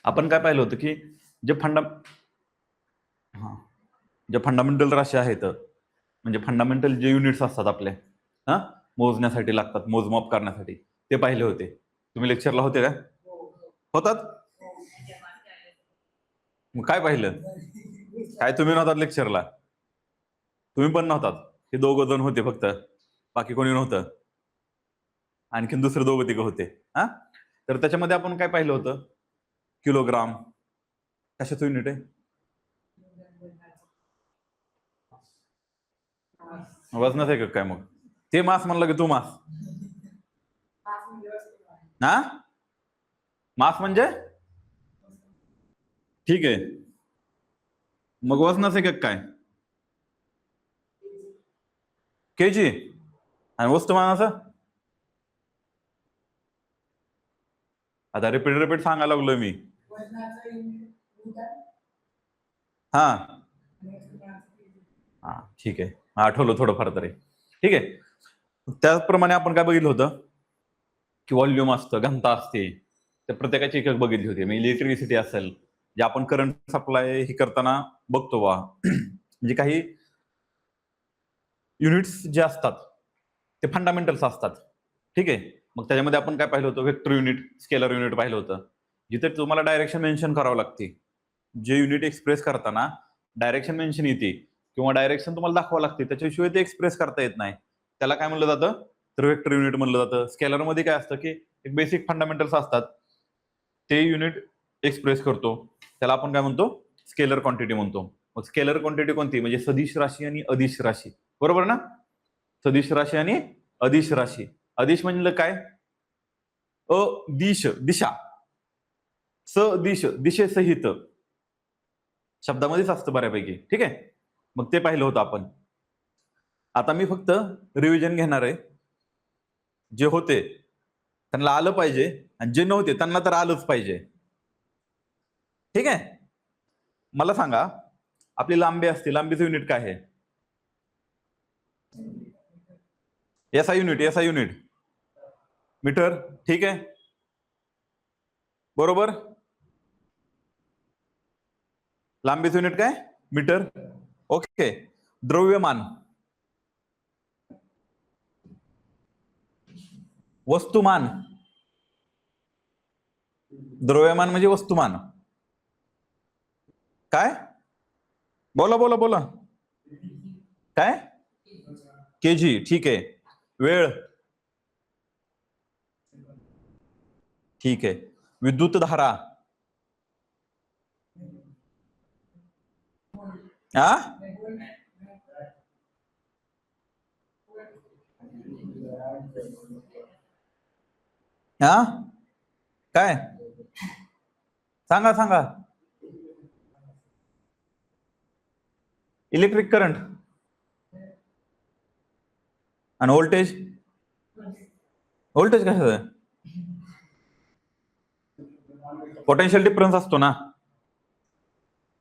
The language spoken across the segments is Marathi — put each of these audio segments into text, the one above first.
आपण काय पाहिलं होतं की जे जे फंडामेंटल राशी आहेत, म्हणजे फंडामेंटल जे युनिट्स असतात आपले हा मोजण्यासाठी लागतात, मोजमाप करण्यासाठी, ते पाहिले होते. तुम्ही लेक्चरला होते का? होतात. मग काय पाहिलं? काय तुम्ही नव्हतात लेक्चरला? तुम्ही पण नव्हतात. हे दोघं जण होते फक्त, बाकी कोणी नव्हतं. आणखीन दुसरे दोघं तिघं होते. हा तर त्याच्यामध्ये आपण काय पाहिलं होतं? किलोग्राम कशाचं युनिट आहे? वजनाचं आहे का काय? मग ते मास म्हणलं की तू मास हा मास म्हणजे ठीक आहे, मग वजनाचं आहे का काय? केजी. आणि वस्तुमानाचं आता रिपीट सांगायला लागलो मी. हा हा ठीक आहे, आठवलं थोडंफार तरी. ठीक आहे. त्याचप्रमाणे आपण काय बघितलं होतं की व्हॉल्यूम असतं, घनता असते, तर प्रत्येकाची एक बघितली होती. म्हणजे इलेक्ट्रिसिटी असेल, जे आपण करंट सप्लाय हे करताना बघतो बा म्हणजे काही युनिट्स जे असतात ते फंडामेंटल्स असतात. ठीक आहे. मग त्याच्यामध्ये आपण काय पाहिलं होतं? वेक्टर युनिट, स्केलर युनिट पाहिलं होतं, जिथे तुम्हाला डायरेक्शन मेन्शन करावं लागते. जे युनिट एक्सप्रेस करताना डायरेक्शन मेन्शन येते किंवा डायरेक्शन तुम्हाला दाखवावं लागते, त्याच्याशिवाय ते एक्सप्रेस करता येत नाही. त्याला काय म्हणलं जातं? तर वेक्टर युनिट म्हणलं जातं. स्केलरमध्ये काय असतं की एक बेसिक फंडामेंटल्स असतात, ते युनिट एक्सप्रेस करतो, त्याला आपण काय म्हणतो? स्केलर क्वांटिटी म्हणतो. मग स्केलर क्वांटिटी कोणती? म्हणजे सदिश राशी आणि अदिश राशी, बरोबर ना? सदिश राशी आणि अदिश राशी. अदिश म्हणजे काय? अदिश, दिशा. सदिश, दिशेसहित शब्दामध्येच असतं बऱ्यापैकी. ठीक आहे. मग ते पाहिलं होतं आपण. आता मी फक्त रिव्हिजन घेणार आहे. जे होते त्यांना आलं पाहिजे, आणि जे नव्हते त्यांना तर आलंच पाहिजे. ठीक आहे. मला सांगा, आपली लांबी असते, लांबीचं युनिट काय आहे? SI unit. SI unit metre. ठीक आहे, बरोबर. लांबीचं युनिट काय? मीटर. ओके. द्रव्यमान, वस्तुमान. द्रव्यमान म्हणजे वस्तुमान. काय? बोला बोला बोला. काय? केजी. ठीक आहे. वेळ. ठीक आहे. विद्युत धारा. हा हा काय? सांगा सांगा. Electric current. आणि व्होल्टेज. व्होल्टेज कशाचं आहे? पोटेन्शियल डिफरन्स असतो ना.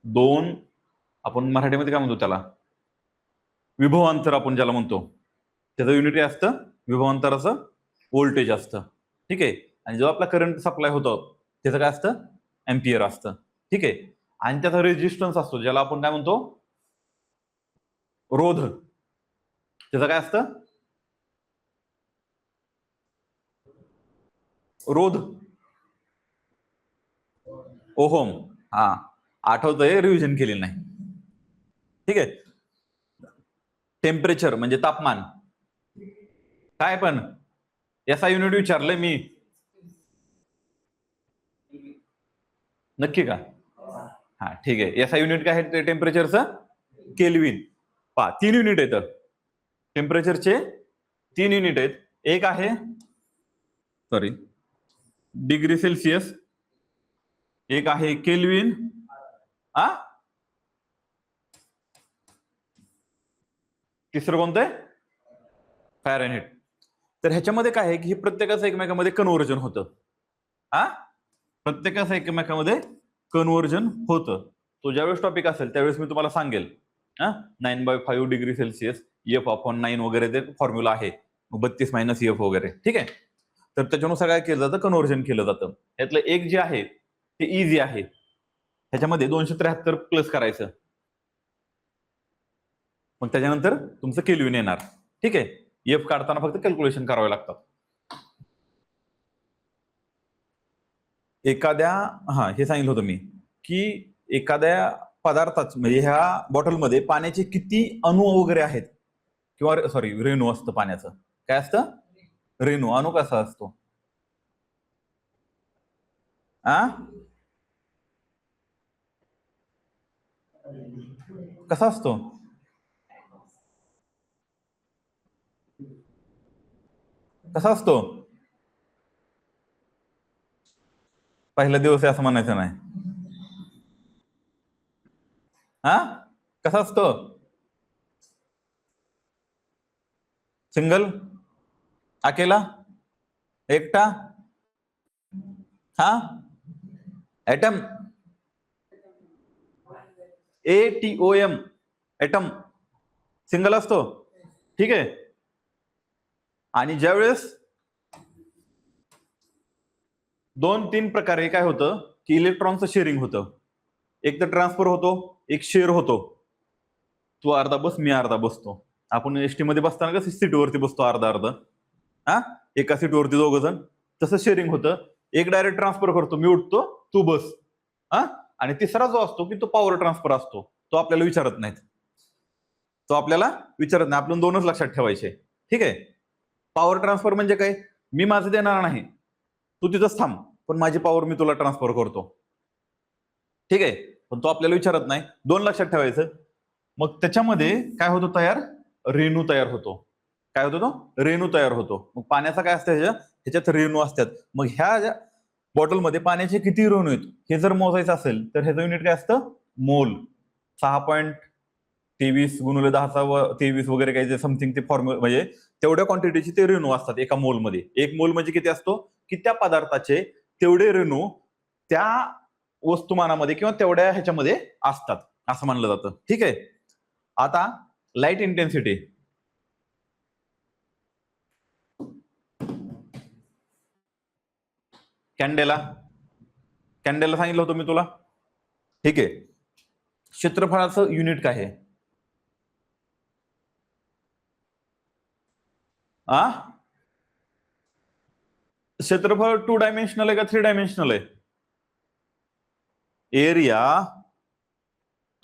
दोन, आपण मराठीमध्ये काय म्हणतो त्याला? विभवांतर आपण ज्याला म्हणतो, त्याचं युनिट असतं विभवांतराचं व्होल्टेज असतं. ठीक आहे. आणि जो आपला करंट सप्लाय होतो त्याचं काय असतं? एम्पियर असतं. ठीक आहे. आणि त्याचा रेजिस्टन्स असतो, ज्याला आपण काय म्हणतो? रोध. त्याचं काय असतं? रोध. ओहोम. हा, आठवतंय, रिव्हिजन केलेलं नाही. ठीक आहे. टेम्परेचर म्हणजे तापमान. काय पण एसआय युनिट विचारलंय मी. नक्की का? हा ठीक आहे. एसआय युनिट काय आहे टेम्परेचरचं? केल्विन. पहा, 3 युनिट आहेत टेम्परेचरचे. 3 युनिट आहेत. एक आहे सॉरी डिग्री सेल्सिअस, एक आहे केल्विन, हा तिसरं कोणतं आहे? फॅरेनहीट. तर ह्याच्यामध्ये काय आहे की हे प्रत्येकाचं एकमेकांमध्ये कन्व्हर्जन होतं. हा प्रत्येकाचं एकमेकांमध्ये कन्व्हर्जन होतं. तो ज्यावेळेस टॉपिक असेल त्यावेळेस मी तुम्हाला सांगेल. 9/5 डिग्री सेल्सिअस F/9 वगैरे ते फॉर्म्युला आहे, 32 - F वगैरे. ठीक आहे. तर त्याच्यानुसार काय केलं जातं? कन्व्हर्जन केलं जातं. यातलं एक जे आहे ते इझी आहे. ह्याच्यामध्ये 273 प्लस करायचं, मग त्याच्यानंतर तुमचं केल्विन येणार. ठीक आहे, एफ काढताना फक्त कॅल्क्युलेशन करावे लागतात. एखाद्या हे सांगितलं होतं मी की एखाद्या पदार्थात म्हणजे ह्या बॉटलमध्ये पाण्याचे किती अणु वगैरे आहेत, किंवा सॉरी रेणू असतं पाण्याचं. काय असतं? रेणू. अणु कसा असतो? कसा असतो? कसा असतो? पहिला दिवस आहे असं म्हणायचं नाही. कसा असतो? सिंगल, अकेला, एकटा, एटम, ATOM, एटम सिंगल असतो. ठीक आहे. आणि ज्यावेळेस 2-3 प्रकारे काय होतं की इलेक्ट्रॉनचं शेअरिंग होतं. एक तर ट्रान्सफर होतो, एक शेअर होतो. तू अर्धा बस, मी अर्धा बसतो. आपण एसटी मध्ये बसताना कसं सीटवरती बसतो अर्धा अर्धा, एका सीटवरती 2 जण, तसं शेअरिंग होतं. एक डायरेक्ट ट्रान्सफर करतो, मी उठतो, तू बस. आणि तिसरा जो असतो की तो पॉवर ट्रान्सफर असतो, तो आपल्याला विचारत नाहीत. आपण 2च लक्षात ठेवायचे. ठीक आहे. पॉवर ट्रान्सफर म्हणजे काय? मी माझं देणार नाही, तू तिथंच थांब, पण माझी पॉवर मी तुला ट्रान्सफर करतो. ठीक आहे, पण तो आपल्याला विचारत नाही. 2 लक्षात ठेवायचं. मग त्याच्यामध्ये काय होतं तयार? रेणू तयार होतो. काय होतो तो? रेणू तयार होतो. मग पाण्याचा काय असतं ह्याच्यात रेणू असतात. मग ह्या बॉटलमध्ये पाण्याचे किती रेणू आहेत हे जर मोजायचं असेल तर ह्याचं युनिट काय असतं? मोल. 6.23 गुणिले 1023 वगैरे काही जे समथिंग ते फॉर्म्युला, म्हणजे तेवढ्या क्वांटिटीचे ते रेणू असतात एका मोलमध्ये. एक मोल म्हणजे किती असतो? की त्या पदार्थाचे तेवढे रेणू त्या वस्तुमानामध्ये किंवा तेवढ्या ह्याच्यामध्ये असतात असं मानलं जातं. ठीक आहे. आता लाईट इंटेन्सिटी. कॅन्डेला सांगितलं होतं मी तुला. ठीक आहे. क्षेत्रफळाचं युनिट काय आहे? क्षेत्रफळ 2 डायमेन्शनल आहे का 3 डायमेन्शनल आहे? एरिया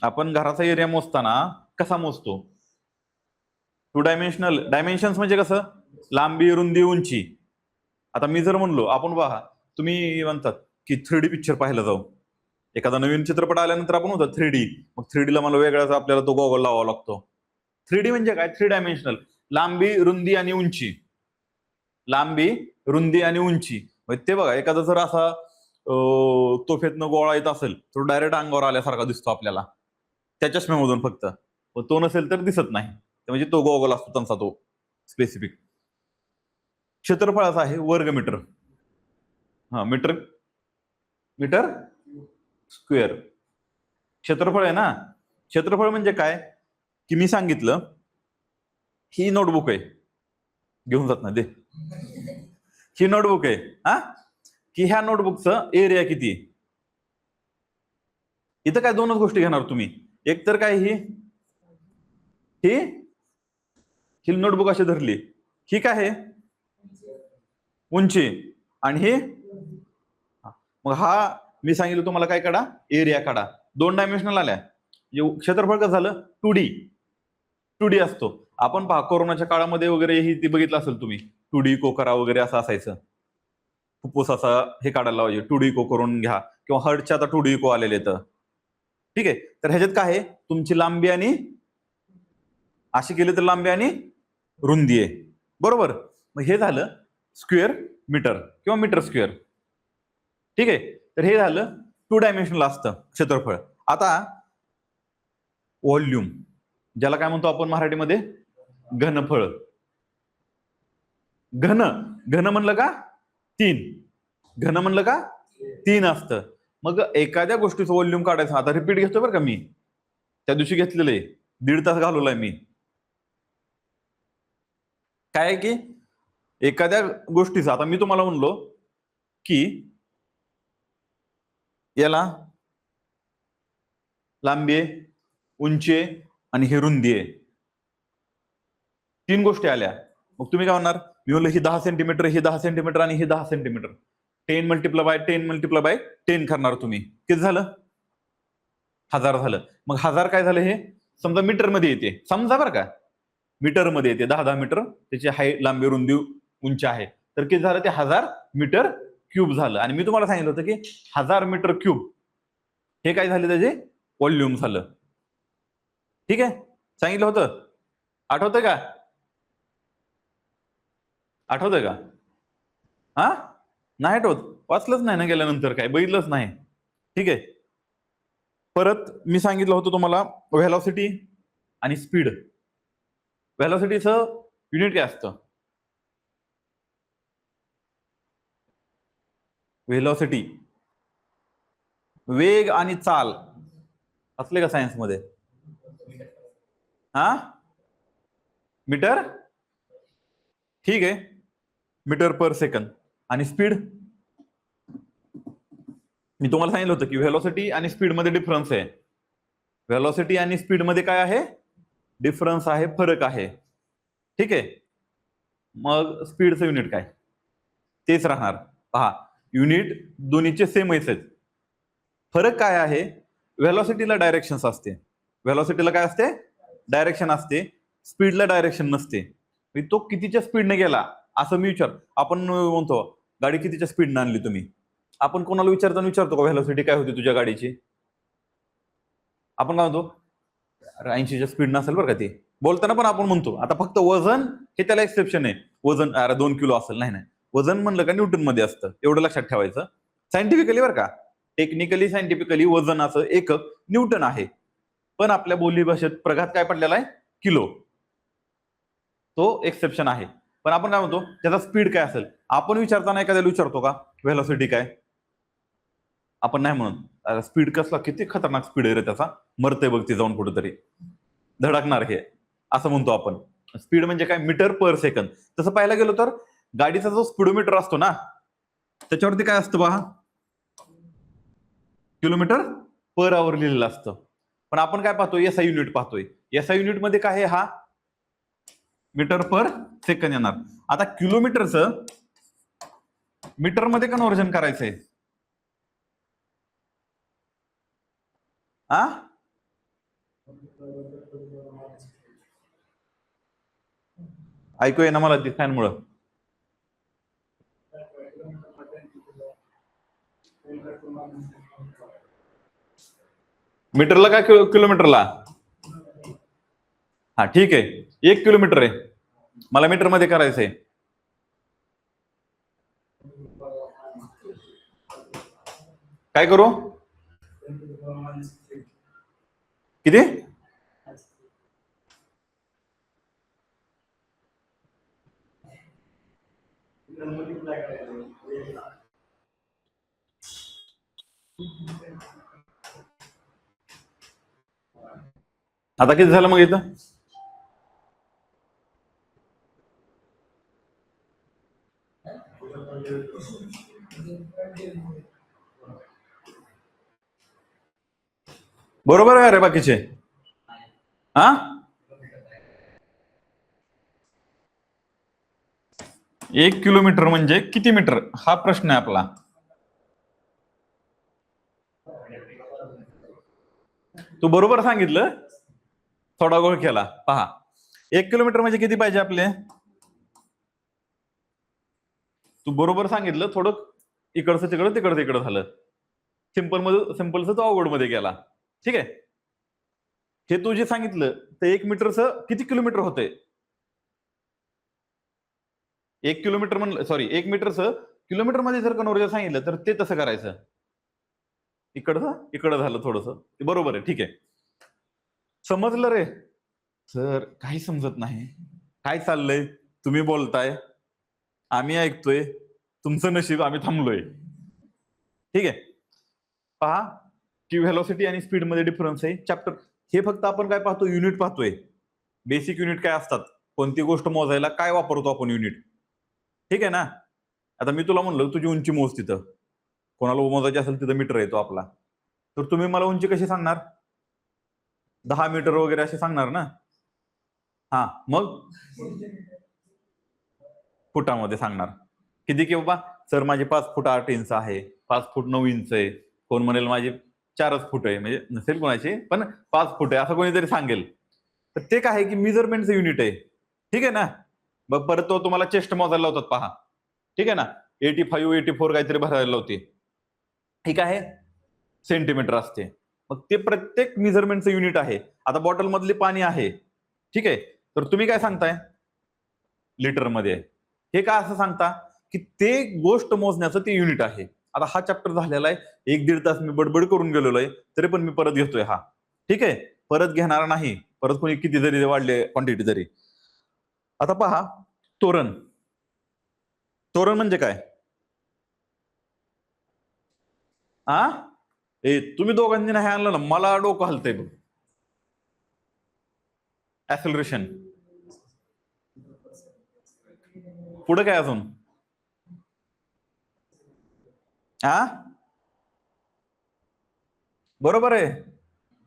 आपण घराचा एरिया मोजताना कसा मोजतो? 2 डायमेन्शनल. डायमेन्शन्स म्हणजे कसं? लांबी, रुंदी, उंची. आता मी जर म्हणलो, आपण पहा, तुम्ही म्हणतात की 3D पिक्चर पाहायला जाऊ. एखादा नवीन चित्रपट आल्यानंतर आपण म्हणतो 3D. मग 3D ला मला वेगळाच आपल्याला तो गॉगल लावावा लागतो. 3D म्हणजे काय? 3 डायमेन्शनल. लांबी, रुंदी आणि उंची. लांबी, रुंदी आणि उंची. ते बघा, एखादा जर असा तोफेतनं गोळा येत असेल तो डायरेक्ट अंगावर आल्यासारखा दिसतो आपल्याला त्या चष्म्यामधून फक्त. तो नसेल तर दिसत नाही, म्हणजे तो गॉगल असतो त्यांचा तो स्पेसिफिक. क्षेत्रफळाचा आहे वर्ग मीटर. Metre square. क्षेत्रफळ आहे ना. क्षेत्रफळ म्हणजे काय? की मी सांगितलं ही नोटबुक आहे, घेऊन जात ना दे. ही नोटबुक आहे की ह्या नोटबुकचं एरिया किती? इथं काय 2च गोष्टी घेणार तुम्ही. एक तर काय, ही नोटबुक अशी धरली, ही काय आहे? उंची. आणि हे मग मी सांगितलं तुम्हाला काय काढा? एरिया काढा. 2 डायमेन्शनल आल्या. क्षेत्रफळ कसं झालं? 2D असतो. आपण पहा, कोरोनाच्या काळामध्ये वगैरे ही ती बघितलं असेल तुम्ही, 2D कोकरा वगैरे असं असायचं. फुफ्फुस असा हे काढायला लावायचे, 2D को करून घ्या, किंवा हर्टच्या आता 2D को आलेले तर. ठीक आहे. तर ह्याच्यात काय आहे? तुमची लांबी आणि अशी केली तर लांबी आणि रुंदी आहे, बरोबर. मग हे झालं स्क्वेअर मीटर किंवा मीटर स्क्वेअर. ठीक आहे. तर हे झालं 2 डायमेन्शनल असतं क्षेत्रफळ. आता व्हॉल्यूम, ज्याला काय म्हणतो आपण मराठीमध्ये? घनफळ. घन म्हणलं का 3? घन म्हणलं का 3 असतं. मग एखाद्या गोष्टीचं व्हॉल्यूम काढायचं. आता रिपीट घेतोय बरं का मी, त्या दिवशी घेतलेलं आहे, 1.5 तास घालवलाय मी. काय आहे की एखाद्या गोष्टीचं, आता मी तुम्हाला म्हणलो की याला लांबी आहे, उंची आहे आणि हे रुंदी आहे. 3 गोष्टी आल्या. मग तुम्ही काय म्हणणार, मी म्हणलं ही 10 सेंटीमीटर, ही 10 सेंटीमीटर आणि ही 10 centimetre. 10 multiply by 10 multiply by 10 करणार तुम्ही. किती झालं? 1000 झालं. मग 1000 काय झालं, हे समजा मीटर मध्ये येते, समजा बरं का, मीटर मध्ये येते. 10 मीटर त्याची हाईट, लांबी, रुंदी, उंची आहे. तर किती झालं ते? 1000 मीटर क्यूब झालं. आणि मी तुम्हाला सांगितलं होतं की 1000 मीटर क्यूब हे काय झाले, त्याचे व्हॉल्यूम झालं. ठीक आहे, सांगितलं होतं. आठवतंय का? आठवतंय का? हा, नाही आठवत? वाचलंच नाही ना गेल्यानंतर, काय बघितलंच नाही. ठीक आहे, परत मी सांगितलं होतं तुम्हाला व्हेलॉसिटी आणि स्पीड. व्हेलॉसिटीचं युनिट काय असतं? व्हेलॉसिटी वेग आणि चाल असले का सायन्स मध्ये? हा, मीटर. ठीक आहे, मीटर पर सेकंद. आणि स्पीड मी तुम्हाला सांगितलं होतं की व्हेलॉसिटी आणि स्पीड मध्ये डिफरन्स आहे. व्हेलॉसिटी आणि स्पीड मध्ये काय आहे? डिफरन्स आहे, फरक आहे. ठीक आहे, मग स्पीडचं युनिट काय? तेच राहणार. पहा, युनिट दोन्हीचे सेम आहेत. फरक काय आहे? व्हेलॉसिटीला डायरेक्शन असते. व्हेलॉसिटीला काय असते? डायरेक्शन असते. स्पीडला डायरेक्शन नसते. तो कितीच्या स्पीडने गेला असं मी आपण म्हणतो गाडी कितीच्या स्पीडने आणली तुम्ही, आपण कोणाला विचारतो का व्हेलॉसिटी काय होती तुझ्या गाडीची? आपण काय म्हणतो? 80च्या स्पीड नसेल बरं का ते. बोलताना पण आपण म्हणतो. आता फक्त वजन हे त्याला एक्सेप्शन आहे. वजन 2 किलो असेल, नाही नाही, वजन म्हणलं का न्यूटन मध्ये असतं, एवढं लक्षात ठेवायचं. सायंटिफिकली बरं का, टेक्निकली सायंटिफिकली वजनाचं एकक न्यूटन आहे. पण आपल्या बोली भाषेत प्रघात काय पडलेला आहे? किलो. तो एक्सेप्शन आहे. पण आपण काय म्हणतो, त्याचा स्पीड काय असेल? आपण विचारताना एखाद्याला विचारतो का व्हेलॉसिटी काय? आपण नाही म्हणत. स्पीड कसला, किती खतरनाक स्पीड आहे रे त्याचा, मरते बघ ते जाऊन कुठेतरी, धडकणार हे, असं म्हणतो आपण. स्पीड म्हणजे काय? Metre per second. तसं पाहायला गेलो तर गाडीचा जो स्पीडोमीटर असतो ना, त्याच्यावरती काय असतं पहा, किलोमीटर पर आवर लिहिलेलं असतं. पण आपण काय पाहतोय? एसआय युनिट पाहतोय. एसआय युनिट मध्ये काय आहे? हा मीटर पर सेकंद येणार. आता किलोमीटरचं मीटर मध्ये कन्व्हर्जन करायचंय. हा, ऐकू ना मला फॅनमुळं. मीटरला काय किलोमीटरला? हा ठीक आहे, 1 किलोमीटर आहे, मला मीटर मध्ये करायचंय. काय करू? किती? आता किती झालं मग इथं? बरोबर आहे रे बाकीचे? हा, 1 किलोमीटर म्हणजे किती मीटर हा प्रश्न आहे आपला. तू बरोबर सांगितलं, थोडा गोळ केला. पहा, 1 किलोमीटर म्हणजे किती पाहिजे आपले? तू बरोबर सांगितलं, थोडं इकडचं तिकडं तिकडचं इकडं झालं. सिंपलचं तो अवघड मध्ये गेला. ठीक आहे, हे तू जे सांगितलं ते 1 मीटरचं किती किलोमीटर होतंय? 1 किलोमीटर म्हणलं, सॉरी, 1 मीटरचं किलोमीटर मध्ये जर कन्व्हर्जन सांगितलं तर ते तसं करायचं. इकडं झालं थोडंसं, बरोबर आहे. ठीक आहे, समजलं रे? सर काही समजत नाही. काय चाललंय? तुम्ही बोलताय, आम्ही ऐकतोय, तुमचं नशीब आम्ही थांबलोय. ठीक आहे, पहा की व्हेलॉसिटी आणि स्पीड मध्ये डिफरन्स आहे. चॅप्टर हे फक्त आपण काय पाहतो? युनिट पाहतोय. बेसिक युनिट काय असतात, कोणती गोष्ट मोजायला काय वापरतो आपण युनिट. ठीक आहे ना? आता मी तुला म्हणलं तुझी उंची मोज तिथं, कोणाला मोजायचे असेल तिथं मीटर येतो आपला. तर तुम्ही मला उंची कशी सांगणार? 10 मीटर वगैरे असे सांगणार ना. हा, मग फुटामध्ये सांगणार. किती की बाबा सर माझी 5 फूट 8 इंच आहे, 5 फूट 9 इंच आहे, कोण म्हणेल माझे 4च फूट आहे, म्हणजे नसेल कोणाची पण 5 फूट आहे असं कोणीतरी सांगेल. तर ते काय आहे की मेजरमेंटचं युनिट आहे. ठीक आहे ना. मग परत तो तुम्हाला चेस्ट मोजायला लावतात पहा. ठीक आहे ना. 85 84 काहीतरी भरायला लावते. ठीक आहे. सेंटीमीटर असते. मग ते प्रत्येक मेजरमेंटचं युनिट आहे. आता बॉटल मधले पाणी आहे. ठीक आहे. तर तुम्ही काय सांगताय? लिटर मध्ये. हे का असं सांगता की ते गोष्ट मोजण्याचं ते युनिट आहे. आता हा चॅप्टर झालेला आहे. 1-1.5 तास मी बडबड करून गेलेलो आहे, तरी पण मी परत घेतोय हा. ठीक आहे. परत घेणार नाही. परत कोणी किती जरी वाढले क्वांटिटी जरी. आता पहा, तोरण. तोरण म्हणजे काय? तुम्ही दोघांनी नाही आणलं ना, मला डोकं हलतंय बघ. ऍक्सेलरेशन. पुढे काय अजून? बरोबर आहे.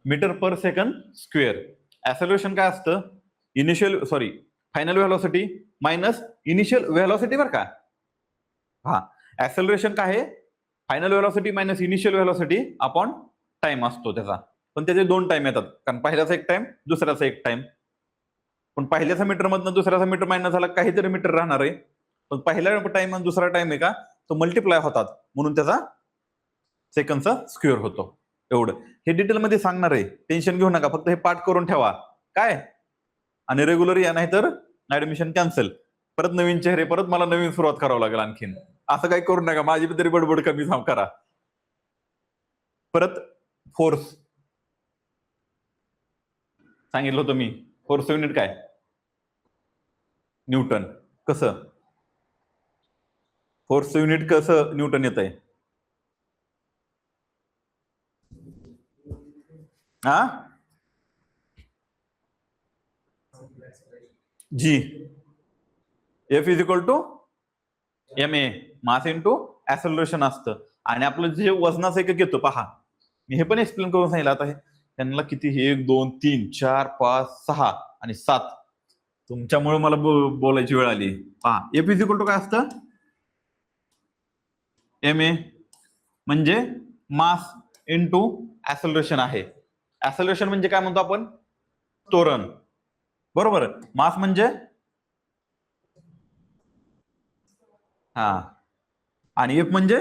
मीटर पर सेकंड स्क्वेअर. ऍक्सेलरेशन काय असतं? Final velocity minus initial velocity बरं का. हा, ऍक्सेलरेशन काय आहे? Final velocity minus initial velocity upon time असतो त्याचा. पण त्याचे 2 टाइम येतात, कारण पहिल्याचा एक टाइम, दुसऱ्याचा एक टाइम. पण पहिल्याचा मीटर मधनं दुसऱ्याचा मीटर मायनस झाला, काहीतरी मीटर राहणार आहे. पण पहिला टाइम आणि दुसरा टाइम आहे का, तो मल्टिप्लाय होतात, म्हणून त्याचा सेकंडचा स्क्वेअर होतो. एवढं हे डिटेलमध्ये सांगणार आहे. टेन्शन घेऊ नका, फक्त हे पाठ करून ठेवा. काय? आणि रेग्युलर या, नाही तर ऍडमिशन कॅन्सल. परत नवीन चेहरे, परत मला नवीन सुरुवात करावं लागेल आणखीन. असं काही करू नका, माझी तरी बडबड कमी करा. परत फोर्स सांगितलं होतं मी. फोर्स युनिट काय? न्यूटन. कसं फोर्स युनिट कसं न्यूटन येत आहे? जी. F is equal to M A, mass into acceleration असतं. आणि आपलं जे वजनाचं एकक येतो पहा, मी हे पण एक्सप्लेन करून सांगितलं. आता हे त्यांना किती? 1 2 3 4 5 6 आणि 7. तुमच्यामुळे मला बोलायची वेळ आली. पहा, एफ इज इक्वल टू काय असतं? एम ए म्हणजे मास इंटू ऍक्सेलरेशन आहे. ऍक्सेलरेशन म्हणजे काय म्हणतो आपण? त्वरण. बरोबर. मास म्हणजे हा, आणि एफ म्हणजे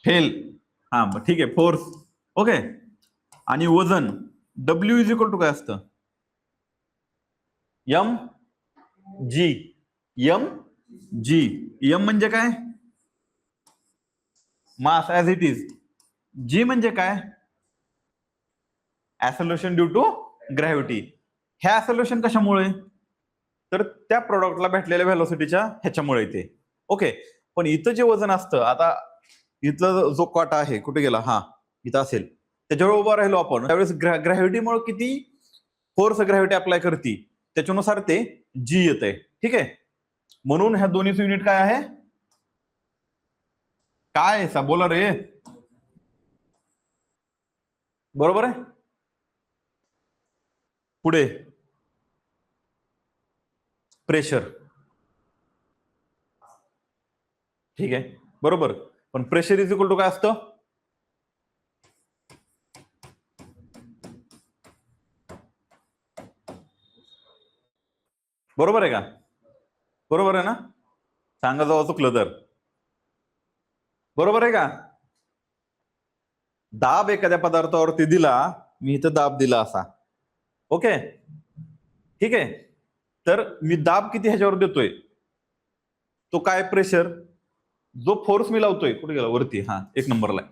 फेल. हा, ठीक आहे, फोर्स. ओके. आणि वजन डब्ल्यू इज इक्वल टू काय असतं? M G. M G. M म्हणजे काय? Mass as it is. G म्हणजे काय? Acceleration due to gravity. ह्या ऍक्सेलरेशन कशामुळे? तर त्या प्रोडक्टला भेटलेल्या व्हेलॉसिटीच्या ह्याच्यामुळे येते. ओके. पण इथं जे वजन असतं, आता इथला जो काटा आहे कुठे गेला? हा, इथं असेल. त्याच्यावर उभा राहिलो आपण, त्यावेळेस ग्रॅव्हिटीमुळे किती फोर्स ग्रॅव्हिटी अप्लाय करते, त्याच्यानुसार ते जी येत आहे. ठीक आहे. म्हणून ह्या दोन्हीचं युनिट काय आहे? काय बोला रे. बरोबर आहे. पुढे प्रेशर. ठीक आहे, बरोबर. पण प्रेशर इज इक्वल टू काय असतं? बरोबर आहे का? बरोबर आहे ना? सांगा जाऊ चुकलं तर. बरोबर आहे का? दाब एखाद्या पदार्थावरती दिला, मी इथं दाब दिला असा. ओके, ठीक आहे. तर मी दाब किती ह्याच्यावर देतोय? तो काय? प्रेशर. जो फोर्स मी लावतोय कुठे गेला? वरती. हा, 1 नंबरला.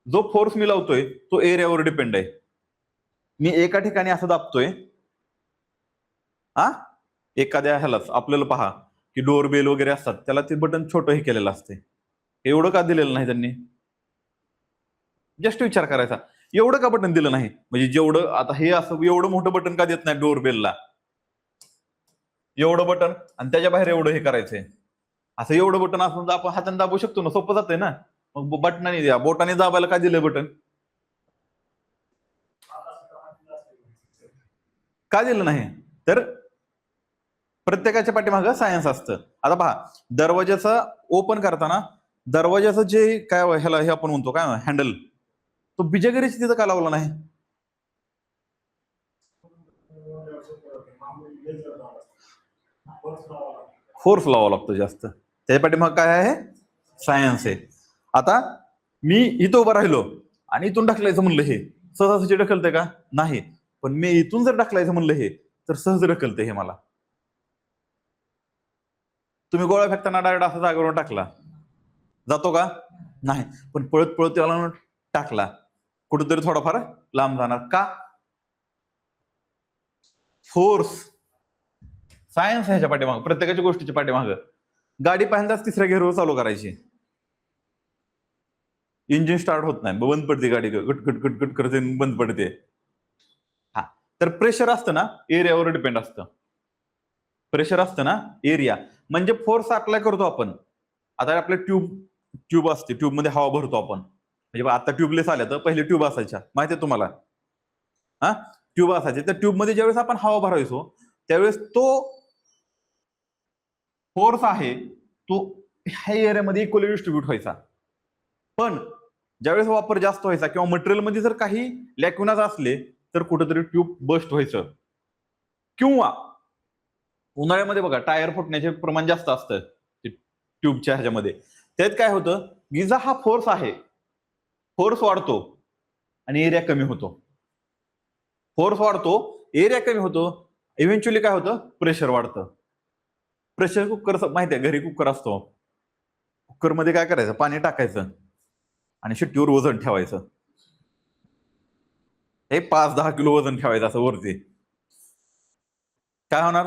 जो फोर्स मी लावतोय तो एरियावर डिपेंड आहे. मी एका ठिकाणी असं दाबतोय, एखाद्या ह्यालाच आपल्याला पहा की डोअर बेल वगैरे असतात, त्याला ते बटन छोटं हे केलेलं असते. एवढं का दिलेलं नाही त्यांनी? जस्ट विचार करायचा, एवढं का बटन दिलं नाही? म्हणजे जेवढं आता हे असं एवढं मोठं बटन का देत नाही डोअर बेलला? एवढं बटन आणि त्याच्या बाहेर एवढं हे करायचंय. असं एवढं बटन असून आपण हाताने दाबू शकतो ना, सोपं जातंय ना. मग बटनाने द्या, बोटाने दाबायला काय दिलं बटन? का दिलं नाही? तर प्रत्येकाच्या पाठीमागं सायन्स असतं. आता पहा, दरवाजाचं ओपन करताना दरवाजाचं जे काय ह्याला हे आपण म्हणतो काय हँडल, तो बिजागरीच तिथं का लावला नाही? फोर्स लावावा लागतो जास्त. त्याच्या पाठीमाग काय आहे? सायन्स आहे. आता मी इथं उभं राहिलो आणि इथून ढकलायचं म्हणलं हे सहजासहजी ढकलतंय का? नाही. पण मी इथून जर ढकलायचं म्हणलं हे तर सहज ढकलतंय हे मला. तुम्ही गोळा फेकताना डायरेक्ट असा जागेवरून टाकला, जातो का? नाही. पण पळत पळत त्याला टाकला, कुठेतरी थोडाफार लांब जाणार का? फोर्स, सायन्स ह्याच्या पाठीमाग, प्रत्येकाच्या गोष्टीच्या पाठीमाग. गाडी पहिल्यांदाच तिसऱ्या गेअरवर चालू करायची, इंजिन स्टार्ट होत नाही, बंद पडते गाडी, गटगट गटगट करते बंद पडते. हा, तर प्रेशर असतं ना, एरियावर डिपेंड असतं. प्रेशर असतं ना, एरिया म्हणजे फोर्स अप्लाय करतो आपण. आता आपल्या ट्यूब असते, ट्यूब मध्ये हवा भरतो आपण. म्हणजे आता ट्यूबलेस आल्या तर पहिले ट्यूब असायच्या, माहिती आहे तुम्हाला? हा, ट्यूब असायचे. तर ट्यूब मध्ये ज्यावेळेस आपण हवा भरायचो त्यावेळेस तो फोर्स आहे तो ह्या एरियामध्ये इक्वली डिस्ट्रीब्यूट व्हायचा. पण ज्यावेळेस वापर जास्त व्हायचा किंवा मटेरियलमध्ये जर काही लॅक्युनाज असले तर कुठेतरी ट्यूब बस्ट व्हायचं. किंवा उन्हाळ्यामध्ये बघा टायर फुटण्याचे प्रमाण जास्त असतं ट्यूबच्या ह्याच्यामध्ये. त्यात काय होतं, गिजा हा फोर्स आहे, फोर्स वाढतो आणि एरिया कमी होतो. फोर्स वाढतो, एरिया कमी होतो, इव्हेंच्युअली काय होतं, प्रेशर वाढतं. प्रेशर कुकर माहिती आहे, घरी कुकर असतो, कुकर मध्ये काय करायचं, पाणी टाकायचं आणि शिट्टीवर वजन ठेवायचं. हे 5-10 किलो वजन ठेवायचं असं वरती. काय होणार?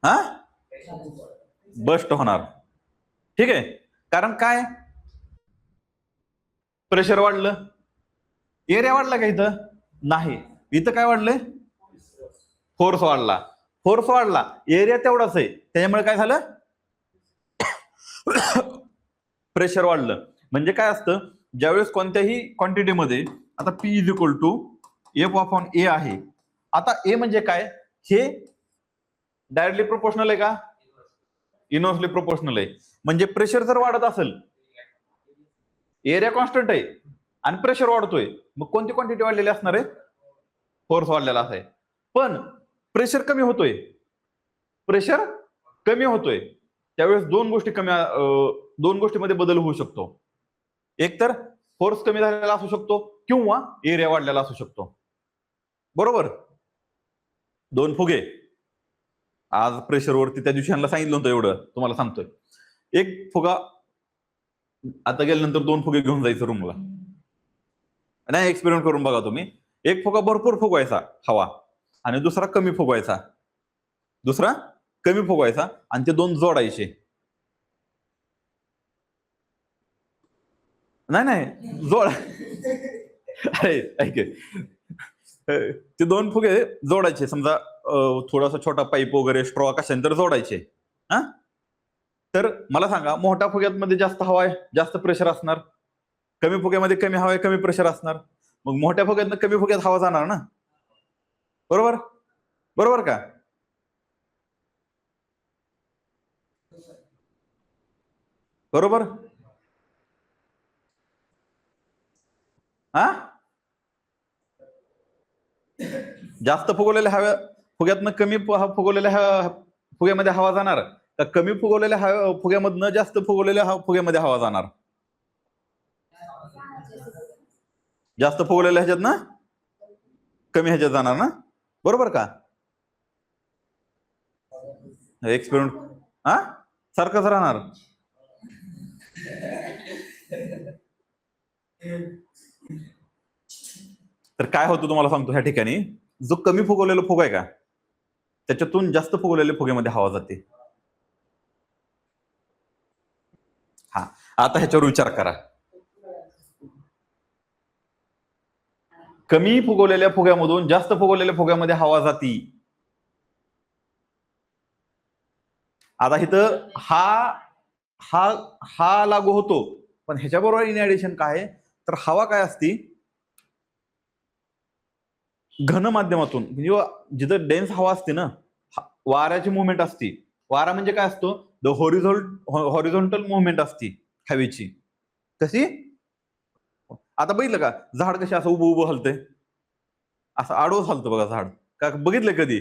हा, बस्ट होणार. ठीक आहे. कारण काय, प्रेशर वाढलं, एरिया वाढला का? इथं नाही, इथं काय वाढलंय? फोर्स वाढला. फोर्स वाढला, एरिया तेवढाच आहे, त्याच्यामुळे काय झालं? प्रेशर वाढलं. म्हणजे काय असतं, ज्यावेळेस कोणत्याही क्वांटिटीमध्ये, आता P is equal to F upon A आहे. आता ए म्हणजे काय, हे डायरेक्टली प्रोपोर्शनल आहे का? इनव्हर्सली प्रोपोर्शनल आहे. म्हणजे प्रेशर जर वाढत असेल, एरिया कॉन्स्टंट आहे आणि प्रेशर वाढतोय, मग कोणती क्वांटिटी वाढलेली असणार आहे? फोर्स वाढलेला आहे. पण प्रेशर कमी होतोय, प्रेशर कमी होतोय, त्यावेळेस दोन गोष्टीमध्ये बदल होऊ शकतो. एक तर फोर्स कमी झालेला असू शकतो किंवा एरिया वाढलेला असू शकतो. बरोबर? दोन फुगे आज प्रेशरवरती, त्या दिवशी सांगितलं होतं एवढं तुम्हाला सांगतोय. एक फुगा आता गेल्यानंतर 2 फुगे घेऊन जायचं रूमला, नाही एक्सपेरिमेंट करून बघा तुम्ही. एक फुगा भरपूर फुगवायचा हवा आणि दुसरा कमी फुगवायचा, दुसरा कमी फुगवायचा आणि ते दोन जोडायचे. नाही नाही जोड अरे ऐक, ते दोन फुगे जोडायचे. समजा थोडासा छोटा पाईप वगैरे स्ट्रॉ कशाने तर जोडायचे. हा, तर मला सांगा, मोठ्या फुग्यामध्ये जास्त हवा आहे, जास्त प्रेशर असणार, कमी फुग्यामध्ये कमी हवा आहे, कमी प्रेशर असणार. मग मोठ्या फुग्यात कमी फुग्यात हवा जाणार ना, बरोबर? बरोबर का? बरोबर. हा, जास्त फुगवलेल्या हव्या फुग्यातनं कमी फुगवलेल्या फुग्यामध्ये हवा जाणार का कमी फुगवलेल्या फुग्यामधनं जास्त फुगवलेल्या फुग्यामध्ये हवा जाणार? जास्त फुगवलेल्या ह्याच्यात ना कमी ह्याच्यात जाणार ना, बरोबर का? एक्सपेरिमेंट हा सारखंच राहणार. तर काय होतं तुम्हाला सांगतो, ह्या ठिकाणी जो कमी फुगवलेला फुगा आहे का, त्याच्यातून जास्त फुगवलेल्या फुग्यामध्ये हवा जाते. हा, आता ह्याच्यावर विचार करा. कमी फुगवलेल्या फुग्यामधून जास्त फुगवलेल्या फुग्यामध्ये हवा जाती, आता इथं हा हा हा लागू होतो, पण ह्याच्याबरोबर इन ऍडिशन काय आहे, तर हवा काय असती, घन माध्यमातून म्हणजे जिथं डेन्स हवा असते ना, वाऱ्याची मुवमेंट असती. वारा म्हणजे काय असतो, द हॉरिझॉन्टल मुवमेंट असती हवेची. कशी, आता बघितलं का झाड कशी असं उभं उभं हलतंय, असं आडवं हलतं बघा झाड. का बघितलं कधी,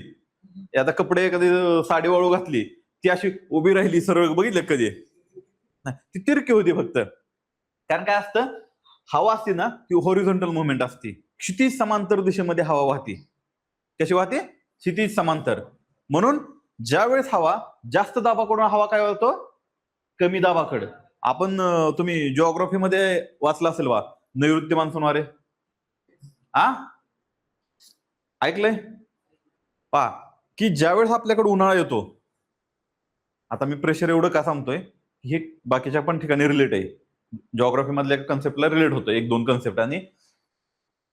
आता कपडे कधी साडी वाळू घातली ती अशी उभी राहिली सरळ, बघितलं कधी, ती तिरकी होती फक्त. कारण काय असतं, हवा असते ना ती हॉरिझॉन्टल मुवमेंट असते, क्षितिज समांतर दिशेमध्ये हवा वाहते. कशी वाहते, क्षितिज समांतर. म्हणून ज्या वेळेस हवा जास्त दाबाकडून हवा काय होतो, कमी दाबाकडे. आपण तुम्ही जिओग्राफीमध्ये वाचलं असेल वा, नैऋत्य मान्सून वारे. ऐकलंय पा, की ज्यावेळेस आपल्याकडे उन्हाळा येतो, आता मी प्रेशर एवढं का सांगतोय, हे बाकीच्या पण ठिकाणी रिलेट आहे, जिओग्राफी मधल्या कन्सेप्टला रिलेट होतं, एक दोन कन्सेप्ट. आणि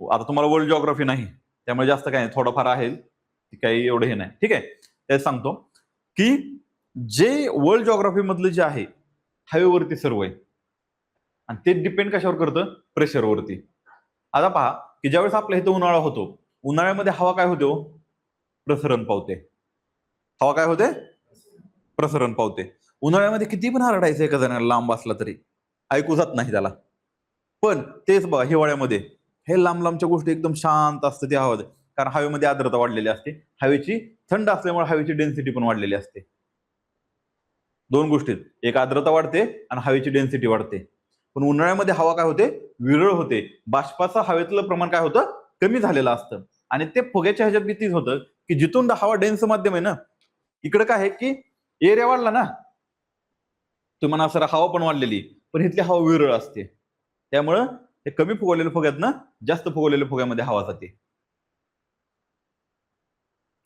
आता तुम्हाला वर्ल्ड जिओग्राफी नाही त्यामुळे जास्त काय थोडंफार आहे, काही एवढं हे नाही, ठीक आहे. ते सांगतो की जे वर्ल्ड जिओग्राफी मधलं जे आहे हवेवरती सर्व आहे, आणि ते डिपेंड कशावर करतं, प्रेशरवरती. आता पहा की ज्यावेळेस आपल्या इथं उन्हाळा होतो, उन्हाळ्यामध्ये हवा काय होते, प्रसरण पावते. हवा काय होते, प्रसरण पावते. उन्हाळ्यामध्ये किती पण हरडायचं एका जणाला लांब असला तरी ऐकू जात नाही त्याला. पण तेच बघा हिवाळ्यामध्ये हे लांब लांबच्या गोष्टी एकदम शांत असतं त्या हवा, कारण हवेमध्ये आर्द्रता वाढलेली असते, हवेची थंड असल्यामुळे हवेची डेन्सिटी पण वाढलेली असते. दोन गोष्टीत, एक आर्द्रता वाढते आणि हवेची डेन्सिटी वाढते. पण उन्हाळ्यामध्ये हवा काय होते, विरळ होते, बाष्पाचं हवेतलं प्रमाण काय होतं, कमी झालेलं असतं. आणि ते फुग्याच्या ह्याच्यात भीतीच होतं की जिथून हवा डेन्स माध्यम आहे ना, इकडे काय आहे की एरिया वाढला ना, तुम्हाला सर हवा पण वाढलेली, पण इथली हवा विरळ असते. त्यामुळं ते कमी फुगवलेल्या फुग्यात ना जास्त फुगवलेल्या फुग्यामध्ये हवा जाते.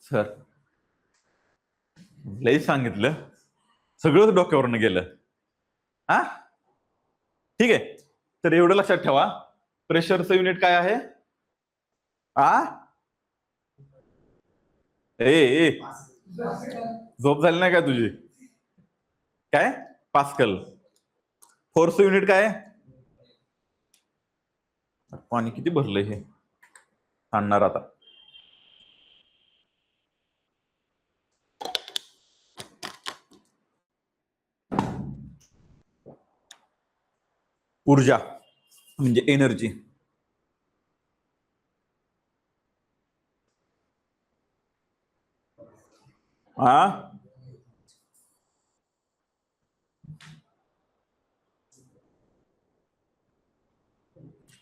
सर लई सांगितलं, सगळंच डोक्यावरनं गेलं. हा ठीक आहे, तर एवढं लक्षात ठेवा, प्रेशरचं युनिट काय आहे. आ ए ए झोप झाली नाही का तुझी, काय पास्कल. फोर्स युनिट काय, पाणी किती भरलंय हे, आणणार आता. ऊर्जा म्हणजे एनर्जी.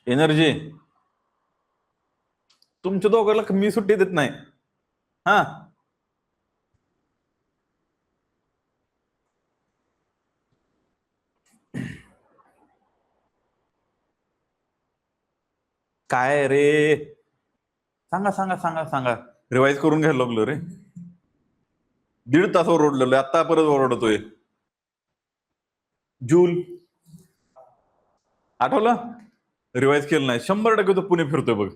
एनर्जी तुमच्या दोघांना मी सुट्टी देत नाही. हा काय रे, सांगा सांगा सांगा सांगा, रिवाइज करून घ्यायला लागलो रे. 1.5 तास ओरडलेलो, आता परत ओरडतोय. जूल आठवलं, रिवाइज केलं नाही, 100% तो पुणे फिरतोय बघ.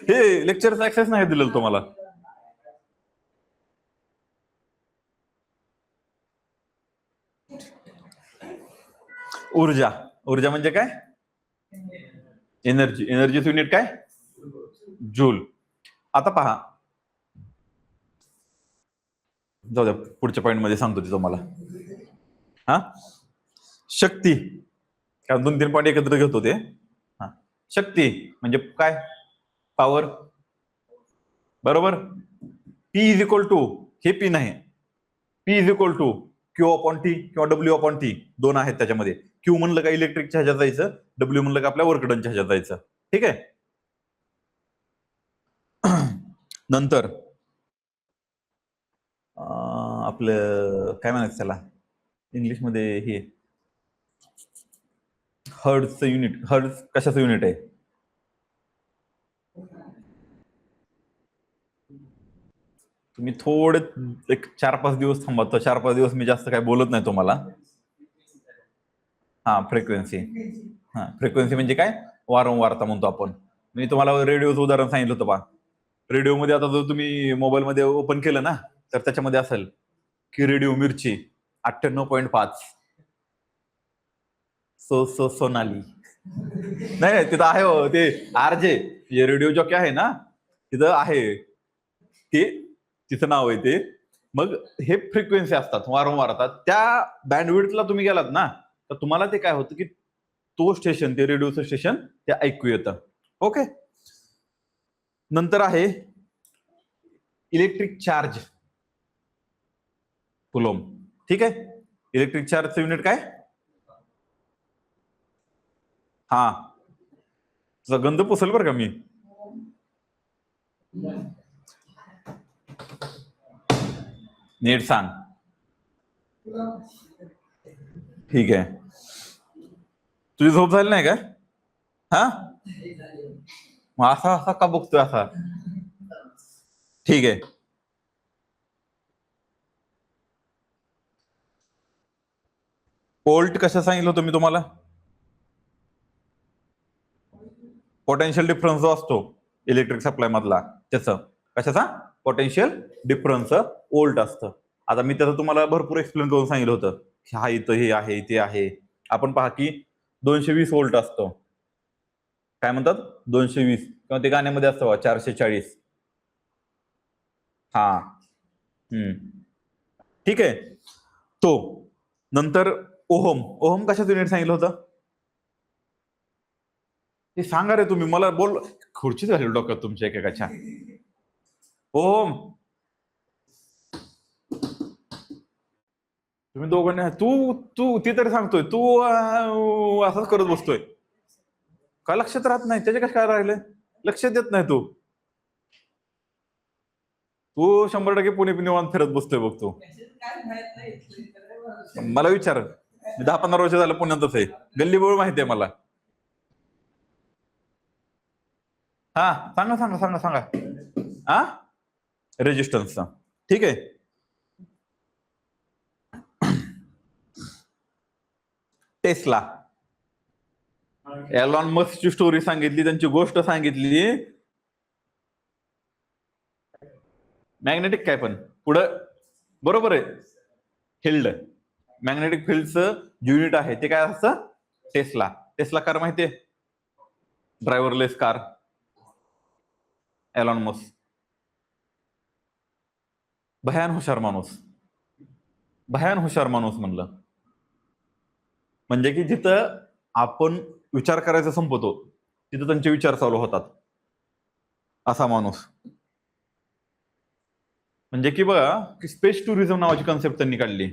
हे लेक्चरचा ऍक्सेस नाही दिलेलं तुम्हाला. ऊर्जा, ऊर्जा म्हणजे काय, एनर्जी. एनर्जीचं युनिट काय, जूल. आता पहा, जाऊ द्या पुढच्या पॉईंट मध्ये सांगतो ते तुम्हाला. हा शक्ती, कारण 2-3 पॉईंट एकत्र घेतो ते. हा शक्ती म्हणजे काय, पॉवर, बरोबर. पी इज इक्वल टू, हे पी नाही, P is equal to Q upon T किंवा डब्ल्यू अपॉन टी, दोन आहेत त्याच्यामध्ये. क्यू म्हणलं का इलेक्ट्रिकच्या ह्याच्यात जायचं, डब्ल्यू म्हणलं का आपल्या वर्कडनच्या ह्याच्यात जायचं, ठीक आहे. नंतर आपलं काय म्हणायचं त्याला इंग्लिशमध्ये, हे हर्ट्जचं युनिट. हर्ट्ज कशाचं युनिट आहे, तुम्ही थोडे एक 4-5 दिवस थांबा, तर 4-5 दिवस मी जास्त काय बोलत नाही तुम्हाला. हा फ्रिक्वेन्सी, हा फ्रिक्वेन्सी म्हणजे काय, वारंवारता म्हणतो आपण. मी तुम्हाला रेडिओचं उदाहरण सांगितलं होतं बा, रेडिओमध्ये आता जर तुम्ही मोबाईलमध्ये ओपन केलं ना, तर त्याच्यामध्ये असेल की रेडिओ मिरची 98.5 सोनाली. नाही तिथं आहे हो ते आरजे रेडिओ जॉकी आहे ना, तिथं आहे ते, तिचं नाव आहे ते. मग हे फ्रिक्वेन्सी असतात वारंवार. त्या बँडविड्थला तुम्ही गेलात ना, तर तुम्हाला ते काय होतं की तो स्टेशन, ते रेडिओचं स्टेशन ते ऐकू येतं. ओके. नंतर आहे इलेक्ट्रिक चार्ज कुलोम. ठीक आहे. इलेक्ट्रिक चार्जचं युनिट काय? हा, तुझा गंध पुसेल बरं का मी. नीट सांग. ठीक आहे. तुझी झोप झाली नाही का? हा, मग असा असा का बघतोय असा? ठीक आहे. व्होल्ट कसं सांगितलं होतं मी तुम्हाला? पोटेन्शियल डिफरन्स जो असतो इलेक्ट्रिक सप्लाय मधला, त्याचं कशाचा पोटेन्शियल डिफरन्स व्होल्ट असतं. आता मी त्याचं तुम्हाला भरपूर एक्सप्लेन करून सांगितलं होतं. हा इथं हे आहे ते आहे. आपण पहा की 220 व्होल्ट असतो. काय म्हणतात? 220, किंवा ते गाण्यामध्ये असतं 440. हा. ठीक आहे. तो नंतर ओहम. ओहम कशाचं युनिट सांगितलं होतं? हे सांगा रे तुम्ही मला. बोल, खुर्ची झाली डोक्यात तुमच्या एकेकाच्या. ओहम. तुम्ही दोघांनी तू तू ती तरी सांगतोय, तू असंच करत बसतोय. का लक्षात राहत नाही? त्याचे कसं काय राहिले? लक्ष देत नाही तू. तू 100% पुणे निवांत फिरत बसतोय बघ तू. मला विचार, मी 10-15 वर्ष झालं पुण्यातच आहे. गल्ली बोळ माहिती आहे मला. हा, सांगा सांगा सांगा सांगा. हा, रेजिस्टन्सचा. ठीक आहे. टेस्ला. एलॉन मस्कची स्टोरी सांगितली, त्यांची गोष्ट सांगितली. मॅग्नेटिक काय पण पुढं बरोबर आहे. फील्ड, मॅग्नेटिक फील्डचं युनिट आहे ते काय असतं? टेस्ला. टेस्ला कार माहितीये? Driverless car. एलॉन मस्क भयान हुशार माणूस, भयान हुशार माणूस म्हणलं. म्हणजे की जिथं आपण विचार करायचा संपवतो, तिथं त्यांचे विचार चालू होतात, असा माणूस. म्हणजे की बघा, की स्पेस टुरिझम नावाची कन्सेप्ट त्यांनी काढली.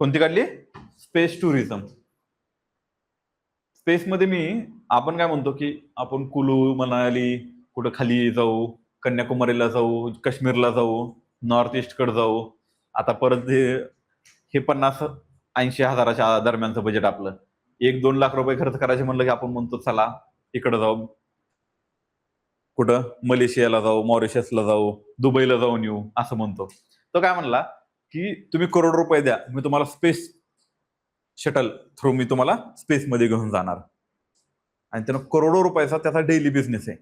कोणती काढली? Space tourism. स्पेसमध्ये आपण काय म्हणतो की आपण कुलू, मनाली, कुठं खाली जाऊ, कन्याकुमारीला जाऊ, काश्मीरला जाऊ, नॉर्थ ईस्ट कडे जाऊ. आता परत हे 50-80 हजाराच्या दरम्यानचं बजेट आपलं. 1-2 लाख रुपये खर्च करायचे म्हणलं की आपण म्हणतो चला इकडे जाऊ, कुठं मलेशियाला जाऊ, मॉरिशसला जाऊ, दुबईला जाऊन येऊ, असं म्हणतो. तो काय म्हणला की तुम्ही करोड रुपये द्या, मी तुम्हाला स्पेस शटल थ्रू मी तुम्हाला स्पेसमध्ये घेऊन जाणार. आणि त्यानं करोडो रुपयाचा त्याचा डेली बिझनेस आहे.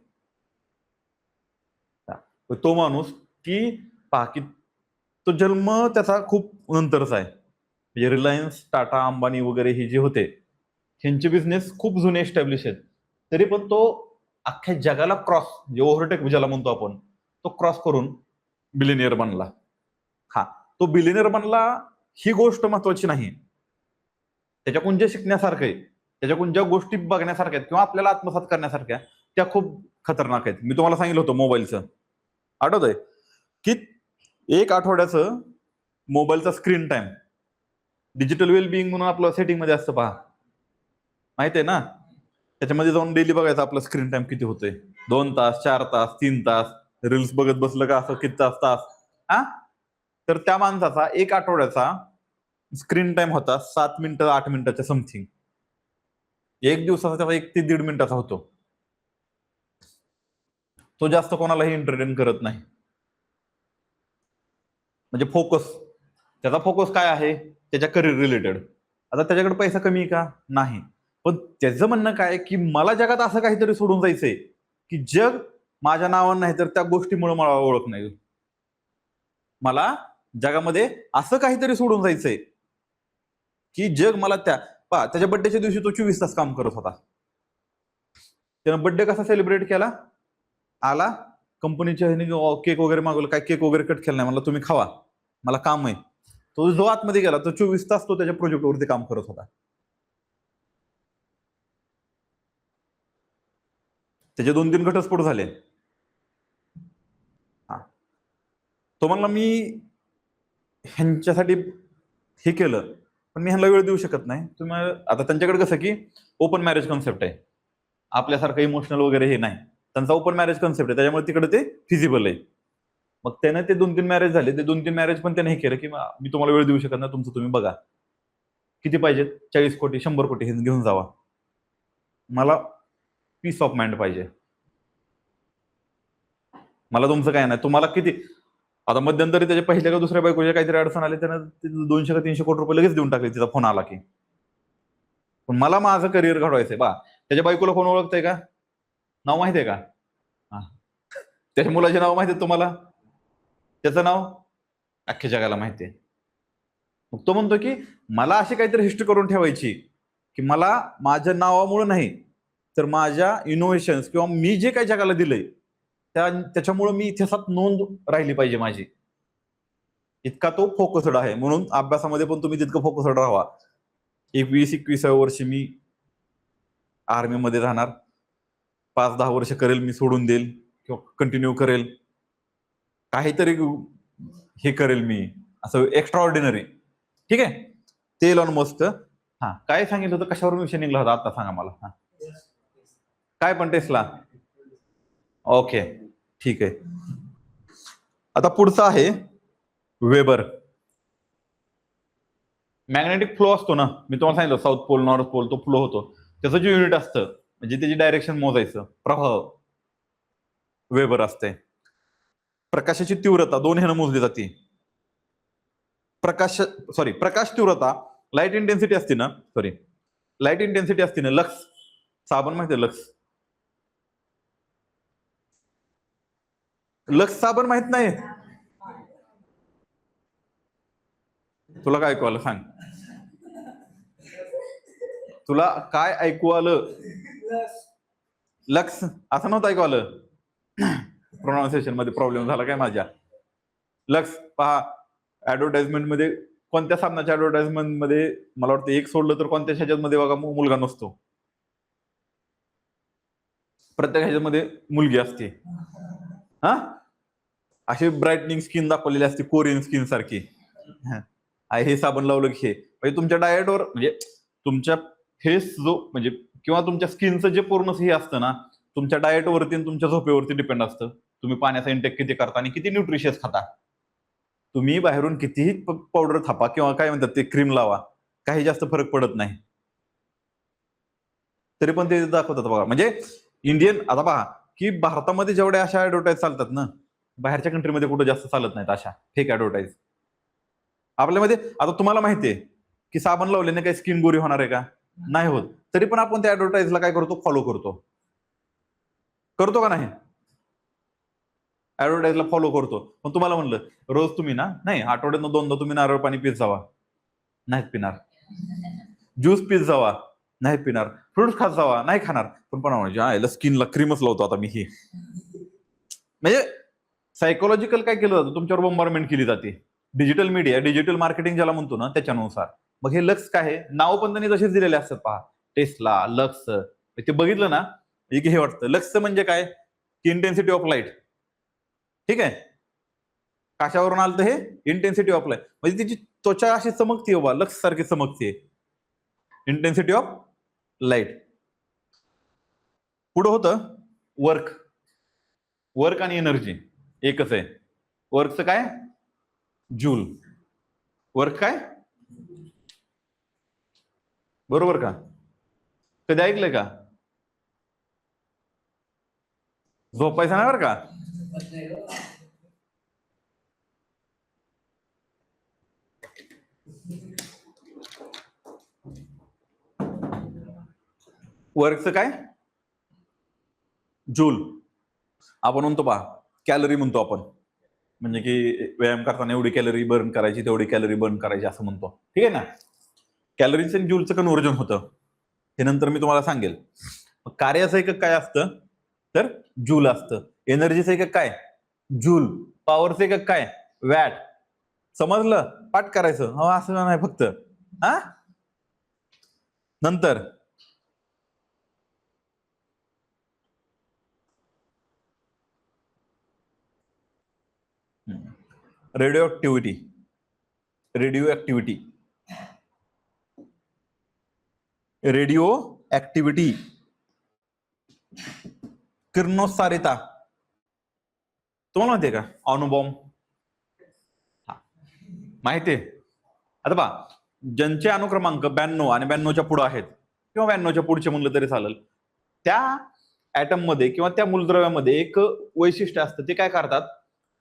तो माणूस की पहा की तो जन्म त्याचा खूप नंतरचा आहे. म्हणजे रिलायन्स, टाटा, अंबानी वगैरे हे जे होते, ह्यांचे बिझनेस खूप जुने एस्टॅब्लिश आहेत. तरी पण तो अख्ख्या जगाला क्रॉस, जे ओव्हरटेक ज्याला म्हणतो आपण, तो क्रॉस करून बिलिनियर बनला. हा, तो बिलिनियर बनला ही गोष्ट महत्वाची नाही. त्याच्याकडून जे शिकण्यासारखं आहे, त्याच्याकडून ज्या गोष्टी बघण्यासारख्या आहेत किंवा आपल्याला आत्मसात करण्यासारख्या, त्या खूप खतरनाक आहेत. मी तुम्हाला सांगितलं होतं मोबाईलचं, आठवतंय की 1 आठवड्याचं मोबाईलचा स्क्रीन टाइम डिजिटल वेलबिंग म्हणून आपलं सेटिंग मध्ये असतं पहा, माहिती आहे ना? त्याच्यामध्ये जाऊन डेली बघायचं आपलं स्क्रीन टाइम किती होतोय. 2 तास, 4 तास, 3 तास रील्स बघत बसलं का असं किती तास. हा, तर त्या माणसाचा 1 आठवड्याचा स्क्रीन टाइम होता 7 मिनिटं 8 मिनिटाच्या समथिंग. 1 दिवसाचा त्याचा 1 ते 1.5 मिनिटाचा होतो. तो जास्त कोणालाही एंटरटेन करत नाही. म्हणजे फोकस, त्याचा फोकस काय आहे? त्याच्या करिअर रिलेटेड. आता त्याच्याकडे पैसा कमी आहे का? नाही. पण त्याचं म्हणणं काय की मला जगात असं काहीतरी सोडून जायचंय की जग माझ्या नावानं नाही तर त्या गोष्टीमुळे मला ओळख नाही. मला जगामध्ये असं काहीतरी सोडून जायचंय की जग मला त्याच्या बड्डेच्या दिवशी तो 24 तास काम करत होता. त्यानं बड्डे कसा सेलिब्रेट केला? आला कंपनीच्या केक वगैरे मागवलं, काय केक वगैरे कट केला नाही, मला तुम्ही खावा, मला काम आहे. तो जो आतमध्ये गेला तो 24 तास तो त्याच्या प्रोजेक्टवरती काम करत होता. त्याचे 2-3 घटस्फोट झाले. तो म्हणला मी ह्यांच्यासाठी हे केलं, पण मी ह्यांना वेळ देऊ शकत नाही. तुम्ही आता त्यांच्याकडे कसं की ओपन मॅरेज कॉन्सेप्ट आहे, आपल्यासारखं इमोशनल वगैरे हे नाही, त्यांचा ओपन मॅरेज कॉन्सेप्ट आहे, त्याच्यामुळे तिकडे ते फिजिबल आहे. मग त्याने ते 2-3 मॅरेज झाले, ते 2-3 मॅरेज पण त्याने हे केलं की मी तुम्हाला वेळ देऊ शकत नाही, तुमचं तुम्ही बघा. किती पाहिजेत? 40 कोटी 100 कोटी हे घेऊन जावा, मला पीस ऑफ माइंड पाहिजे. मला तुमचं काय नाही. तुम्हाला किती आता मध्यंतरी त्याच्या पहिल्या का दुसऱ्या बायकोच्या काहीतरी अडचण आली, त्यानं 200 का 300 कोटी रुपये लगेच देऊन टाकले तिचा फोन आला की. पण मला माझं करिअर घडवायचंय बा. त्याच्या बायकोला कोण ओळखतंय का? नाव माहितीये का? त्याच्या मुलाचे नाव माहिती आहे तुम्हाला? त्याचं नाव अख्ख्या जगाला माहितीये. मग तो म्हणतो की मला अशी काहीतरी हिस्ट्री करून ठेवायची की मला माझ्या नावामुळे नाही तर माझ्या इनोव्हेशन्स किंवा मी जे काही जगाला दिलंय त्याच्यामुळे मी इतिहासात नोंद राहिली पाहिजे माझी. इतका तो फोकस्ड आहे. म्हणून अभ्यासामध्ये पण तुम्ही तितकं फोकस्ड राहा. 21-21व्या वर्षी मी आर्मीमध्ये राहणार, 5-10 वर्ष करेल, मी सोडून देईल किंवा कंटिन्यू करेल, काहीतरी हे करेल मी असं एक्स्ट्रा ऑर्डिनरी. ठीक आहे. ते इलॉन मस्क. काय सांगितलं होतं, कशावरून विषय निघला होता आता सांगा मला. काय पण टेस्ला. ओके ठीक आहे. आता पुढचं आहे वेबर. मॅग्नेटिक फ्लो असतो ना, मी तुम्हाला सांगितलं साऊथ पोल नॉर्थ पोल, तो फ्लो होतो, त्याचं जे युनिट असतं म्हणजे त्याची डायरेक्शन मोजायचं, प्रवाह वेबर असते. प्रकाशाची तीव्रता 2 ह्यानं मोजली जाते. प्रकाश तीव्रता लाईट इंटेन्सिटी असते ना, लाईट इंटेन्सिटी असते ना, लक्स साबण माहिती, लक्स साबण माहित नाही तुला? काय ऐकू आलं सांग, तुला काय ऐकू आलं? लक्स असं नव्हतं ऐकू आलं? प्रोनाउन्सिएशन मध्ये प्रॉब्लेम झाला काय माझ्या? लक्स पहा, ऍडव्हर्टाइजमेंट मध्ये कोणत्या साबणाच्या ऍडव्हर्टाइजमेंट मध्ये मला वाटतं एक सोडलं तर कोणत्या ह्याच्यामध्ये बघा मुलगा नसतो, प्रत्येक ह्याच्यामध्ये मुलगी असते. अशी ब्राईटनिंग स्किन दाखवलेली असते, कोरियन स्किन सारखी. हे साबण लावलं की हे म्हणजे तुमच्या डाएटवर, म्हणजे तुमच्या फेस जो म्हणजे किंवा तुमच्या स्किनचं जे पूर्ण हे असतं ना, तुमच्या डाएटवरती आणि तुमच्या झोपेवरती डिपेंड असतं. तुम्ही पाण्याचा इंटेक किती करता आणि किती न्यूट्रिशियस खाता. तुम्ही बाहेरून कितीही पावडर थापा किंवा काय म्हणतात ते क्रीम लावा, काही जास्त फरक पडत नाही. तरी पण ते दाखवतात बघा. म्हणजे इंडियन, आता पहा की भारतामध्ये जेवढ्या अशा ऍडव्हर्टाईज चालतात ना, बाहेरच्या कंट्रीमध्ये कुठं जास्त चालत नाहीत अशा फेक ऍडव्हर्टाईज. आपल्यामध्ये आता तुम्हाला माहितीये की साबण लावल्याने काही स्किन गोरी होणार आहे का? नाही होत. तरी पण आपण त्या ऍडव्हर्टाईजला काय करतो, फॉलो करतो का नाही? ऍडव्हर्टाईजला फॉलो करतो. पण तुम्हाला म्हणलं रोज तुम्ही ना, नाही आठवड्यातनं 2दा तुम्ही नारळ पाणी पित जावा, नाहीत पिणार. ज्यूस पित जावा, नाही पिणार. फ्रुट्स खात जावा, नाही खाणार. पण म्हणजे स्किनला क्रीमच लावतो आता मी ही. म्हणजे सायकोलॉजिकल काय केलं जातं, तुमच्यावर बॉम्बार्डमेंट केली जाते. डिजिटल मीडिया, डिजिटल मार्केटिंग ज्याला म्हणतो ना, त्याच्यानुसार. मग हे लक्स काय आहे, नाव पण त्यांनी तसेच दिलेले असतात पहा, टेस्ला, लक्स. ते बघितलं ना की हे वाटतं. लक्स म्हणजे काय की इंटेन्सिटी ऑफ लाईट. ठीक आहे. कशावरून आलं हे, इंटेन्सिटी ऑफ लाईट, म्हणजे तिची त्वचा अशी चमकते बाबा, लक्स सारखी चमकते, इंटेन्सिटी ऑफ लाईट. पुढं होतं वर्क आणि एनर्जी एकच आहे. वर्कचं काय, जूल. वर्क काय, बरोबर का? कधी ऐकलंय का? झोपायचं नाही बरं का. वर्कचं काय, जूल. आपण म्हणतो पहा कॅलरी म्हणतो आपण, म्हणजे की व्यायाम करताना एवढी कॅलरी बर्न करायची, तेवढी कॅलरी बर्न करायची असं म्हणतो. ठीक आहे ना. कॅलरीचं आणि ज्यूलचं कन्व्हर्जन होतं, हे नंतर मी तुम्हाला सांगेल. कार्याचं एकक काय असतं तर जूल असतं. एनर्जीचं एकक काय जूल. पॉवरचं एकक काय वॅट. समजलं. पाठ करायचं हो असं नाही फक्त. हा नंतर radioactivity. Radioactivity radioactivity किरणोत्सारिता तुम्हाला माहितीये का. अणुबॉम्ब माहितीये. आता पहा ज्यांचे अनुक्रमांक 92 आणि 92च्या पुढे आहेत किंवा 92च्या पुढचे म्हणलं तरी चालेल, त्या ऍटम मध्ये किंवा त्या मूलद्रव्यामध्ये एक वैशिष्ट्य असतं. ते काय करतात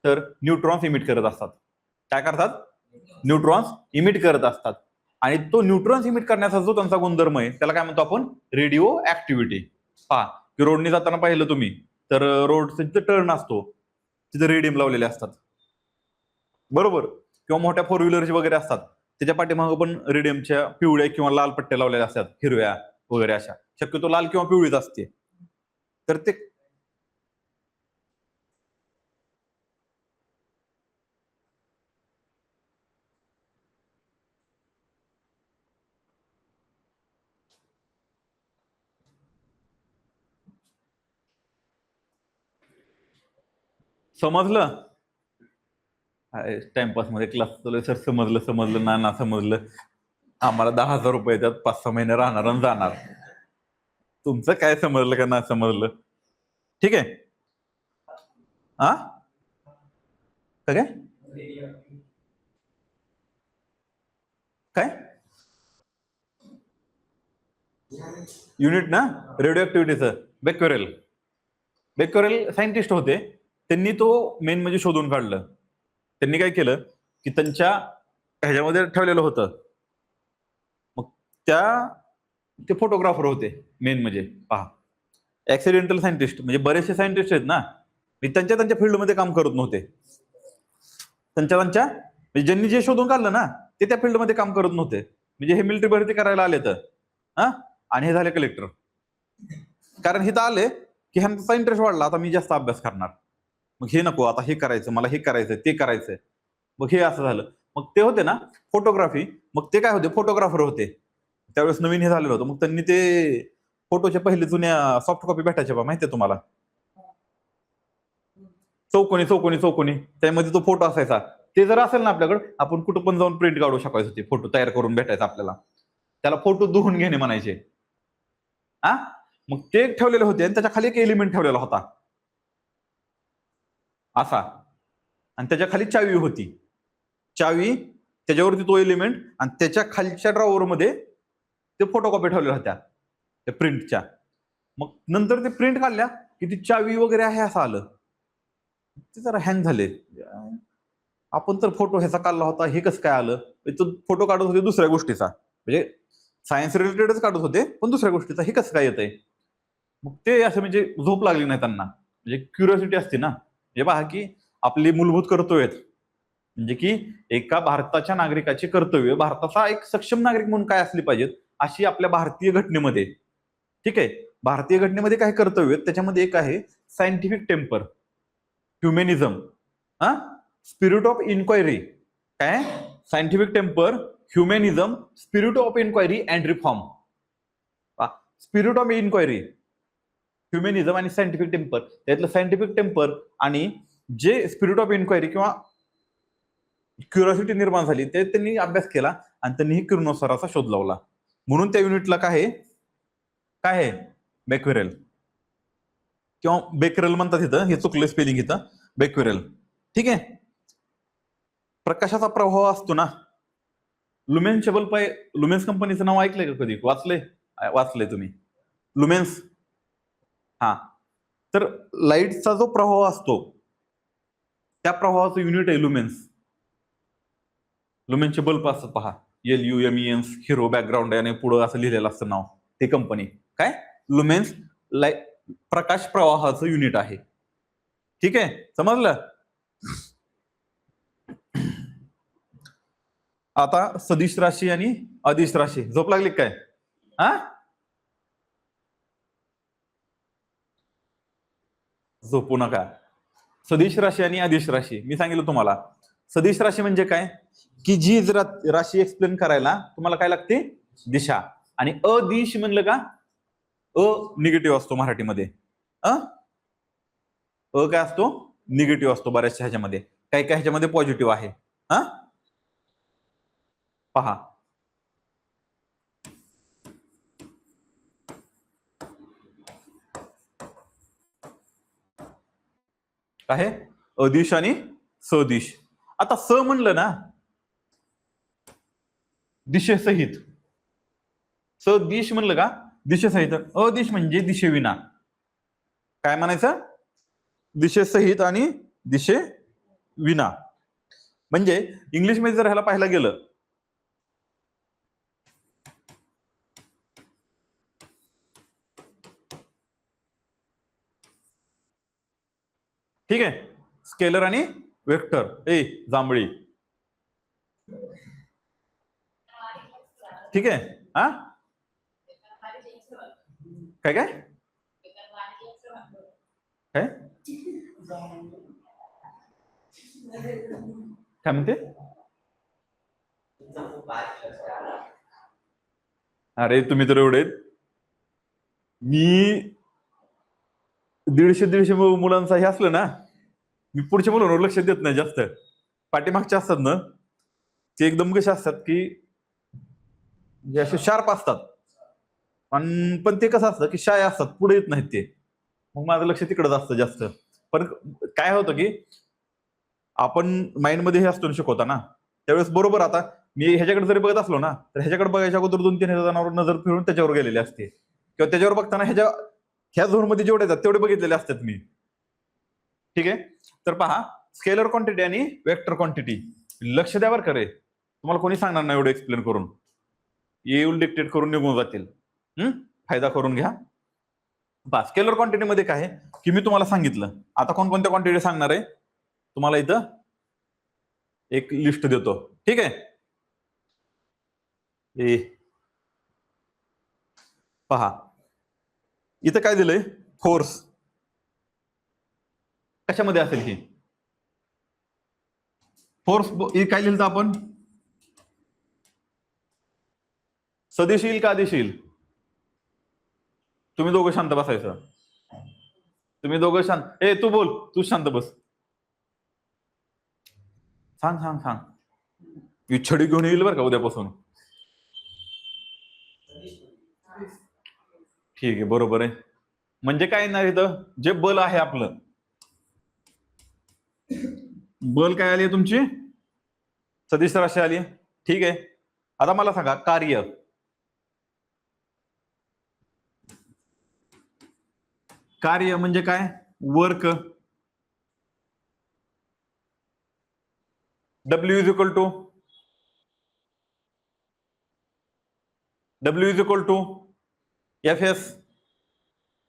तर न्यूट्रॉन्स इमिट करत असतात. काय करतात न्यूट्रॉन्स इमिट करत असतात. आणि तो न्यूट्रॉन्स इमिट करण्याचा जो त्यांचा गुणधर्म आहे त्याला काय म्हणतो आपण रेडिओ ऍक्टिव्हिटी. पहा की रोडने जाताना पाहिलं तुम्ही तर रोडचा जिथे टर्न असतो तिथे रेडियम लावलेले असतात बरोबर. किंवा मोठ्या फोर व्हीलरची वगैरे असतात त्याच्या पाठीमागं पण रेडियमच्या पिवळ्या किंवा लाल पट्ट्या लावलेल्या असतात, हिरव्या वगैरे अशा. शक्यतो लाल किंवा पिवळीच असते. तर ते समजलं. टाइमपास मध्ये क्लास चालू सर, समजलं समजलं ना समजलं. आम्हाला 10,000 रुपये येतात, 5-6 महिने राहणार आणि जाणार. तुमचं काय समजलं का ना समजलं. ठीक आहे. हा काय काय युनिट ना रेडिओ ऍक्टिव्हिटीचं बेक्वेरेल. बेक्वेरेल सायंटिस्ट होते. त्यांनी तो मेन म्हणजे शोधून काढलं. त्यांनी काय केलं की त्यांच्या ह्याच्यामध्ये ठेवलेलं होतं. मग त्या ते फोटोग्राफर होते मेन म्हणजे. पहा ऍक्सिडेंटल सायंटिस्ट म्हणजे बरेचसे सायंटिस्ट आहेत ना, त्यांच्या फील्डमध्ये काम करत नव्हते. त्यांच्या म्हणजे ज्यांनी जे शोधून काढलं ना ते त्या फील्डमध्ये काम करत नव्हते. म्हणजे हे मिलिटरी भरती करायला आले तर हा आणि हे झाले कलेक्टर. कारण हे तर आले की ह्यांचा इंटरेस्ट वाढला, आता मी जास्त अभ्यास करणार. मग हे नको, आता हे करायचं, मला हे करायचं ते करायचंय. मग हे असं झालं. मग ते होते ना फोटोग्राफी, मग ते काय होते फोटोग्राफर होते. त्यावेळेस नवीन हे झालेलं होतं. मग त्यांनी ते फोटोच्या पहिले जुन्या सॉफ्ट कॉपी भेटायच्या बा माहितीये तुम्हाला, चौकोनी चौकोनी चौकोनी त्यामध्ये तो फोटो असायचा. ते जर असेल ना आपल्याकडे, आपण कुठं पण जाऊन प्रिंट काढू शकायचं. ते फोटो तयार करून भेटायचा आपल्याला. त्याला फोटो दुहून घेणे म्हणायचे. हा मग ते ठेवलेले होते आणि त्याच्या खाली एक एलिमेंट ठेवलेला होता असा, आणि त्याच्या खाली चावी होती. चावी त्याच्यावरती तो एलिमेंट आणि त्याच्या खालच्या ड्रॉवर मध्ये ते फोटोकॉपी ठेवलेल्या होत्या त्या प्रिंटच्या. मग नंतर ते प्रिंट काढल्या की ती चावी वगैरे आहे असं आलं. ते जरा हँग झाले. आपण तर फोटो ह्याचा काढला होता, हे कसं काय आलं. तो फोटो काढत होते दुसऱ्या गोष्टीचा, म्हणजे सायन्स रिलेटेडच काढत होते पण दुसऱ्या गोष्टीचा, हे कसं काय येतंय. मग ते असं म्हणजे झोप लागली नाही त्यांना. म्हणजे क्युरिओसिटी असते ना. हे पहा की आपली मूलभूत कर्तव्य आहेत, म्हणजे की एका भारताच्या नागरिकाची कर्तव्य, भारताचा एक सक्षम नागरिक म्हणून काय असली पाहिजेत अशी आपल्या भारतीय घटनेमध्ये. ठीक आहे. भारतीय घटनेमध्ये काय कर्तव्य आहेत त्याच्यामध्ये एक आहे सायंटिफिक टेम्पर, ह्युमॅनिझम, हा स्पिरिट ऑफ इन्क्वायरी. काय scientific temper, humanism, spirit of inquiry and reform. Spirit of inquiry, humanism आणि सायंटिफिक टेम्पर. त्यातलं सायंटिफिक टेम्पर आणि जे स्पिरिट ऑफ इन्क्वायरी किंवा क्युरिओसिटी निर्माण झाली ते त्यांनी अभ्यास केला आणि त्यांनी किरणोत्साराचा शोध लावला. म्हणून त्या युनिटला काय आहे बेक्वेरेल किंवा बेक्वेरेल म्हणतात. इथं हे चुकलं स्पेलिंग, इथं बेक्वेरेल. ठीक आहे. प्रकाशाचा प्रभाव असतो ना. लुमेन्सचे बल्ब आहे. लुमेन्स कंपनीचं नाव ऐकलंय का कधी, वाचलंय तुम्ही लुमेन्स. हा तर लाईटचा जो प्रभाव असतो त्या प्रभावाचं युनिट आहे लुमेन्स. लुमेन्सचे बल्ब असतात पहा, LUMENS, हिरो बॅकग्राऊंड आहे आणि पुढं असं लिहिलेलं असतं नाव. ते कंपनी काय लुमेन्स प्रकाश प्रवाहाचं युनिट आहे. ठीक आहे, समजलं. आता सदिश राशी आणि अदिश राशी झोप लागली काय? हा, झोपू नका. सदिश राशी आणि अदिश राशी मी सांगितलं तुम्हाला. सदिश राशी म्हणजे काय, की जी जर राशी एक्सप्लेन करायला तुम्हाला काय लागते, दिशा. आणि अदिश म्हणलं का, अ निगेटिव्ह असतो मराठीमध्ये. अ काय असतो, निगेटिव्ह असतो बऱ्याचशा ह्याच्यामध्ये. काही काही ह्याच्यामध्ये पॉझिटिव्ह आहे. हा, पहा. आहे अदिश आणि सदिश. आता स म्हणलं ना, दिशेसहित. सदिश म्हणलं का, दिशेसहित. अदिश म्हणजे दिशेविना. काय म्हणायचं, दिशेसहित आणि दिशेविना. म्हणजे इंग्लिशमध्ये जर ह्याला पाहायला गेलं, ठीक आहे, स्केलर आणि वेक्टर. जांभळी, ठीक आहे. हा, काय काय काय काय म्हणते. अरे तुम्ही तर एवढे, मी 150 मुलांचा हे असलं ना, मी पुढच्या मुलांवर लक्ष देत नाही जास्त. पाठीमागचे असतात ना, ते एकदम कसे असतात की असे शार्प असतात, पण ते कसं असतं की शाय असतात, पुढे येत नाहीत ते. मग माझं लक्ष तिकडे असतं जास्त. पण काय होतं की आपण माइंडमध्ये हे असतो शिकवताना त्यावेळेस बरोबर. आता मी ह्याच्याकडे जरी बघत असलो ना, तर ह्याच्याकडे बघायच्या अगोदर 2-3 जणांवर नजर फिरून त्याच्यावर गेलेले असते, किंवा त्याच्यावर बघताना ह्या झोन मध्ये जेवढे येतात तेवढे बघितलेले असतात मी. ठीक आहे. तर पहा, स्केलर क्वांटिटी आणि वेक्टर क्वांटिटी लक्ष द्यावर करे. तुम्हाला कोणी सांगणार नाही एवढं एक्सप्लेन करून, येऊन डिक्टेट करून निघून जातील. फायदा करून घ्या. बस, स्केलर क्वांटिटी मध्ये काय आहे की मी तुम्हाला सांगितलं. आता कोणकोणत्या क्वांटिटी सांगणार आहे तुम्हाला, इथं एक लिस्ट देतो. ठीक आहे. पहा, इथं काय दिलंय, फोर्स. कशामध्ये असेल ही फोर्स, काय लिहिलं आपण, सदिश येईल का आदिश येईल? तुम्ही दोघं शांत बसायचं. तुम्ही दोघं शांत, तू बोल, तू शांत बस. सांग सांग सांग. ही छडी घेऊन येईल बरं का उद्यापासून. ठीक आहे, बरोबर आहे. म्हणजे काय नाही, इथं जे बल आहे आपलं, बल काय आली तुमची, सदिश राशी आली. ठीक आहे. आता मला सांगा, कार्य. कार्य म्हणजे काय, work. W is equal to F S.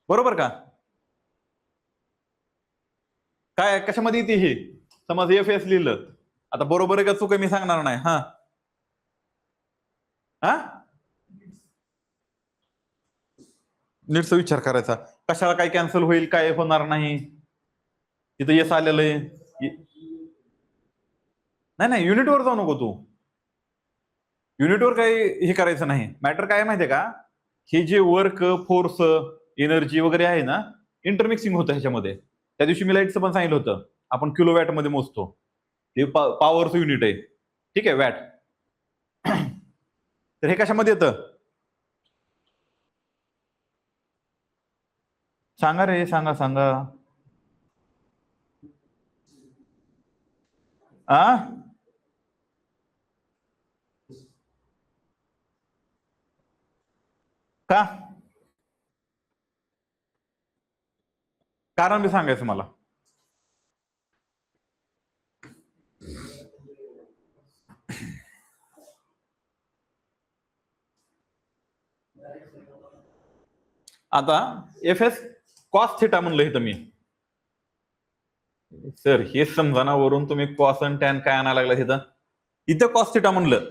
बरोबर का? काय कशामध्ये येते हे, समज एफ एस लिहिलं, आता बरोबर आहे का चूक आहे मी सांगणार नाही. हा हा, नीटचा विचार करायचा, कशाला काय कॅन्सल होईल, काय होणार नाही. तिथं येस आलेलं आहे. नाही नाही, युनिटवर जाऊ नको तू. युनिटवर काही हे करायचं नाही. मॅटर काय माहितीये का, हे जे वर्क, फोर्स, एनर्जी वगैरे आहे ना, इंटरमिक्सिंग होतं ह्याच्यामध्ये. त्या दिवशी मी लाईटचं पण सांगितलं होतं, आपण किलोवॅट मध्ये मोजतो, हे पॉवरचं युनिट आहे. ठीक आहे, वॅट. तर हे कशामध्ये येतं, सांगा रे, सांगा सांगा. आ, का, कारण मी सांगायचं मला. आता एफ एस कॉस थिटा म्हणलं इथं मी. सर हेच समजा ना, वरून तुम्ही कॉस आणि टॅन काय आणायला लागला तिथं. इथं कॉस थिटा म्हणलं,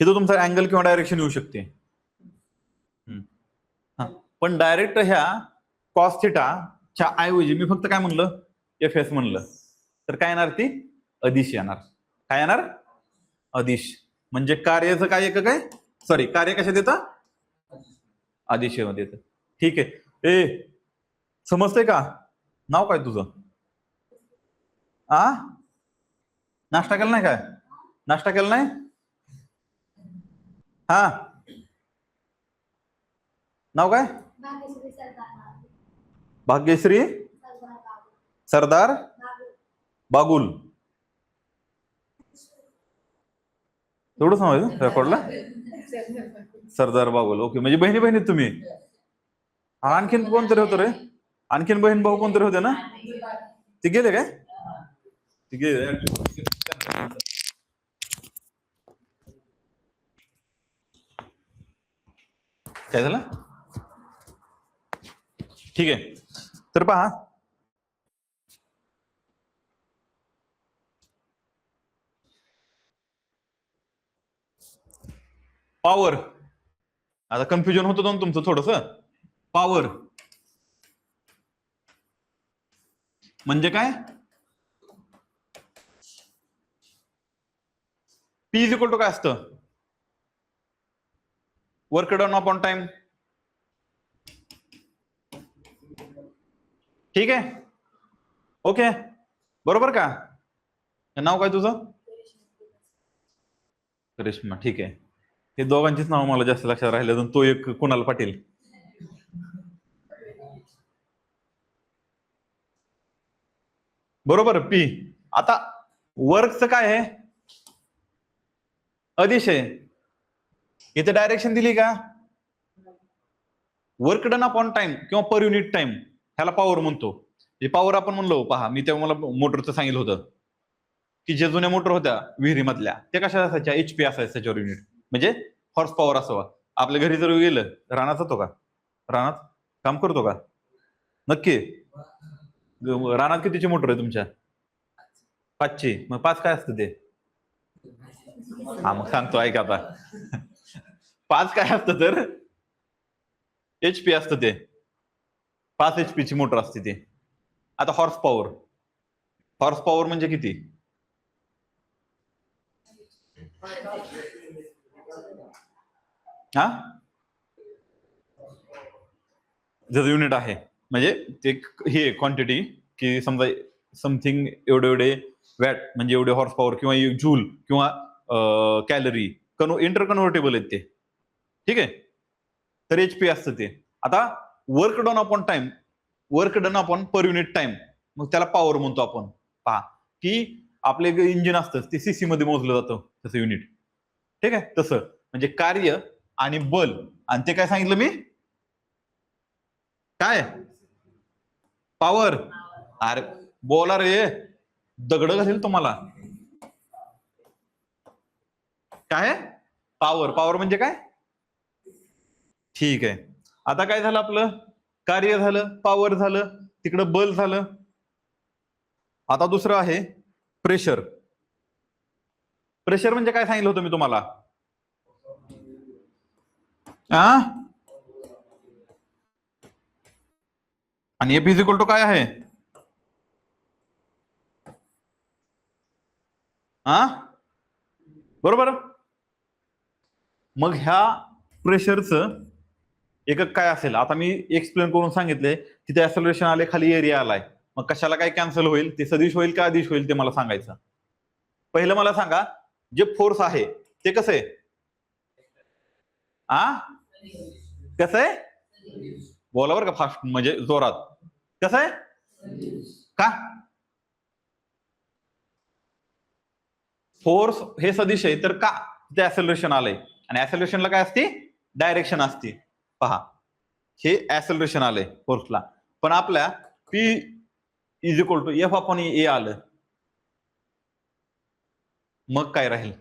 तिथं तुमचा अँगल किंवा डायरेक्शन येऊ शकते. हा, पण डायरेक्ट ह्या कॉस थिटाच्या ऐवजी मी फक्त काय म्हणलं, एफ एस म्हणलं, तर काय येणार ती अदिश येणार. काय येणार? अदिश. म्हणजे कार्याचं काय एकक आहे, सॉरी कार्य कशात येतं? अदिशेमध्ये येतं. ठीक आहे. समजतंय का? नाव काय तुझं? नाश्ता केला नाही काय? नाश्ता केला नाही? हा, नाव काय? भाग्यश्री सरदार बागुल. तेवढं समजायचं रेकॉर्डला? सरदार बागुल. ओके, म्हणजे बहिणी बहिणी तुम्ही. आणखीन कोणतरी होतं रे? आणखीन बहीण भाऊ कोणतरी होते ना? ते गेले काय? ते गेले. काय झालं? ठीक आहे, तर पहा, पॉवर. आता कन्फ्युजन होतं ना तुमचं थोडस. पॉवर म्हणजे काय? पी इज इक्वल टू काय असतं? Work done upon time. ठीक आहे, ओके, बरोबर का? नाव काय तुझं? करिश्मा. ठीक आहे, हे दोघांचीच नाव मला जास्त लक्षात राहिले. तो एक कुणाल पाटील. बरोबर. पी. आता वर्कचं काय आहे? अदिश आहे. इथे डायरेक्शन दिली का? वर्क डन अपॉन टाइम किंवा पर युनिट टाइम, ह्याला पॉवर म्हणतो. पॉवर आपण म्हणलो, पहा मी तेव्हा मला मोटरचं सांगितलं होतं की जे जुन्या मोटर होत्या विहिरीमधल्या, ते कशा असायच्या? HP असायचं त्याच्यावर युनिट, म्हणजे हॉर्स पॉवर असावा. आपल्या घरी जर गेलं, रानात जातो का? रानात काम करतो का? नक्की. रानात कितीची मोटर आहे तुमच्या? 5ची. मग 5 काय असतं ते? हा, मग सांगतो ऐका आता. 5 काय असतं तर HP असतं ते. 5 HP ची मोटर असते ती. आता हॉर्स पॉवर, हॉर्स पॉवर म्हणजे किती? हा, जर युनिट आहे म्हणजे ते हे क्वांटिटी, की समजा समथिंग एवढे एवढे वॅट म्हणजे एवढे हॉर्स पॉवर किंवा जूल किंवा कॅलरी इंटर कन्व्हर्टेबल आहेत ते. ठीक आहे, तर HP असतं ते. आता work done upon time, work done upon per unit time, मग त्याला पॉवर म्हणतो आपण. पहा की आपले इंजिन असतं ते सीसी मध्ये मोजलं जातं तसं युनिट. ठीक आहे, तसं म्हणजे कार्य आणि बल. आणि ते काय सांगितलं मी? काय? पॉवर. अरे बोला रे, दगड घालेल तुम्हाला. काय? पॉवर. पॉवर म्हणजे काय? ठीक आहे, आता काय झालं आपलं? कार्य झालं, पॉवर झालं, तिकडं बल झालं. आता दुसरं आहे प्रेशर. प्रेशर म्हणजे काय सांगितलं होतं मी तुम्हाला? आणि एफ इज इक्वल टू काय आहे? बरोबर. मग ह्या प्रेशरचं एकक काय असेल? आता मी एक्सप्लेन करून सांगितले. तिथे ऍक्सलरेशन आले, खाली एरिया आलाय. मग कशाला काय कॅन्सल होईल? ते सदिश होईल का अदिश होईल ते मला सांगायचं. पहिलं मला सांगा, जे फोर्स आहे ते कसं आहे? कसं आहे? बोला बरं का फास्ट, म्हणजे जोरात. कसं आहे? का? फोर्स हे सदिश आहे, तर का ते ऍक्सलरेशन आलंय? आणि ऍक्सलरेशनला काय असते? डायरेक्शन असते. पहा, हे ऍक्सलरेशन आलंय फोर्सला, पण आपल्या P is equal to F upon A आलं. मग काय राहील?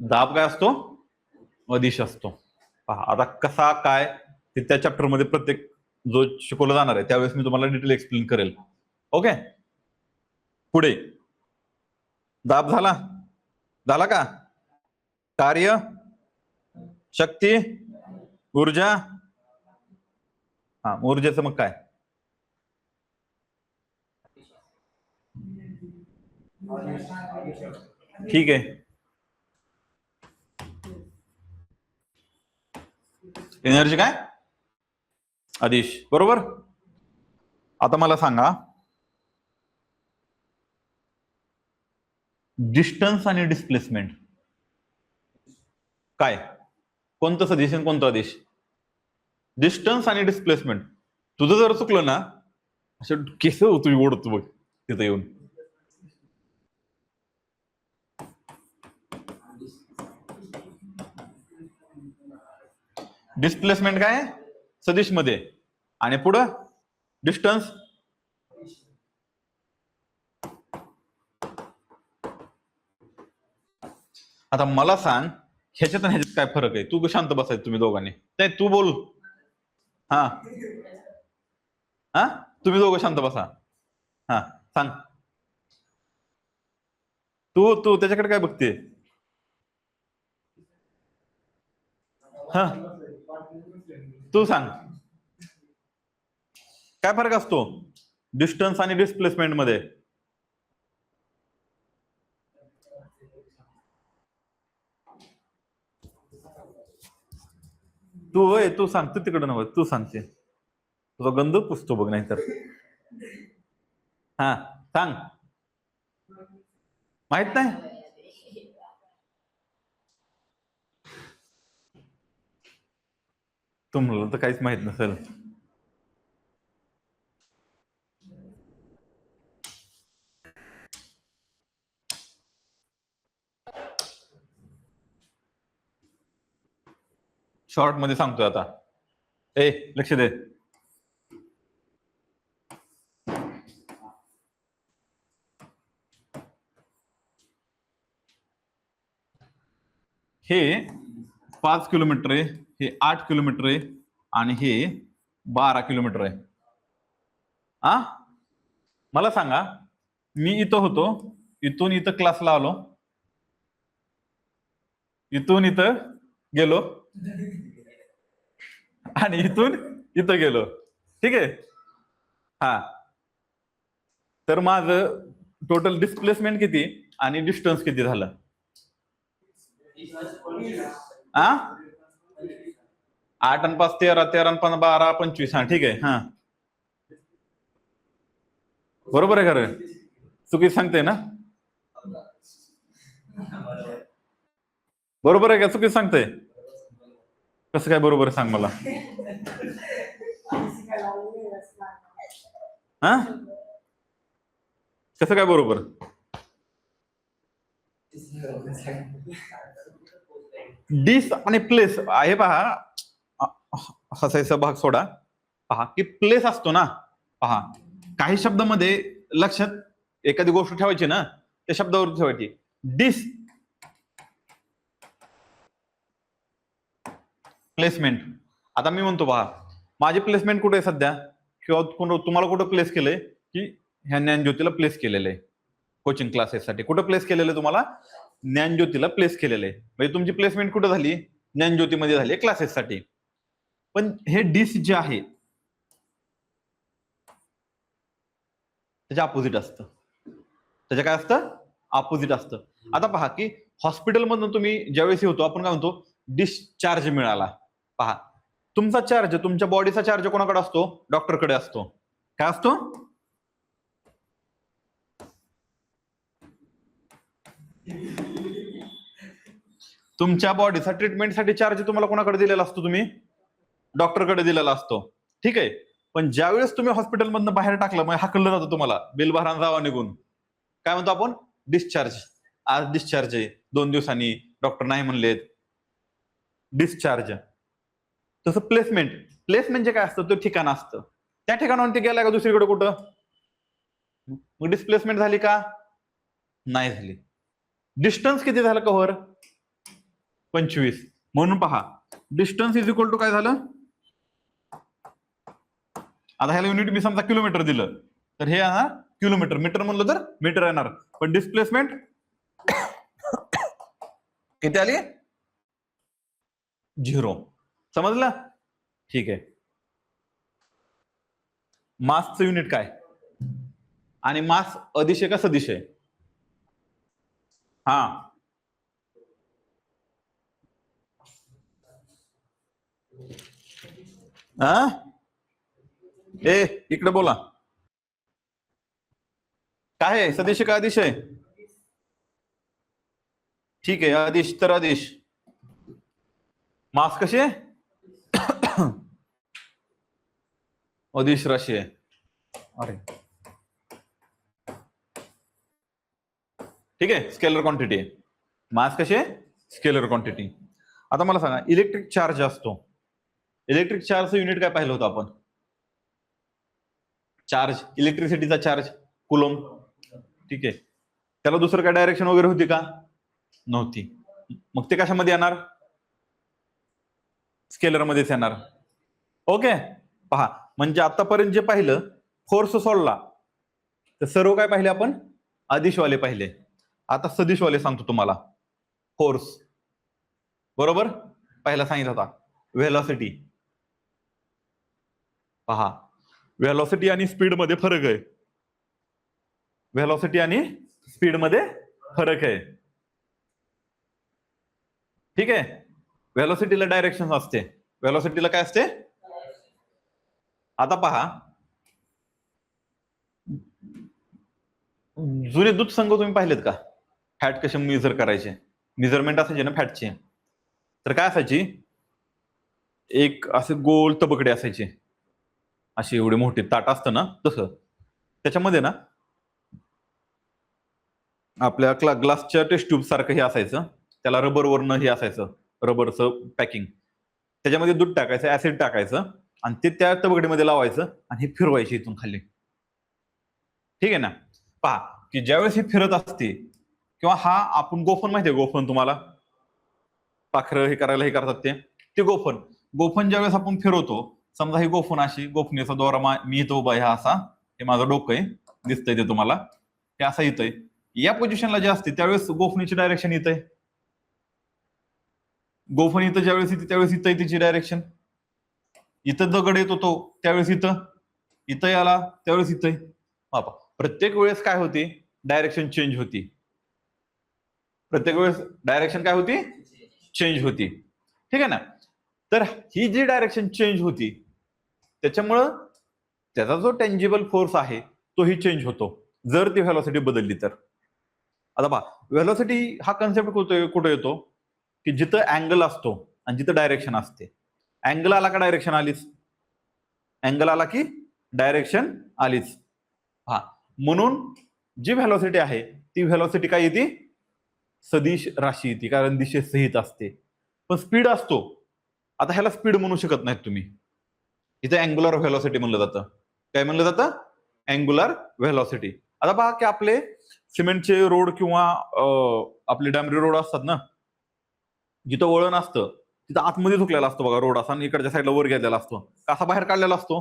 दाब काय असतो? अदिश असतो. पहा आता कसा काय ते त्या चॅप्टर मध्ये प्रत्येक जो शिकवला जाणार आहे त्यावेळेस मी तुम्हाला डिटेल एक्सप्लेन करेल. ओके, पुढे दाब झाला झाला का? कार्य, शक्ती, ऊर्जा. हा, ऊर्जेचं मग काय? ठीक आहे, एनर्जी काय? अदिश, बरोबर. आता मला सांगा डिस्टन्स आणि डिस्प्लेसमेंट काय? कोणतं सदिश आणि कोणतं अदिश? डिस्टन्स आणि डिस्प्लेसमेंट. तुझं जर चुकलं ना असं केस तुझी ओढतो बघ तिथं येऊन. डिस्प्लेसमेंट काय? सदिश मध्ये. आणि पुढं डिस्टन्स. आता मला सांग ह्याच्यात आणि ह्याच्यात काय फरक आहे? तू शांत बसायचं तुम्ही दोघांनी. ते तू बोल. हा हा, तुम्ही दोघं शांत बसा. हा, सांग. तू तू त्याच्याकडे काय बघते? हा, तू सांग काय फरक असतो डिस्टन्स आणि डिस्प्लेसमेंट मध्ये? तू होय, तू सांग. तू तिकडे नव्हे, तू सांगते. तुझा गंध पुसतो बघ नाहीतर. हा, सांग. माहित नाही? तुम्हाला तर काहीच माहित नसेल. शॉर्ट मध्ये सांगतोय आता. ए, लक्ष दे. हे 5 किलोमीटर आहे, हे 8 किलोमीटर आहे आणि हे 12 किलोमीटर आहे. आ, मला सांगा मी इथं होतो, इथून इथं क्लासला आलो, इथून इथं गेलो आणि इथून इथं गेलो. ठीक आहे. हा, तर माझं टोटल डिस्प्लेसमेंट किती आणि डिस्टन्स किती झालं? आ, 8 आणि 5 13, 13 आणि 5 12 25. हा, ठीक आहे. हा, बरोबर आहे. खरं चुकी सांगते ना? बरोबर आहे का चुकी सांगते? कसं काय बरोबर आहे सांग मला. हा, कसं काय बरोबर? डिस आणि प्लेस आहे पहा. हसायचा भाग सोडा. पहा की प्लेस असतो ना. पहा काही शब्दामध्ये लक्षात एखादी गोष्ट ठेवायची ना, त्या शब्दावर ठेवायची. डिस प्लेसमेंट. आता मी म्हणतो पहा माझी प्लेसमेंट कुठे आहे सध्या, किंवा तुम्हाला कुठं प्लेस केलंय की ह्या ज्ञानज्योतीला प्लेस केलेलं आहे कोचिंग क्लासेससाठी. कुठं प्लेस केलेलं आहे तुम्हाला? ज्ञानज्योतीला प्लेस केलेलं आहे. म्हणजे तुमची प्लेसमेंट कुठं झाली? ज्ञानज्योतीमध्ये झाली क्लासेससाठी. पण हे डिस जे आहे त्याच्या अपोजिट असतं. त्याच्या काय असतं? अपोजिट असतं. आता पहा की हॉस्पिटलमधून तुम्ही ज्यावेळेस होतो आपण काय म्हणतो? डिस्चार्ज मिळाला. पहा तुमचा चार्ज, तुमच्या बॉडीचा चार्ज कोणाकडे असतो? डॉक्टरकडे असतो. काय असतो? तुमच्या बॉडीचा ट्रीटमेंटसाठी चार्ज तुम्हाला कोणाकडे दिलेला असतो? तुम्ही डॉक्टरकडे दिलेला असतो. ठीक आहे. पण ज्यावेळेस तुम्ही हॉस्पिटलमधनं बाहेर टाकलं, मग हाकललं जातं तुम्हाला, बिल भरा जावा निघून. काय म्हणतो आपण? डिस्चार्ज. आज डिस्चार्ज आहे, 2 दिवसांनी डॉक्टर नाही म्हणलेत, डिस्चार्ज. तसं प्लेसमेंट. प्लेस म्हणजे काय असतं? तो ठिकाण असतं. त्या ठिकाणावरून ते गेलाय का दुसरीकडे कुठं? मग डिस्प्लेसमेंट झाली का? नाही झाली. डिस्टन्स किती झालं कव्हर? 25. म्हणून पहा डिस्टन्स इज इक्वल टू काय झालं, आता ह्याला युनिट मी समजा किलोमीटर दिलं तर हे येणार किलोमीटर, मीटर म्हणलं तर मीटर येणार, पण डिस्प्लेसमेंट किती आली, 0. समजलं? ठीक आहे. मासचं युनिट काय, आणि मास अदिश आहे का सदिश आहे? हा, ए इकडे बोला, काय आहे, सदिश का अदिश आहे? ठीक आहे, अदिश तर अदिश. मास कशी आहे? अदिश राशी आहे. अरे ठीक आहे, स्केलर क्वांटिटी आहे. मास कशी आहे? Scalar quantity. आता मला सांगा, इलेक्ट्रिक चार्ज असतो, इलेक्ट्रिक चार्जचं युनिट काय पाहिलं होतं आपण? चार्ज, इलेक्ट्रिसिटीचा चार्ज कुलोम. ठीक आहे, त्याला दुसरं काय डायरेक्शन वगैरे होती का? नव्हती. मग ते कशामध्ये येणार? स्केलर मध्येच येणार. ओके, पहा म्हणजे आतापर्यंत जे पाहिलं फोर्स सोडला तर सर्व काय पाहिले आपण? अदिशवाले पाहिले. आता सदिशवाले सांगतो तुम्हाला. फोर्स बरोबर पहिला सांगितलं होता. व्हेलॉसिटी पहा, व्हेलॉसिटी आणि स्पीड मध्ये फरक आहे. व्हेलॉसिटी आणि स्पीड मध्ये फरक आहे. ठीक आहे, व्हेलॉसिटीला डायरेक्शन असते, व्हेलॉसिटीला काय असते? आता पहा, जुने दूध संघ तुम्ही पाहिलेत का? फॅट कसे मेजर करायचे, मेजरमेंट असायचे ना फॅटचे, तर काय असायची, एक असे गोल तबकडे असायचे, अशी एवढे मोठे ताट असतं ना तसं, त्याच्यामध्ये ना आपल्या ग्लासच्या टेस्ट ट्यूब सारखं हे असायचं, त्याला रबरवरनं हे असायचं, रबरचं पॅकिंग, त्याच्यामध्ये दूध टाकायचं, ऍसिड टाकायचं आणि ते त्या तबकडीमध्ये लावायचं आणि हे फिरवायचे इथून खाली. ठीक आहे ना? पहा की ज्यावेळेस हे फिरत असते किंवा हा आपण गोफन माहितीये, गोफन तुम्हाला पाखरं हे करायला हे करतात ते गोफन, गोफन ज्यावेळेस आपण फिरवतो, समजा ही गोफन अशी, गोफणीचा दोरा मी इथं उभा आहे, हा असा, हे माझं डोकं आहे, दिसतंय ते तुम्हाला, हे असं येतंय, या पोझिशनला जे असते त्यावेळेस गोफणीची डायरेक्शन येत आहे, गोफण इथं ज्यावेळेस येते त्यावेळेस इथं तिची डायरेक्शन, इथं दगड येतो तो त्यावेळेस इथं याला त्यावेळेस इथं, बापा प्रत्येक वेळेस काय होती, डायरेक्शन चेंज होती, प्रत्येक वेळेस डायरेक्शन काय होती, चेंज होती. ठीक आहे ना? तर ही जी डायरेक्शन चेंज होती त्याच्यामुळं त्याचा जो टेंजिबल फोर्स आहे तोही चेंज होतो जर ती व्हेलॉसिटी बदलली तर. आता पहा, व्हेलॉसिटी हा कन्सेप्ट कुठे येतो की जिथं अँगल असतो आणि जिथं डायरेक्शन असते. अँगल आला का डायरेक्शन आलीच, अँगल आला की डायरेक्शन आलीच. हा, म्हणून जी व्हेलॉसिटी आहे ती व्हेलॉसिटी काय येते, सदिश राशी येते, कारण दिशेसहित असते. पण स्पीड असतो, आता ह्याला स्पीड म्हणू शकत नाहीत तुम्ही, इथे अँग्युलर व्हेलॉसिटी म्हणलं जातं. काय म्हणलं जातं? Angular velocity. आता पहा की आपले सिमेंटचे रोड किंवा आपले डांबरी रोड असतात ना, जिथं वळण असतं तिथं आतमध्ये झुकलेला असतो बघा रोड असा, आणि इकडच्या साईडला वर गेलेला असतो, कसा बाहेर काढलेला असतो?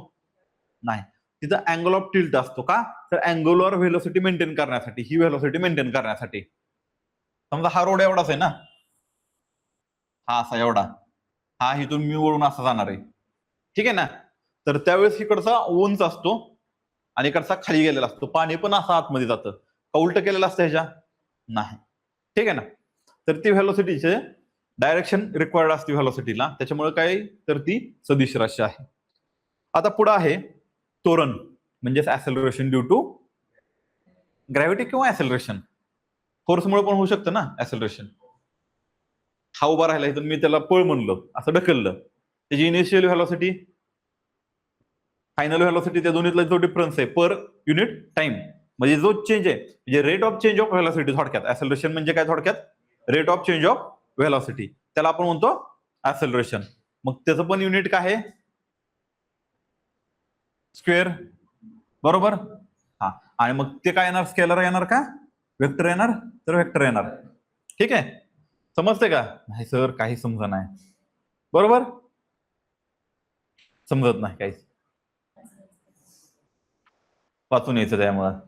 नाही, तिथं अँगल ऑफ टिल्ट असतो. का? तर अँग्युलर व्हेलॉसिटी मेंटेन करण्यासाठी, ही व्हेलॉसिटी मेंटेन करण्यासाठी. समजा हा रोड एवढाच आहे ना, हा असा एवढा, हा इथून मी वळून असा जाणार आहे, ठीक आहे ना, तर त्यावेळेस इकडचा उंच असतो आणि इकडचा खाली गेलेला असतो, पाणी पण असं आतमध्ये जातं, का उलट केलेलं असतं ह्याच्या? नाही. ठीक आहे ना? तर ती व्हेलॉसिटीचे डायरेक्शन रिक्वायर्ड असते व्हेलॉसिटीला, त्याच्यामुळे काय, तर ती सदिश राशी आहे. आता पुढे आहे त्वरण, म्हणजेच ऍसेलरेशन ड्यू टू ग्रॅव्हिटी किंवा ऍसेलरेशन. फोर्समुळे पण होऊ शकतं ना ऍसेलरेशन. हा उभा राहिला इथून, मी त्याला पळ म्हणलं, असं ढकललं, त्याची इनिशियल व्हेलॉसिटी, फायनल व्हेलॉसिटी, त्या दोन्हीतला जो डिफरन्स आहे पर युनिट टाइम, म्हणजे जो चेंज आहे, म्हणजे rate of change of velocity. थोडक्यात ऍसेलरेशन म्हणजे काय? थोडक्यात rate of change of velocity, त्याला आपण म्हणतो ऍसेलरेशन. मग त्याचं पण युनिट काय आहे? स्क्वेअर, बरोबर. हा, आणि मग ते काय येणार? स्केलर येणार का वेक्टर येणार? तर वेक्टर येणार. ठीक आहे, समजते का? नाही सर, काही समजा नाही. बरोबर, समजत नाही काहीच. वाचून यायचं, त्यामुळं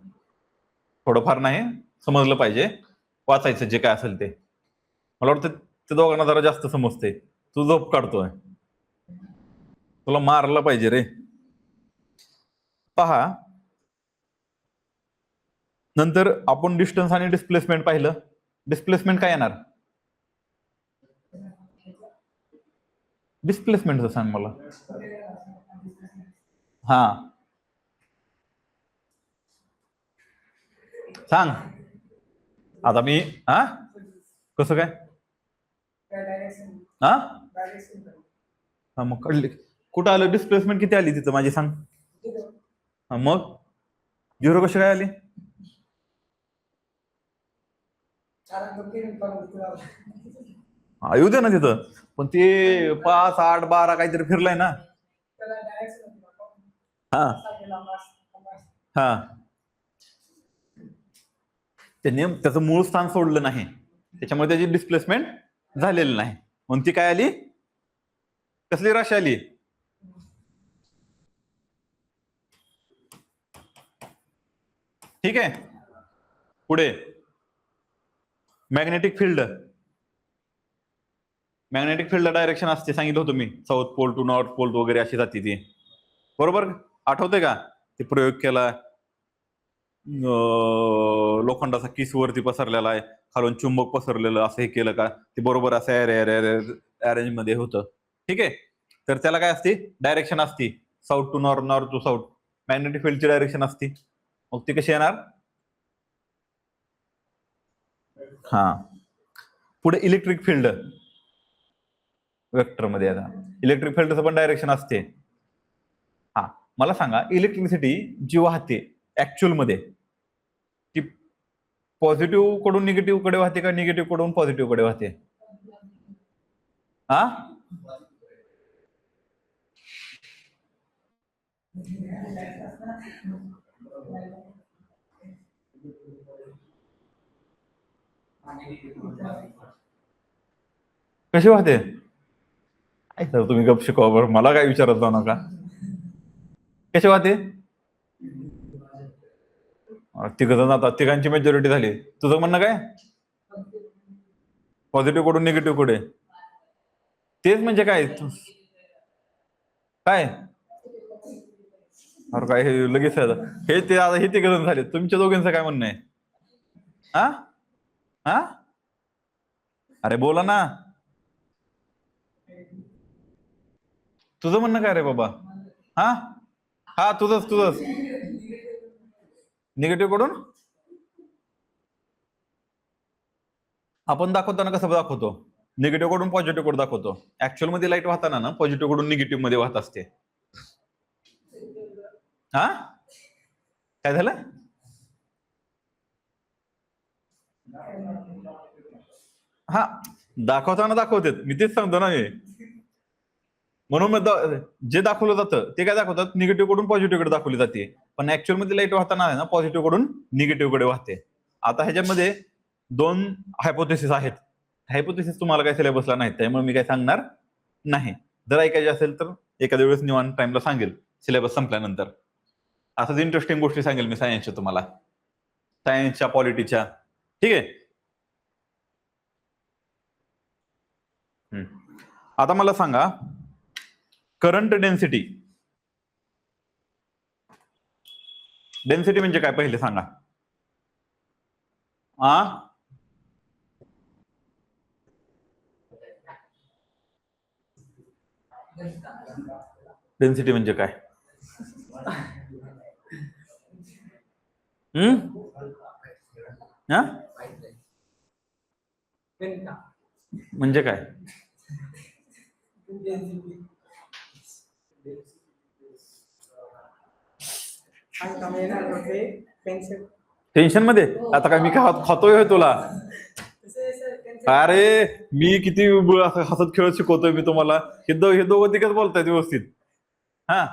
थोडंफार नाही समजलं पाहिजे, वाचायचं जे काय असेल ते. मला वाटतं ते दोघांना जरा जास्त समजते. तू झोप काढतोय, तुला मारलं पाहिजे रे. पहा, नंतर आपण डिस्टन्स आणि डिस्प्लेसमेंट पाहिलं. डिस्प्लेसमेंट काय येणार? डिस्प्लेसमेंटचं सांग मला. हा, सांग आता मी. हा, कसं काय? हा, मग कळले. कुठं आलं डिस्प्लेसमेंट? किती आली तिथं माझी, सांग. मग 0 कशी काय आली? येऊ दे ना तिथं, पण ते 5, 8, 12 काहीतरी फिरलाय ना. हा हा, त्यांनी त्याचं मूळ स्थान सोडलं नाही, त्याच्यामुळे त्याची डिस्प्लेसमेंट झालेली नाही. म्हणून ती काय आली? कसली राशी आली? ठीक आहे. पुढे magnetic field. Magnetic field direction असते, सांगितलं होतं मी. South pole to north pole वगैरे अशी जाते ती. बरोबर, आठवते का? ते प्रयोग केला, लोखंडाचा किस वरती पसरलेला आहे, खालून चुंबक पसरलेलं, असं हे केलं का ते बरोबर असं अरेंज मध्ये होतं. ठीक आहे. तर त्याला काय असते? डायरेक्शन असते, south to north, north to south. Magnetic फील्डची डायरेक्शन असते. मग ती कशी येणार? हा. पुढे इलेक्ट्रिक फील्ड वेक्टर मध्ये. आता इलेक्ट्रिक फील्डचं पण डायरेक्शन असते. हा, मला सांगा, इलेक्ट्रिसिटी जी वाहते ऍक्च्युअल मध्ये, ती पॉझिटिव्ह कडून निगेटिव्ह कडे वाहते का निगेटिव्ह कडून पॉझिटिव्ह कडे वाहते? हा, कशी वाहते? सर तुम्ही गप शिकवा बरं, मला काय विचारत जाऊ नका. कशी वाहते? तिघ जण जातात, तिघांची मेजॉरिटी झाली. तुझं म्हणणं काय? पॉझिटिव्ह कडून निगेटिव्ह कडे. तेच म्हणजे काय? काय अरे काय हे लगेच हे ते आता हे तिघ जण झाले. तुमच्या दोघांचं काय म्हणणं आहे? हा हा, अरे बोला ना, तुझं म्हणणं काय रे बाबा? हा हा, तुझंच निगेटिव्ह कडून. आपण दाखवताना कसं दाखवतो? निगेटिव्ह कडून पॉझिटिव्ह कडे दाखवतो. ऍक्च्युअल मध्ये लाईट वाहताना ना पॉझिटिव्ह कडून निगेटिव्ह मध्ये वाहत असते. हा, काय झालं? हा, दाखवताना दाखवतात, मी तेच सांगतो ना हे. म्हणून मग जे दाखवलं जातं ते काय दाखवतात? निगेटिव्ह कडून पॉझिटिव्ह कडे दाखवली जाते. पण ऍक्च्युअल मध्ये लाईट वाहताना आहे ना पॉझिटिव्ह कडून निगेटिव्ह कडे वाहते. आता ह्याच्यामध्ये 2 हायपोथेसिस आहेत. हायपोथेसिस तुम्हाला काय सिलेबसला नाहीत, त्यामुळे मी काय सांगणार नाही. जर ऐकायचे असेल तर एखाद्या वेळेस निवांत टाइमला सांगेल, सिलेबस संपल्यानंतर. असंच इंटरेस्टिंग गोष्टी सांगेल मी सायन्सच्या तुम्हाला, सायन्सच्या, पॉलिटीच्या. ठीक आहे. आता मला सांगा, करंट डेन्सिटी. डेन्सिटी म्हणजे काय पहिले सांगा. डेन्सिटी म्हणजे काय? म्हणजे काय? टेन्शन मध्ये? आता काय मी खातोय तुला? अरे मी किती हसत खेळत शिकवतोय मी तुम्हाला. हे दोघं तिघच बोलतायत व्यवस्थित. हा,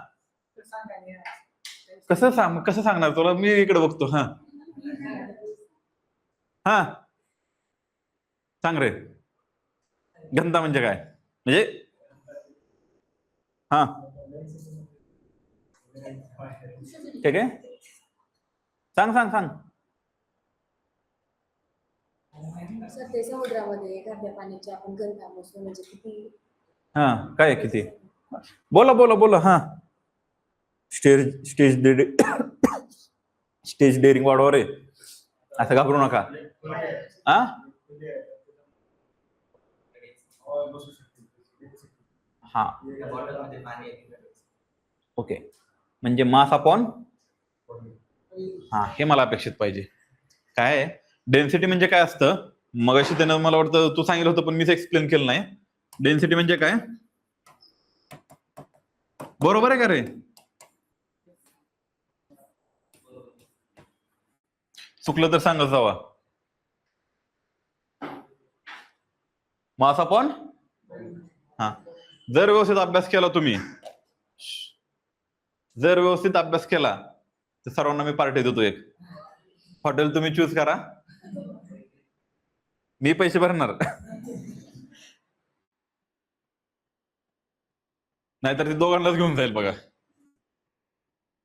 कसं सांगणार तुला? मी इकडे बघतो. हा हा, सांग रे. घनता म्हणजे काय? म्हणजे हा ठीक आहे, सांग सांग सांग. सर ते समुद्रामध्ये एखाद्या पाण्याची आपण घनता मोजतो म्हणजे किती? हा काय किती? बोला बोला बोला. हा स्टेज स्टेज स्टेज डेअरिंग वाढवा रे, असं घाबरू नका. हा हा ओके, म्हणजे मास अपॉन, हा हे मला अपेक्षित पाहिजे. काय आहे डेन्सिटी म्हणजे काय असतं? मगाशी त्यानं मला वाटतं तू सांगितलं होतं पण मीच एक्सप्लेन केलं नाही. डेन्सिटी म्हणजे काय? बरोबर आहे का रे? चुकलं तर सांगत जावा. मास अपॉन, हा जर व्यवस्थित अभ्यास केला तुम्ही, जर व्यवस्थित अभ्यास केला तर सर्वांना मी पार्टी देतो. एक हॉटेल तुम्ही चूज करा, मी पैसे भरणार. नाहीतर ते दोघांनाच घेऊन जाईल बघा,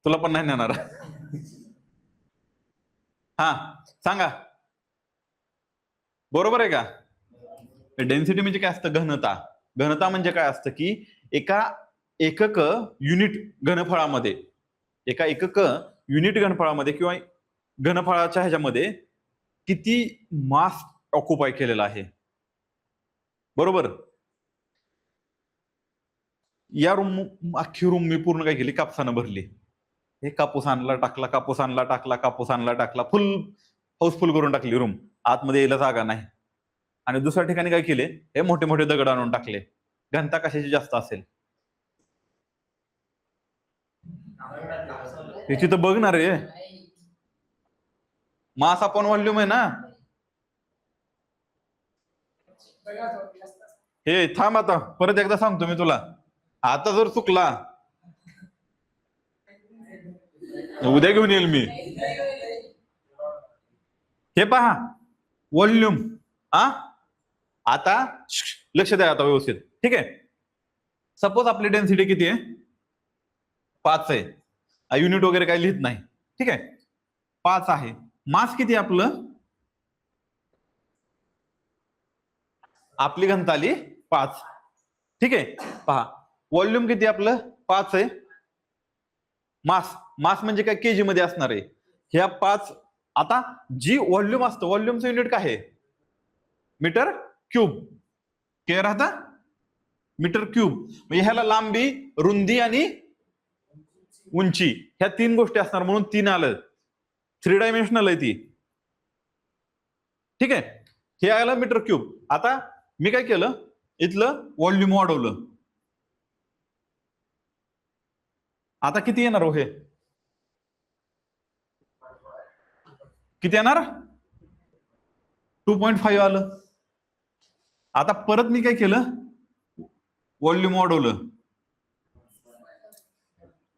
तुला पण नाही नेणार. हा सांगा, बरोबर आहे का? डेन्सिटी म्हणजे काय असतं? घनता. घनता म्हणजे काय असतं की एका एकक युनिट घनफळामध्ये, एका एकक युनिट घनफळामध्ये किंवा घनफळाच्या ह्याच्यामध्ये किती मास ऑक्युपाय केलेला आहे. बरोबर. या रूम, अख्खी रूम मी पूर्ण काय केली? कापसानं भरली. हे कापूस आणला टाकला, कापूस आणला टाकला, कापूस आणला टाकला, फुल हाऊसफुल करून टाकली रूम. आतमध्ये यायला जागा नाही. आणि दुसऱ्या ठिकाणी काय केले? हे मोठे मोठे दगड आणून टाकले. घनता कशाची जास्त असेल? याची तर बघणार आहे, मास अपॉन व्हॉल्यूम आहे ना. हे थांब, आता परत एकदा सांगतो मी तुला. आता जर चुकला उद्या घेऊन येईल मी. हे पहा व्हॉल्यूम. हा आता लक्ष द्या आता व्यवस्थित, ठीक आहे. सपोज आपली डेन्सिटी किती आहे? 5 आहे. युनिट वगैरे काही लिहित नाही, ठीक आहे. 5 आहे. मास किती आपलं? आपली घनता आली 5, ठीक आहे. पहा व्हॉल्यूम किती आपलं? 5 आहे. मास, मास म्हणजे काय? केजी मध्ये असणार आहे. ह्या 5. आता जी व्हॉल्यूम असतं, व्हॉल्यूमचं युनिट काय आहे? Metre cube. काय राहता? Metre cube. म्हणजे ह्याला लांबी, रुंदी आणि उंची, ह्या 3 गोष्टी असणार, म्हणून 3 आलं. 3 डायमेन्शनल आहे ती, ठीक आहे. हे आलं मीटर क्यूब. आता मी काय केलं? इथलं व्हॉल्यूम वाढवलं. आता किती येणार हो? हे किती येणार? 2.5 आलं. आता परत मी काय केलं? व्हॉल्यूम वाढवलं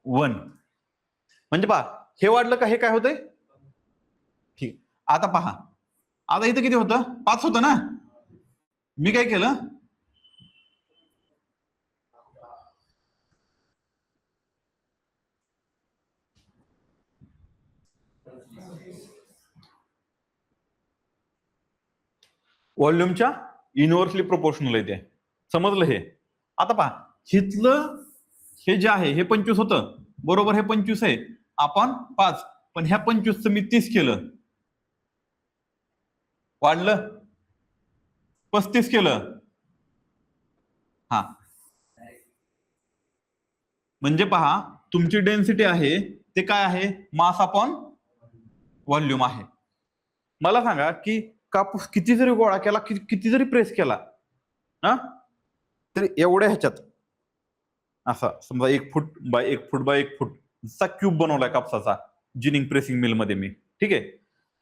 1. म्हणजे पहा हे वाढलं का? हे काय होतंय? ठीक. आता पहा, आता इथं किती होतं? 5 होतं ना. मी काय केलं? व्हॉल्यूमच्या इनव्हर्सली प्रोपोर्शनल आहे ते. समजलं हे? आता पहा हिथलं हे जे आहे हे 25 होतं, बरोबर. हे 25 आहे, आपण 5, पण ह्या 25चं मी 30 केलं, वाढलं 35 केलं. हा म्हणजे पहा तुमची डेन्सिटी आहे ते काय आहे? मास अपॉन व्हॉल्यूम आहे. मला सांगा की कापूस किती जरी गोळा केला, किती जरी प्रेस केला, हा तर एवढ्या ह्याच्यात असा समजा 1 फूट बाय 1 फूट बाय 1 फूट चा क्यूब बनवलाय कापसाचा जिनिंग प्रेसिंग मिल मध्ये मी, ठीक आहे.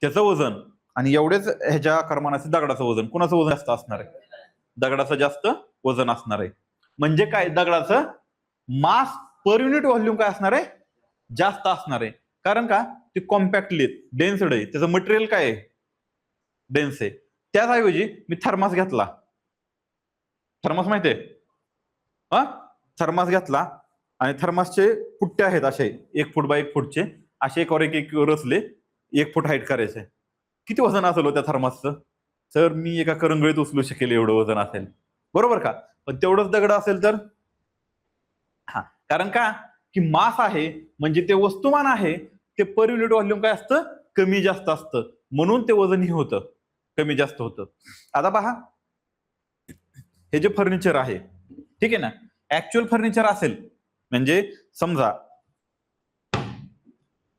त्याचं वजन आणि एवढेच ह्याच्या कर्मानाचं दगडाचं वजन, कोणाचं वजन जास्त असणार आहे? दगडाचं जास्त वजन असणार आहे. म्हणजे काय? दगडाचं मास पर युनिट व्हॉल्यूम काय असणार आहे? जास्त असणार आहे. कारण का? ते कॉम्पॅक्टली डेन्स्ड आहे, त्याचं मटेरियल काय आहे? डेन्स आहे. त्याचऐवजी मी थर्मास घेतला, थर्मास माहितीये? हा, थर्मास घेतला आणि थर्मासचे पुट्टे आहेत असे 1 फूट बाय 1 फूटचे, असे एकावर एक रचले, 1 फूट हाईट करायचे. किती वजन असेल हो त्या थर्मासचं? सर मी एका करंगळीत उचलू शकेल एवढं वजन असेल, बरोबर का? पण तेवढंच दगड असेल तर हा, कारण का की मास आहे म्हणजे ते वस्तुमान आहे, ते पर युनिट व्हॉल्यूम काय असतं, कमी जास्त असतं, म्हणून ते वजनही होतं, कमी जास्त होतं. आता पहा, हे जे फर्निचर आहे, ठीक आहे ना, ऍक्च्युअल फर्निचर असेल म्हणजे समजा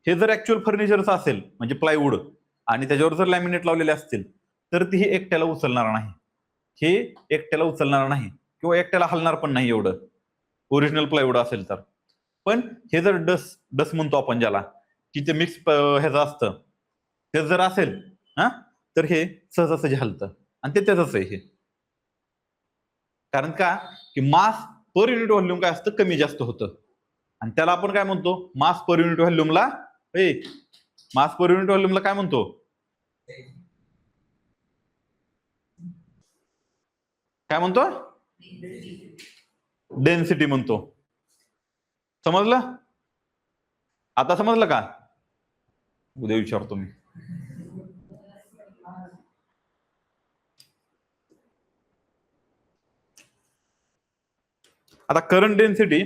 हे जर ऍक्च्युअल फर्निचरचं असेल म्हणजे प्लायवूड आणि त्याच्यावर जर लॅमिनेट लावलेले असतील तर ती हे एकट्याला उचलणार नाही, हे एकट्याला उचलणार नाही किंवा एकट्याला हलणार पण नाही एवढं ओरिजिनल प्लायवूड असेल तर. पण हे जर डस म्हणतो आपण ज्याला, की ते मिक्स ह्याचं असतं, ते जर असेल हा तर हे सहजासहजी हलतं आणि ते त्याचंच आहे हे. कारण का की मास पर युनिट व्हॉल्यूम काय असतं, कमी जास्त होतं आणि त्याला आपण काय म्हणतो, मास पर युनिट व्हॉल्यूमला, मास पर युनिट व्हॉल्यूमला काय म्हणतो, काय म्हणतो, डेन्सिटी म्हणतो. समजलं? आता समजलं का? उद्या विचारतो मी. आता करंट डेन्सिटी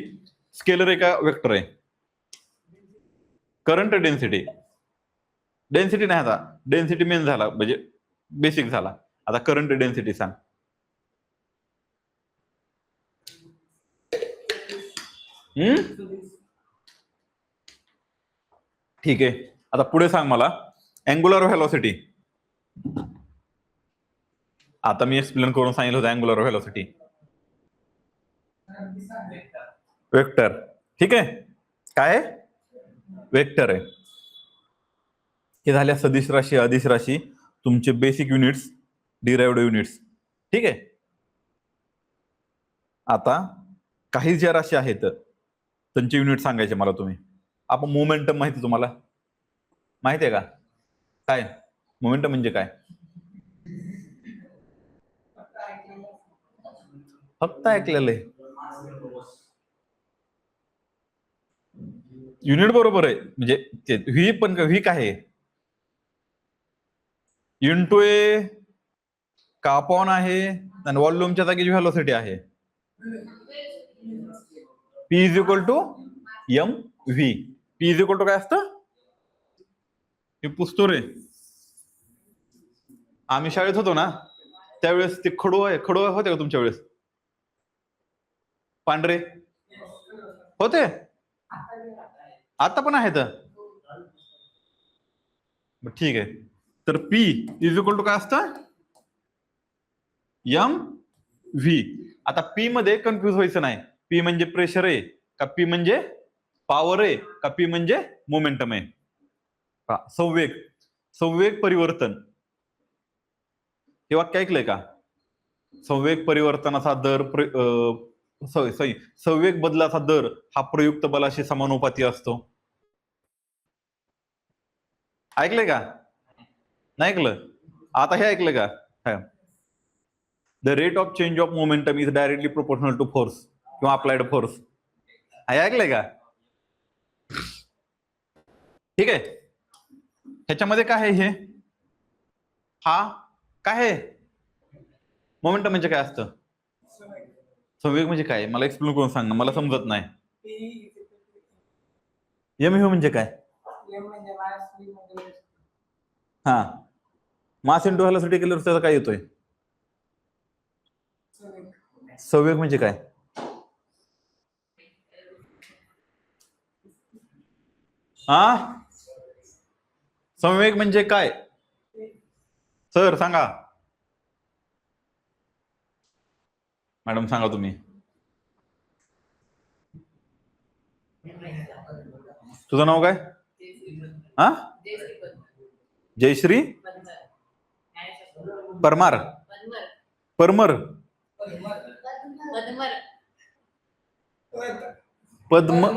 स्केलर आहे का वेक्टर आहे? करंट डेन्सिटी, डेन्सिटी नाही, आता डेन्सिटी मेन झाला म्हणजे बेसिक झाला. आता करंट डेन्सिटी सांग. ठीक आहे, आता पुढे सांग मला अँग्युलर व्हेलॉसिटी. आता मी एक्सप्लेन करून सांगितलं होतं अँग्युलर व्हेलॉसिटी वेक्टर, ठीक आहे, काय आहे, वेक्टर आहे. हे झाल्या सदिश राशी, अदिश राशी, तुमचे बेसिक युनिट्स, डिराइव्ड युनिट्स, ठीक आहे. आता काही ज्या राशी आहेत त्यांचे युनिट सांगायचे मला तुम्ही. आपण मोमेंटम माहिती तुम्हाला, माहिती आहे का? काय मोमेंटम म्हणजे काय? फक्त ऐकलेलं आहे. युनिट बरोबर आहे, म्हणजे व्ही पण व्ही काय आहे, इंटू ए का अपॉन आहे आणि व्हॉल्यूमच्या जागी व्हेलॉसिटी आहे. P is equal to M V. P is equal to काय असतं, हे पुसतो रे, आम्ही शाळेत होतो ना त्यावेळेस ते खडू होते का तुमच्या वेळेस, पांढरे होते, आता पण आहेत. ठीक आहे, तर पी इज इक्वल टू काय असतं, एम व्ही. आता पी मध्ये कन्फ्युज व्हायचं नाही, पी म्हणजे प्रेशर आहे का, पी म्हणजे पॉवर आहे का, पी म्हणजे मोमेंटम आहे. संवेग, संवेग परिवर्तन, हे वाक्य ऐकलंय का? संवेग परिवर्तनाचा दर संवेग बदलाचा दर हा प्रयुक्त बलाशी समानुपाती असतो. ऐकलंय का? नाही ऐकलं? आता हे ऐकलं का? The rate of change of momentum is directly proportional to force किंवा अप्लाइड फोर्स. हे ऐकलंय का? ठीक आहे, ह्याच्यामध्ये काय आहे, हे हा काय आहे, मोमेंटम म्हणजे काय असतं, संवेग म्हणजे काय, मला एक्सप्लेन करून सांग ना, मला समजत नाही. एम व्ही म्हणजे काय? हा, मास इंटू व्हेलॉसिटी केल्यावर त्याचा काय येतोय, संवेग म्हणजे काय? हा, संवेग म्हणजे काय सर सांगा, मॅडम सांगा तुम्ही. तुझं नाव काय? हा, जयश्री परमार, परमर, पद्म,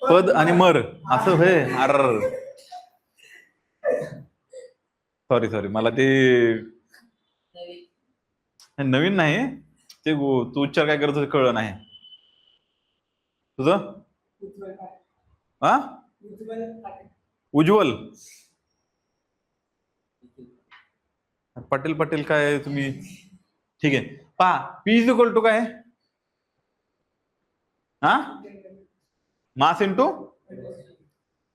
पद आणि मर असं होय. अर सॉरी मला ते नवीन नाही ते तू उच्चार काय करतो कळलं नाही तुझं. हा उज्ज्वल पटेल पटेल काय तुम्ही. ठीक आहे पहा पी इज इक्वल टू काय हा मास इंटू.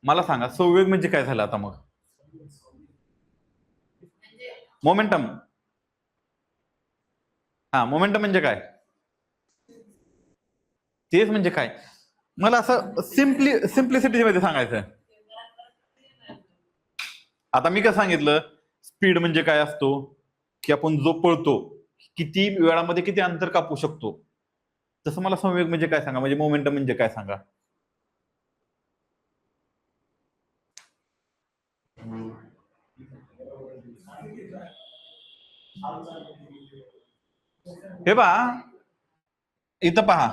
मला सांगा संवेग म्हणजे काय झालं आता मग. मोमेंटम. हा मोमेंटम म्हणजे काय तेच म्हणजे काय मला असं सिम्प्लिसिटी मध्ये सांगायचं. आता मी काय सांगितलं स्पीड म्हणजे काय असतो की आपण जो पळतो किती वेळामध्ये किती अंतर कापू शकतो. तसं मला संवेग म्हणजे काय सांगा म्हणजे मोमेंटम म्हणजे काय सांगा. हे पहा इथं पहा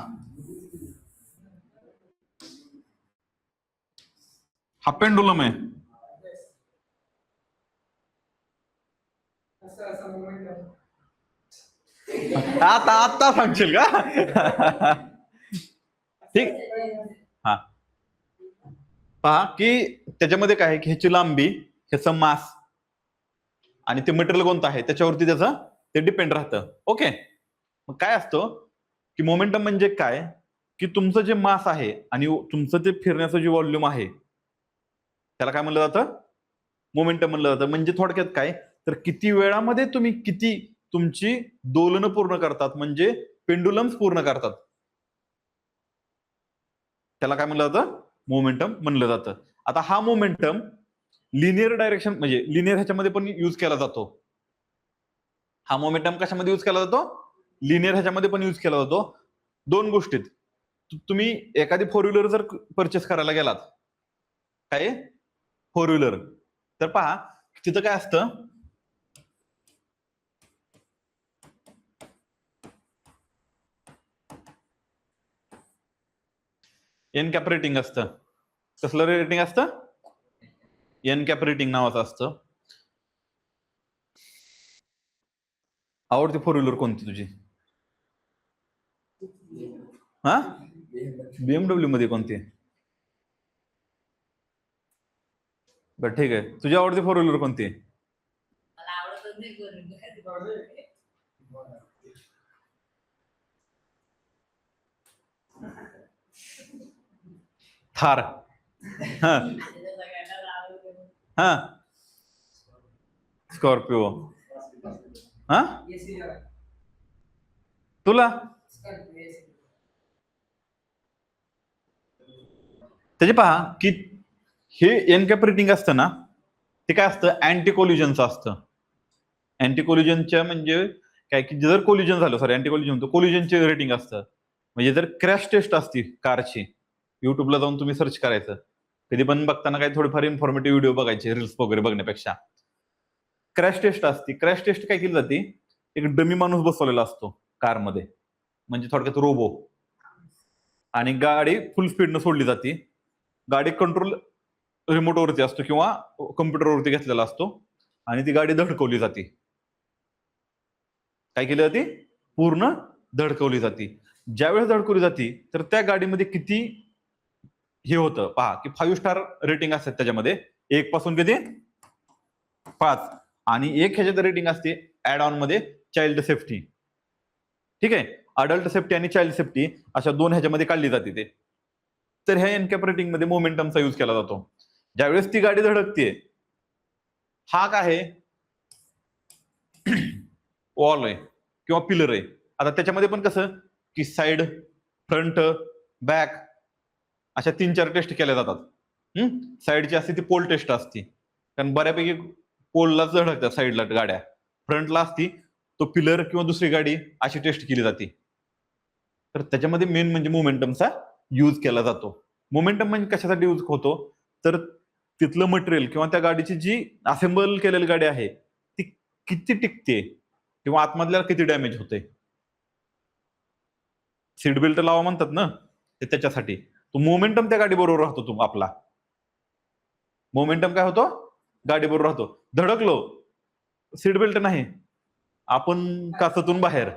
हा पेंडुलम आहे. आता आता सांगशील का ठीक. हा पहा की त्याच्यामध्ये काय आहे की ह्याची लांबी ह्याचं मास आणि ते मटेरियल कोणतं आहे त्याच्यावरती त्याचं ते डिपेंड राहतं. ओके मग काय असतं की मोमेंटम म्हणजे काय की तुमचं जे मास आहे आणि तुमचं ते फिरण्याचं जे व्हॉल्यूम आहे त्याला काय म्हणलं जातं मोमेंटम म्हणलं जातं. म्हणजे थोडक्यात काय तर किती वेळामध्ये तुम्ही किती तुमची दोलनं पूर्ण करतात म्हणजे पेंडुलम्स पूर्ण करतात त्याला काय म्हणलं जातं मोमेंटम म्हणलं जातं. आता हा मोमेंटम लिनियर डायरेक्शन म्हणजे लिनियर ह्याच्यामध्ये पण युज केला जातो. हा मोमेंटम कशामध्ये युज केला जातो लिनियर ह्याच्यामध्ये पण युज केला जातो. दोन गोष्टीत तुम्ही एखादी फोर व्हीलर जर परचेस करायला गेलात काय फोर व्हीलर तर पहा तिथं काय असतं एन कॅप रेटिंग असतं. कसलं रेटिंग असतं एन कॅप रेटिंग नावाचं असतं. आवडती फोर व्हीलर कोणती तुझी हा बीएमडब्ल्यू मध्ये कोणती बरं ठीक आहे तुझी आवडती फोर व्हीलर कोणती थार हा हा स्कॉर्पिओ हा तुला त्याचे पहा की हे एन कॅप रेटिंग असतं ना ते काय असतं अँटी कोल्युजनचं असतं. अँटी कोल्युजनच्या म्हणजे काय की जर कोल्युजन झालं सॉरी अँटी कोल्युजन कोल्युजनचे रेटिंग असतं. म्हणजे जर क्रॅश टेस्ट असती कारची युट्यूबला जाऊन तुम्ही सर्च करायचं कधी पण बघताना काही थोडीफार इन्फॉर्मेटिव्ह व्हिडिओ बघायचे रील्स वगैरे बघण्यापेक्षा क्रॅश टेस्ट असती. क्रॅश टेस्ट काय केली जाते एक डमी माणूस बसवलेला असतो कारमध्ये म्हणजे थोडक्यात रोबो आणि गाडी फुल स्पीडनं सोडली जाते. गाडी कंट्रोल रिमोटवरती असतो किंवा कम्प्युटरवरती घेतलेला असतो आणि ती गाडी धडकवली जाते. काय केली जाते पूर्ण धडकवली जाते. ज्यावेळेस धडकवली जाते तर त्या गाडीमध्ये किती हे होतं पहा की 5 स्टार रेटिंग असतात त्याच्यामध्ये एक पासून किती 5 आणि एक ह्याच्यात रेटिंग असते ऍड ऑन मध्ये चाइल्ड सेफ्टी. ठीक आहे अडल्ट सेफ्टी आणि चाइल्ड सेफ्टी अशा दोन ह्याच्यामध्ये काढली जाते ते. तर ह्या एनकॅप रेटिंग मध्ये मोमेंटमचा युज केला जातो. ज्यावेळेस ती गाडी धडकते हा काय आहे वॉल आहे किंवा पिलर आहे. आता त्याच्यामध्ये पण कसं की साइड फ्रंट बॅक अशा 3-4 टेस्ट केल्या जातात. साईडची असते ती पोल टेस्ट असते कारण बऱ्यापैकी पोललाच धडकतात साईडला गाड्या. फ्रंटला असती तो पिलर किंवा दुसरी गाडी अशी टेस्ट केली जाते. तर त्याच्यामध्ये मेन म्हणजे मोमेंटमचा यूज केला जातो. मोमेंटम म्हणजे कशासाठी यूज होतो तर तिथलं मटेरियल किंवा त्या गाडीची जी असेंबल केलेली गाडी आहे ती किती टिकते किंवा आतमधल्या किती डॅमेज होते. सीट बेल्ट लावा म्हणतात ना ते त्याच्यासाठी तो मोमेंटम त्या गाडी बरोबर राहतो तो आपला. मोमेंटम काय होतो गाडी बरोबर राहतो. धडकलो सीट बेल्ट नाही आपण काचतून बाहेर,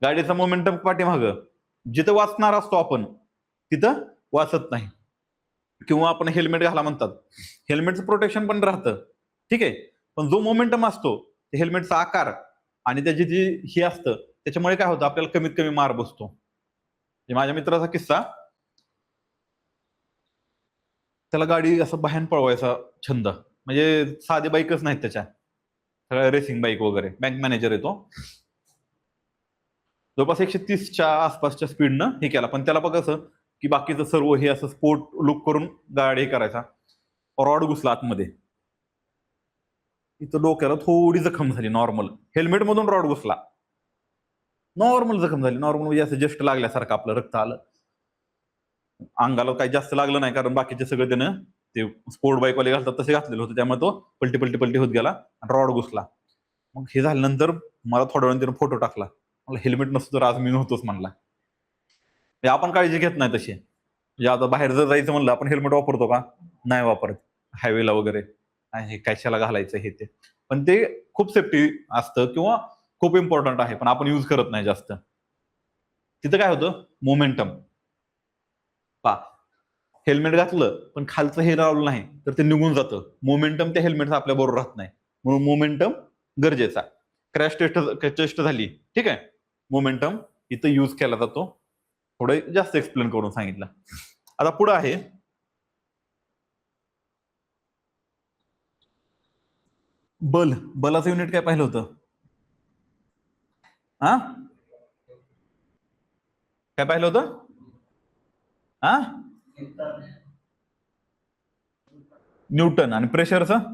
गाडीचा मोमेंटम पाठीमागं, जिथं वाचणार असतो आपण तिथं वाचत नाही. किंवा आपण हेल्मेट घाला म्हणतात, हेल्मेटचं प्रोटेक्शन पण राहतं, ठीक आहे, पण जो मोमेंटम असतो ते हेल्मेटचा आकार आणि त्याची जी ही असतं त्याच्यामुळे काय होतं, आपल्याला कमीत कमी मार बसतो. माझ्या मित्राचा किस्सा, त्याला गाडी असं बाहेर पळवायचा छंद, म्हणजे साधी बाईकच नाहीत त्याच्या, सगळ्या रेसिंग बाईक वगैरे. बँक मॅनेजर येतो, जवळपास 130च्या आसपासच्या स्पीडनं हे केला, पण त्याला बघ असं की बाकीचं सर्व हे असं स्पोर्ट लुक करून गाडी करायचा. रॉड घुसला आतमध्ये, इथं डोक्याला थोडी जखम झाली नॉर्मल, हेल्मेट मधून रॉड घुसला, नॉर्मल जखम झाली, नॉर्मल म्हणजे असं जस्ट लागल्यासारखं आपलं रक्त आलं, अंगाला काही जास्त लागलं नाही कारण बाकीचे सगळं त्यानं ते स्पोर्ट बाईकवाले घालतात तसे घातलेलं होतं, त्यामुळे तो पलटी पलटी पलटी होत गेला आणि रॉड घुसला. मग हे झाल्यानंतर मला थोड्या वेळाने त्यानं फोटो टाकला, मला हेल्मेट नसतं तर आज मी नव्हतोच म्हणला. आपण काळजी घेत नाही तशी, म्हणजे आता बाहेर जर जायचं म्हणलं आपण हेल्मेट वापरतो का, नाही वापरत, हायवेला वगैरे हे कशाला घालायचं हे ते, पण ते खूप सेफ्टी असतं किंवा खूप इम्पॉर्टंट आहे, पण आपण यूज करत नाही जास्त. तिथं काय होतं, मोमेंटम पा, हेल्मेट घातलं पण खालचं हे लावलं नाही तर ते निघून जातं, मोमेंटम त्या हेल्मेटचा आपल्या बरोबर राहत नाही, म्हणून मोमेंटम गरजेचा. क्रॅश टेस्ट झाली, ठीक आहे, मोमेंटम इथं यूज केला जातो. थोडं जास्त एक्सप्लेन करून सांगितलं. आता पुढे आहे बल. बलाचं युनिट काय पाहिलं होतं, हा काय पाहिलं होतं, हा न्यूटन. आणि प्रेशरचं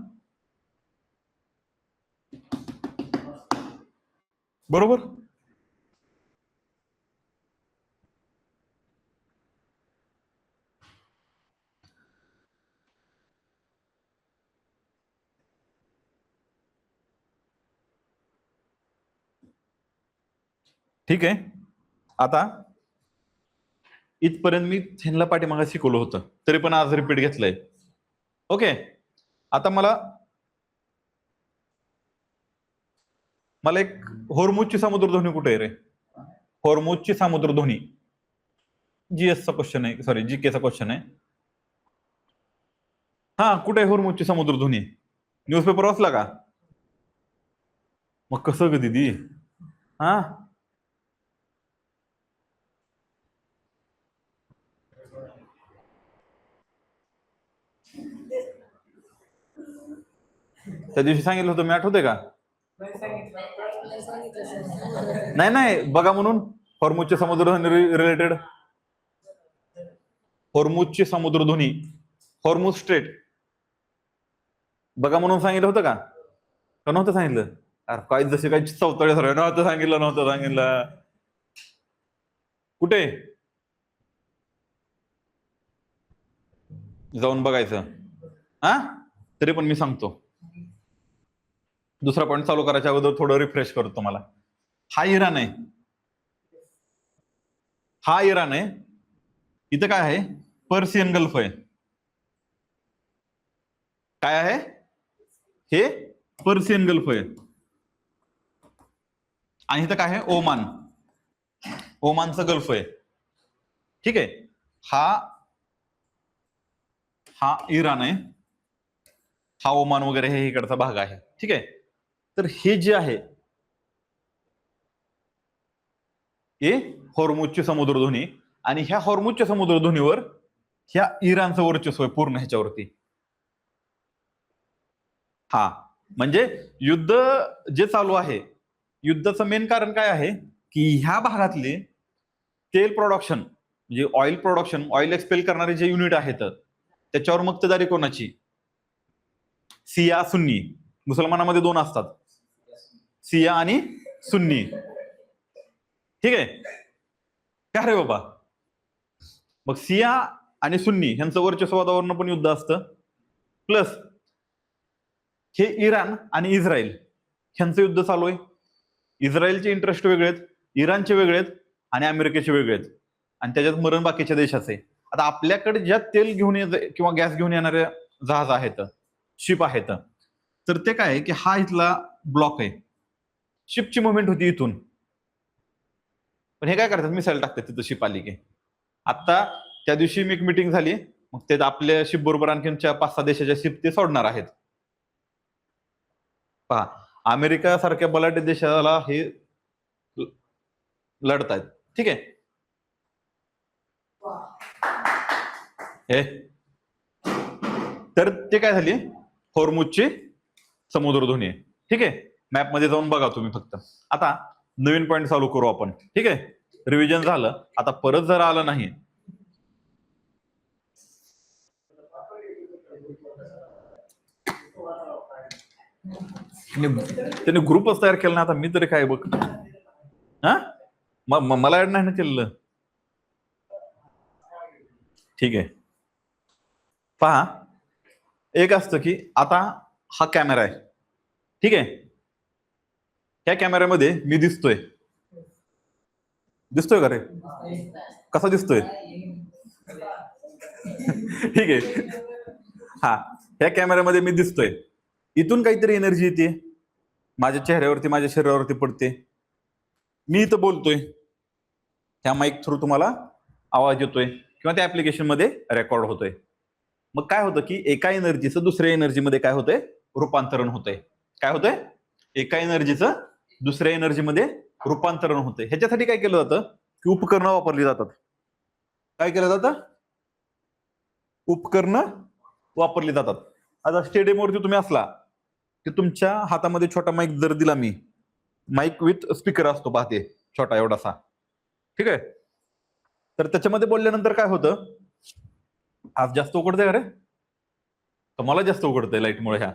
बरोबर, ठीक आहे. आता इथपर्यंत मी ह्यांना पाठीमागे शिकवलं होतं, तरी पण आज रिपीट घेतलंय. ओके, आता मला एक होर्मुजची समुद्रधुनी कुठे आहे रे, होर्मुजची समुद्रधुनी, जीएसचा क्वेश्चन आहे, सॉरी जीकेचा क्वेश्चन आहे. हा, कुठे आहे होर्मुजची समुद्रधुनी, न्यूजपेपर वाचला का, मग कसं ग दिदी, हा त्या दिवशी सांगितलं होतं मी, आठवते का, नाही नाही बघा म्हणून, हॉर्मुजचे समुद्रधुनी रिलेटेड, हॉर्मुजची समुद्रधुनी, हॉर्मुज स्ट्रेट बघा म्हणून सांगितलं होतं का, का नव्हतं सांगितलं, अरे काय जसे काही चौथळे सर नव्हतं सांगितलं, कुठे जाऊन बघायचं, हा तरी पण मी सांगतो. दुसरा पॉईंट चालू करायच्या अगोदर थोडं रिफ्रेश करतो तुम्हाला. हा इराण आहे, हा इराण आहे, इथं काय आहे, पर्शियन गल्फ आहे, काय आहे हे, पर्शियन गल्फ आहे. आणि इथं काय आहे, ओमान, ओमानचं गल्फ आहे, ठीक आहे. हा इराण आहे, हा ओमान वगैरे हे इकडचा भाग आहे, ठीक आहे. तर हे जे आहे हे हॉर्मुजची समुद्रधुनी, आणि ह्या हॉर्मुजच्या समुद्रधुनीवर ह्या इराणचं वर्चस्व आहे पूर्ण ह्याच्यावरती. हा म्हणजे युद्ध जे चालू आहे, युद्धाचं मेन कारण काय आहे की ह्या भागातले तेल प्रोडक्शन, म्हणजे ऑइल प्रोडक्शन, ऑइल एक्सपेल करणारे जे युनिट आहेत त्याच्यावर मक्तेदारी कोणाची, सिया सुन्नी, मुसलमानामध्ये दोन असतात, सिया आणि सुन्नी, ठीक आहे. काय रे बाबा, मग सिया आणि सुन्नी ह्यांचं वर्चस्वादावरनं पण युद्ध असतं, प्लस हे इराण आणि इस्रायल ह्यांचं युद्ध चालू आहे. इस्रायलचे इंटरेस्ट वेगळे आहेत, इराणचे वेगळे आहेत आणि अमेरिकेचे वेगळे आहेत, आणि त्याच्यात मरण बाकीच्या देशाचे. आता आपल्याकडे ज्या तेल घेऊन किंवा गॅस घेऊन येणाऱ्या जहाज आहेत, शिप आहेत, तर ते काय आहे की हा इथला ब्लॉक आहे, शिपची मुवमेंट होती इथून, पण हे काय करतात मिसाईल टाकतात तिथं शिप आली की. आता त्या दिवशी एक मीटिंग झाली, मग ते आपल्या शिप बरोबर आणखीन 5-6 देशाच्या शिप ते सोडणार आहेत. पहा, अमेरिका सारख्या बलाढ्य देशाला हे लढतायत. ठीक आहे. हे तर ते काय झाली, हॉर्मुझची समुद्रधुनी आहे. ठीक आहे. मॅप मध्ये जाऊन बघा तुम्ही फक्त. आता नवीन पॉईंट चालू करू आपण. ठीक आहे. रिव्हिजन झालं. आता परत जर आलं नाही, त्याने ग्रुपच तयार केला ना. आता मी तरी काय बघ, हा मला ऍड नाही ना केलेलं. ठीक आहे. पहा, एक असतं की आता हा कॅमेरा आहे. ठीक आहे. ह्या कॅमेऱ्यामध्ये मी दिसतोय का रे? कसा दिसतोय? ठीक आहे. हा, ह्या कॅमेऱ्यामध्ये मी दिसतोय. इथून काहीतरी एनर्जी येते, माझ्या चेहऱ्यावरती, माझ्या शरीरावरती पडते. मी इथं बोलतोय, त्या माईक थ्रू तुम्हाला आवाज येतोय किंवा त्या ऍप्लिकेशन मध्ये रेकॉर्ड होतोय. मग काय होतं की एका एनर्जीचं दुसऱ्या एनर्जीमध्ये काय होतंय, रूपांतरण होतंय. काय होतंय? एका एनर्जीचं दुसऱ्या एनर्जीमध्ये रूपांतरण होतंय. ह्याच्यासाठी काय केलं जातं की उपकरणं वापरली जातात. काय केलं जातं? उपकरणं वापरली जातात. आता स्टेडियमवरती तुम्ही असला की तुमच्या हातामध्ये छोटा माईक जर दिला मी, माईक विथ स्पीकर असतो पाहते, छोटा एवढासा. ठीक आहे. तर त्याच्यामध्ये बोलल्यानंतर काय होतं, आज जास्त उघडतंय का रे? तर मला जास्त उघडतंय लाईटमुळे. ह्या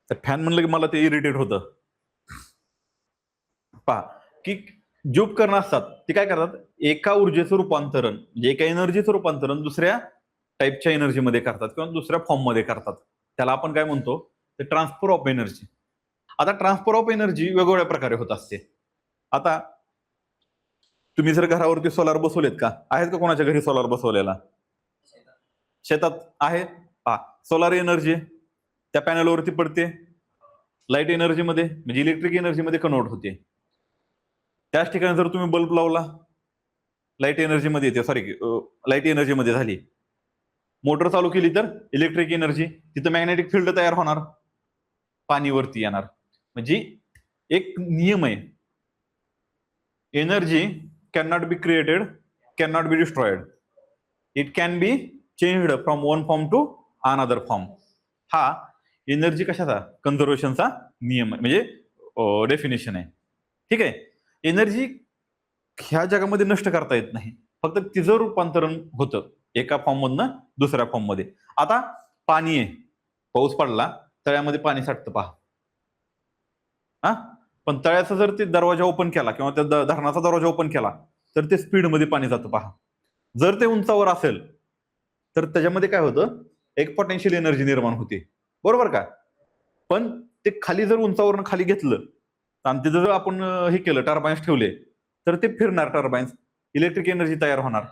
तर फॅन म्हणलं की मला ते इरिटेट होतं. पहा की जी उपकरणं असतात ती काय करतात, एका ऊर्जेचं रूपांतरण म्हणजे एका एनर्जीचं रूपांतरण दुसऱ्या टाईपच्या एनर्जीमध्ये करतात किंवा दुसऱ्या फॉर्ममध्ये करतात. त्याला आपण काय म्हणतो, ते ट्रान्सफर ऑफ एनर्जी. आता ट्रान्सफर ऑफ एनर्जी वेगवेगळ्या प्रकारे होत असते. आता तुम्ही जर घरावरती सोलार बसवलेत का? आहेत का कोणाच्या घरी सोलार बसवलेला? शेतात आहे. पहा, सोलार एनर्जी त्या पॅनलवरती पडते, लाईट एनर्जीमध्ये म्हणजे इलेक्ट्रिक एनर्जीमध्ये कन्वर्ट होते. त्याच ठिकाणी जर तुम्ही बल्ब लावला, लाईट एनर्जीमध्ये येते, सॉरी लाईट एनर्जीमध्ये झाली. मोटर चालू केली तर इलेक्ट्रिक एनर्जी, तिथं मॅग्नेटिक फील्ड तयार होणार, पाणी वरती येणार. म्हणजे एक नियम आहे, energy can not be created, can not be destroyed, it can be changed from one form to another form. हा एनर्जी कशाचा, कन्झर्वेशनचा नियम आहे, म्हणजे डेफिनेशन आहे. ठीक आहे. एनर्जी ह्या जगामध्ये नष्ट करता येत नाही, फक्त तिचं रूपांतरण होतं एका फॉर्म मधनं दुसऱ्या फॉर्म मध्ये. आता पाणी आहे, पाऊस पडला, तळ्यामध्ये पाणी साठतं पहा. हा, पण तळ्याचा जर ते दरवाजा ओपन केला किंवा त्या धरणाचा दरवाजा ओपन केला तर ते स्पीडमध्ये पाणी जातं पहा. जर ते उंचावर असेल तर त्याच्यामध्ये काय होतं, एक पोटेन्शियल एनर्जी निर्माण होते, बरोबर का? पण ते खाली जर उंचावरून खाली घेतलं आणि तिथं जर आपण हे केलं, टर्बाईन्स ठेवले, तर ते फिरणार टर्बाईन्स, इलेक्ट्रिक एनर्जी तयार होणार.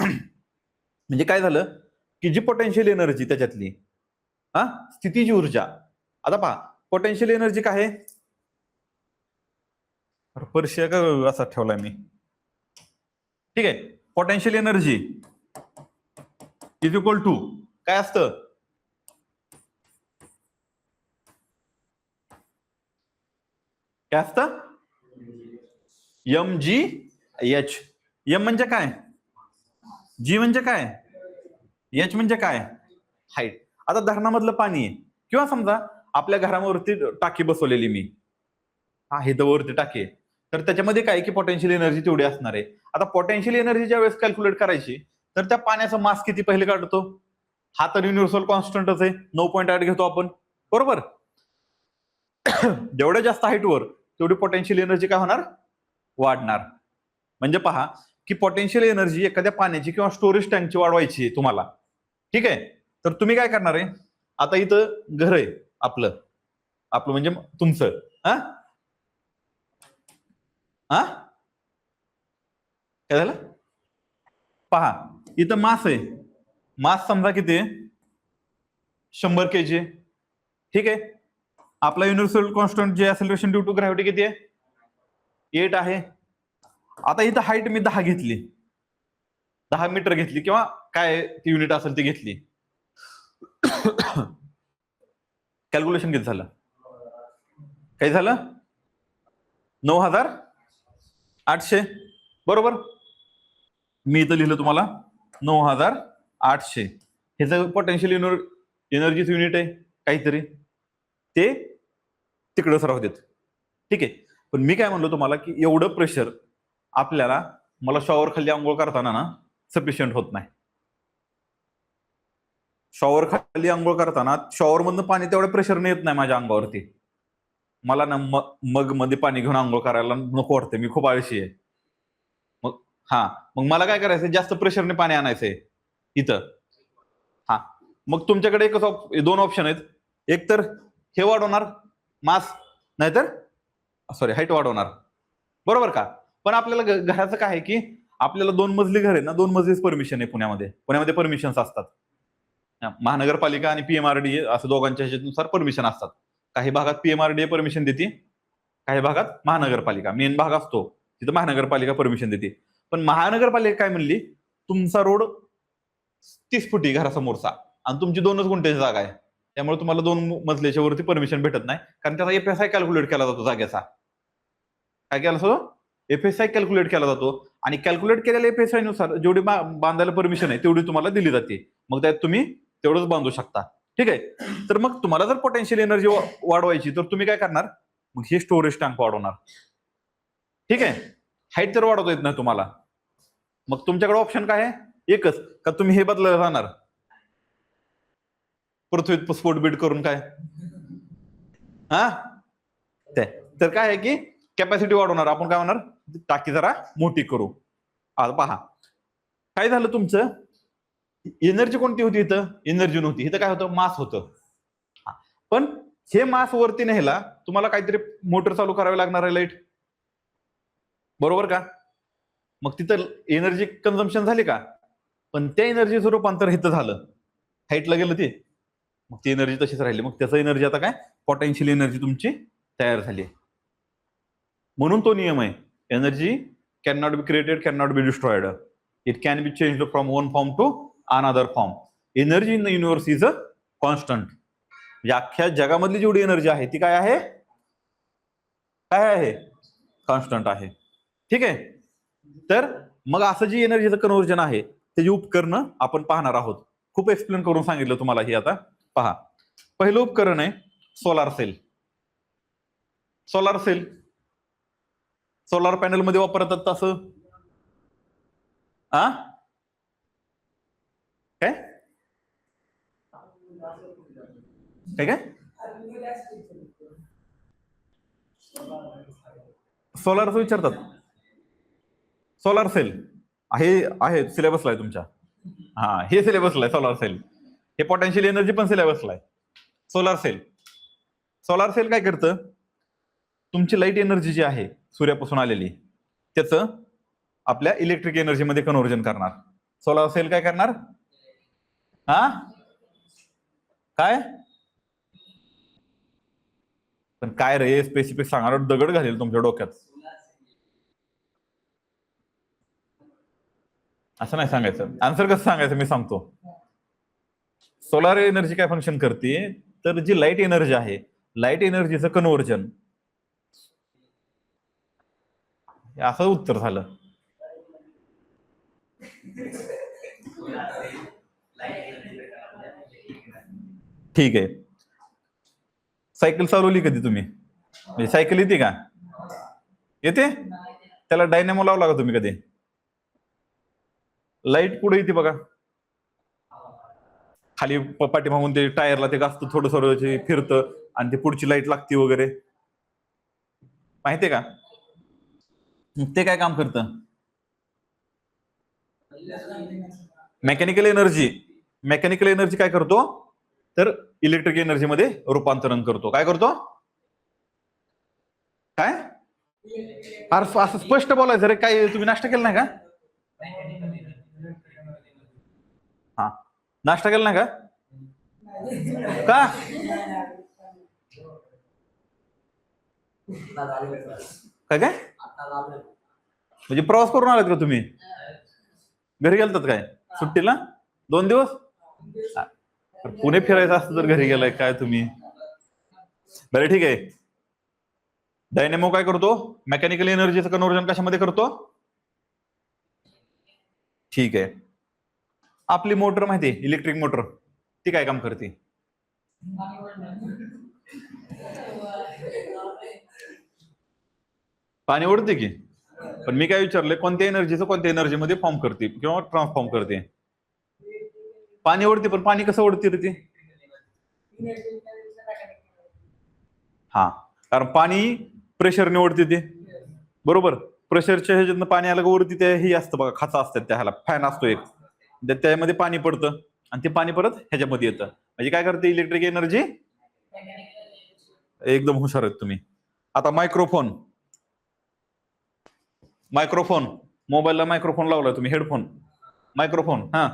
म्हणजे काय झालं की जी पोटेन्शियल एनर्जी त्याच्यातली, हा स्थितीची ऊर्जा. आता पहा, पोटेन्शियल एनर्जी काय आहे, पर्शिया का असा ठेवलाय मी. ठीक आहे. Potential energy is equal to काय असतं, काय असतं, एम जी एच. एम म्हणजे काय, जी म्हणजे काय, एच म्हणजे काय, हाईट. आता धरणामधलं पाणी आहे किंवा समजा आपल्या घरावरती टाकी बसवलेली मी, हा हे वरती टाकी आहे, तर त्याच्यामध्ये काय की पोटेन्शियल एनर्जी तेवढी असणार आहे. आता पोटेन्शियल एनर्जी ज्या वेळेस कॅल्क्युलेट करायची, तर त्या पाण्याचा मास किती पहिले काढतो, हा तर युनिव्हर्सल कॉन्स्टंटच आहे, 9.8 घेतो आपण, बरोबर. जेवढ्या जास्त हाईटवर तेवढी पोटेन्शियल एनर्जी काय होणार, वाढणार. म्हणजे पहा की पोटेन्शियल एनर्जी एखाद्या पाण्याची किंवा स्टोरेज टँकची वाढवायची आहे तुम्हाला. ठीक आहे. तर तुम्ही काय करणार आहे, आता इथं घर आहे आपलं, आपलं म्हणजे तुमचं, हा हा काय झालं, पहा इथं मास आहे, मास समजा किती आहे, 100 kg. ठीक आहे. आपला युनिव्हर्सल कॉन्स्टंट जे असेलरेशन ड्यू टू ग्रॅव्हिटी किती आहे? 8 आहे. आता इथं हाईट मी 10 घेतली, 10 मीटर घेतली किंवा काय ती युनिट असेल ती घेतली. कॅल्क्युलेशन किती झालं? काय झालं? 9800. बरोबर. मी इथं लिहिलं तुम्हाला 9800. ह्याचं पोटेन्शियल एनर्जीच युनिट आहे काहीतरी, ते तिकडंच राहू देत. ठीक आहे. पण मी काय म्हणलो तुम्हाला की एवढं प्रेशर आपल्याला, मला शॉवर खाली आंघोळ करताना ना सफिशियंट होत नाही. शॉवर खाली आंघोळ करताना शॉवर मधनं पाणी तेवढ्या प्रेशरने येत नाही माझ्या अंगावरती. मला ना मग मध्ये पाणी घेऊन आंघोळ करायला नको वाटते, मी खूप आळशी आहे. मग मला काय करायचंय, जास्त प्रेशरने पाणी आणायचंय इथं. मग तुमच्याकडे दोन ऑप्शन आहेत. एक तर हे वाढवणार मास, नाहीतर हाईट वाढवणार. बरोबर का? पण आपल्याला घराचं काय आहे की आपल्याला 2 मजली घर आहे ना, 2 मजलीच परमिशन आहे पुण्यामध्ये परमिशन्स असतात. महानगरपालिका आणि पीएमआरडीए असं दोघांच्या ह्याच्यानुसार परमिशन असतात. काही भागात पीएमआरडीए परमिशन देते, काही भागात महानगरपालिका. मेन भाग असतो तिथं महानगरपालिका परमिशन देते. पण महानगरपालिका काय म्हणली, तुमचा रोड 30 फुटी घरासमोरचा आणि तुमची 2च गुंठ्याची जागा आहे, त्यामुळे तुम्हाला 2 मजल्याच्या वरती परमिशन भेटत नाही, कारण त्याचा एफएसआय कॅल्क्युलेट केला जातो जागेचा. काय केला जातो? एफएसआय कॅल्क्युलेट केला जातो, आणि कॅल्क्युलेट केलेल्या एफएसआय नुसार जेवढी बांधायला परमिशन आहे तेवढी तुम्हाला दिली जाते. मग त्यात तुम्ही तेवढंच बांधू शकता. ठीक आहे. तर मग तुम्हाला जर पोटेन्शियल एनर्जी वाढवायची तर तुम्ही काय करणार? मग हे स्टोरेज टँक वाढवणार. ठीक आहे. हाईट तर वाढवता येत नाही तुम्हाला, मग तुमच्याकडे ऑप्शन काय आहे? एकच, का तुम्ही हे बदलत राहणार पृथ्वीत स्फोट बीट करून. काय तर काय आहे की कॅपॅसिटी वाढवणार. आपण काय होणार, टाकी जरा मोठी करू. आता पहा काय झालं, तुमचं एनर्जी कोणती होती इथं? एनर्जी नव्हती इथं, काय होतं? मास होतं. पण हे मास वरती न्यायला तुम्हाला काहीतरी मोटर चालू करावी लागणार आहे, लाईट. बरोबर का? मग तिथं एनर्जी कन्झम्पशन झाली का? पण त्या एनर्जीचं रूपांतर इथं झालं, हाईटला गेलं ते, मग ती एनर्जी तशीच राहिली. मग त्याचं एनर्जी आता काय, पोटेन्शियल एनर्जी तुमची तयार झाली. म्हणून तो नियम आहे, energy can not be created, can not be destroyed, it can be change from one form to another form. Energy in the universe is a constant. म्हणजे अख्ख्या जगामधली जेवढी एनर्जी आहे ती काय आहे? काय आहे? कॉन्स्टंट आहे. ठीक आहे. तर मग असं जी एनर्जीचं कन्व्हर्जन आहे त्याची उपकरणं आपण पाहणार आहोत. खूप एक्सप्लेन करून सांगितलं तुम्हाला हे. आता पहा, पहिलं उपकरण आहे solar cell. Solar cell solar panel मध्ये वापरतात. तसं काय काय काय सोलारचं विचारतात. सोलार सेल आहे सिलेबसला आहे तुमच्या. हे सिलेबसला आहे सोलार सेल. हे पोटेन्शियल एनर्जी पण सिलेबसला आहे. सोलार सेल काय करतं, तुमची लाईट एनर्जी जी आहे सूर्यापासून आलेली, त्याचं आपल्या इलेक्ट्रिक एनर्जी मध्ये कन्व्हर्जन करणार. सोलार सेल काय करणार? काय पण काय रे, स्पेसिफिक सांगणार, दगड घालेल तुमच्या डोक्यात. असं नाही सांगायचं. आन्सर कसं सांगायचं मी सांगतो. सोलार एनर्जी काय फंक्शन करते, तर जी लाईट एनर्जी आहे, लाईट एनर्जीचं कन्व्हर्जन. असं उत्तर झालं. ठीक आहे. सायकल चालवली कधी तुम्ही? म्हणजे सायकल येते का? येते. त्याला डायनॅमो लावला का तुम्ही कधी? लाईट पुढे येते बघा, खाली पाठीमागून ते टायरला ते गाजतं, थोडं थोडं फिरतं आणि ते पुढची लाईट लागते वगैरे, माहितीये का? ते काय काम करतं? मेकॅनिकल एनर्जी काय करतो, तर इलेक्ट्रिक एनर्जी मध्ये रूपांतरण करतो. काय करतो? काय असं स्पष्ट बोलायचं रे. काय तुम्ही नाश्ता केला नाही का? नाश्ता केला नाही का? काय काय म्हणजे प्रवास करून आलात का तुम्ही? घरी गेलतात काय सुट्टीला 2 दिवस? पुणे फिरायचं असतं तर घरी गेलाय काय तुम्ही? बरं ठीक आहे. डायनेमो काय करतो? मेकॅनिकल एनर्जीचं कन्व्हर्जन कशामध्ये करतो? ठीक आहे. आपली मोटर माहिती आहे, इलेक्ट्रिक मोटर, ती काय काम करते? पाणी ओढते की. पण मी काय विचारले, कोणत्या एनर्जीचं कोणत्या एनर्जीमध्ये फॉर्म करते किंवा ट्रान्सफॉर्म करते? पाणी ओढते, पण पाणी कसं ओढते रे ती? हा, कारण पाणी प्रेशरने ओढते ते, बरोबर. प्रेशरच्या ह्याच्यातनं पाणी आलं का वरती ते हे असतं बघा, खाचा असतात त्या ह्याला, फॅन असतो एक, त्यामध्ये पाणी पडतं आणि ते पाणी परत ह्याच्यामध्ये येतं. म्हणजे काय करते इलेक्ट्रिक एनर्जी? एकदम हुशार आहेत तुम्ही. आता मायक्रोफोन, मोबाईलला मायक्रोफोन लावलाय तुम्ही, हेडफोन, मायक्रोफोन. हा,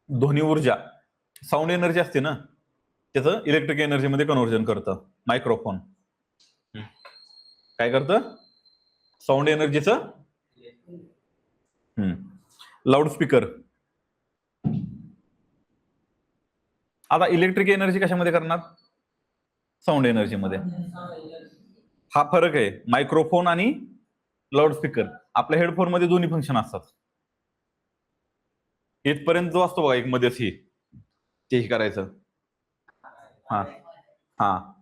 ध्वनी ऊर्जा, साऊंड एनर्जी असते ना, त्याचं इलेक्ट्रिक एनर्जी मध्ये कन्व्हर्जन करतं मायक्रोफोन. काय करतं? साऊंड एनर्जीचं. लाऊडस्पीकर. आता इलेक्ट्रिक एनर्जी कशामध्ये करणार? साऊंड एनर्जी मध्ये. हा फरक आहे मायक्रोफोन आणि लाऊडस्पीकर. आपल्या हेडफोन मध्ये दोन्ही फंक्शन असतात. इथपर्यंत जो असतो बघा एक मध्येच ही, तेही करायचं. हा हा,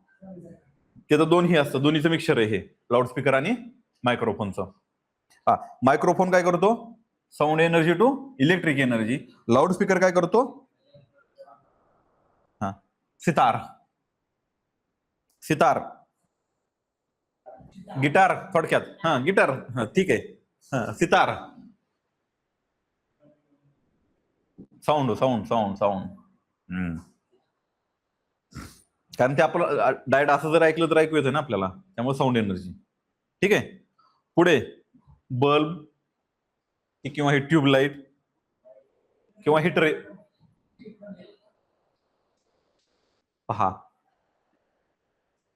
ते तर दोन्ही असतं, दोन्हीचं मिक्सचर आहे हे, लाऊडस्पीकर आणि मायक्रोफोनचं. हा, मायक्रोफोन काय करतो? Sound energy to electric energy. Loudspeaker काय करतो? हा, सितार, गिटार थोडक्यात. हा, गिटार, ठीक आहे. Sitar, sound sound sound sound. कारण ते आपलं डायरेक्ट असं जर ऐकलं तर ऐकू येतं ना आपल्याला, त्यामुळे साऊंड एनर्जी. ठीक आहे. पुढे बल्ब किंवा हे ट्यूबलाईट किंवा हे ट्रे. पहा,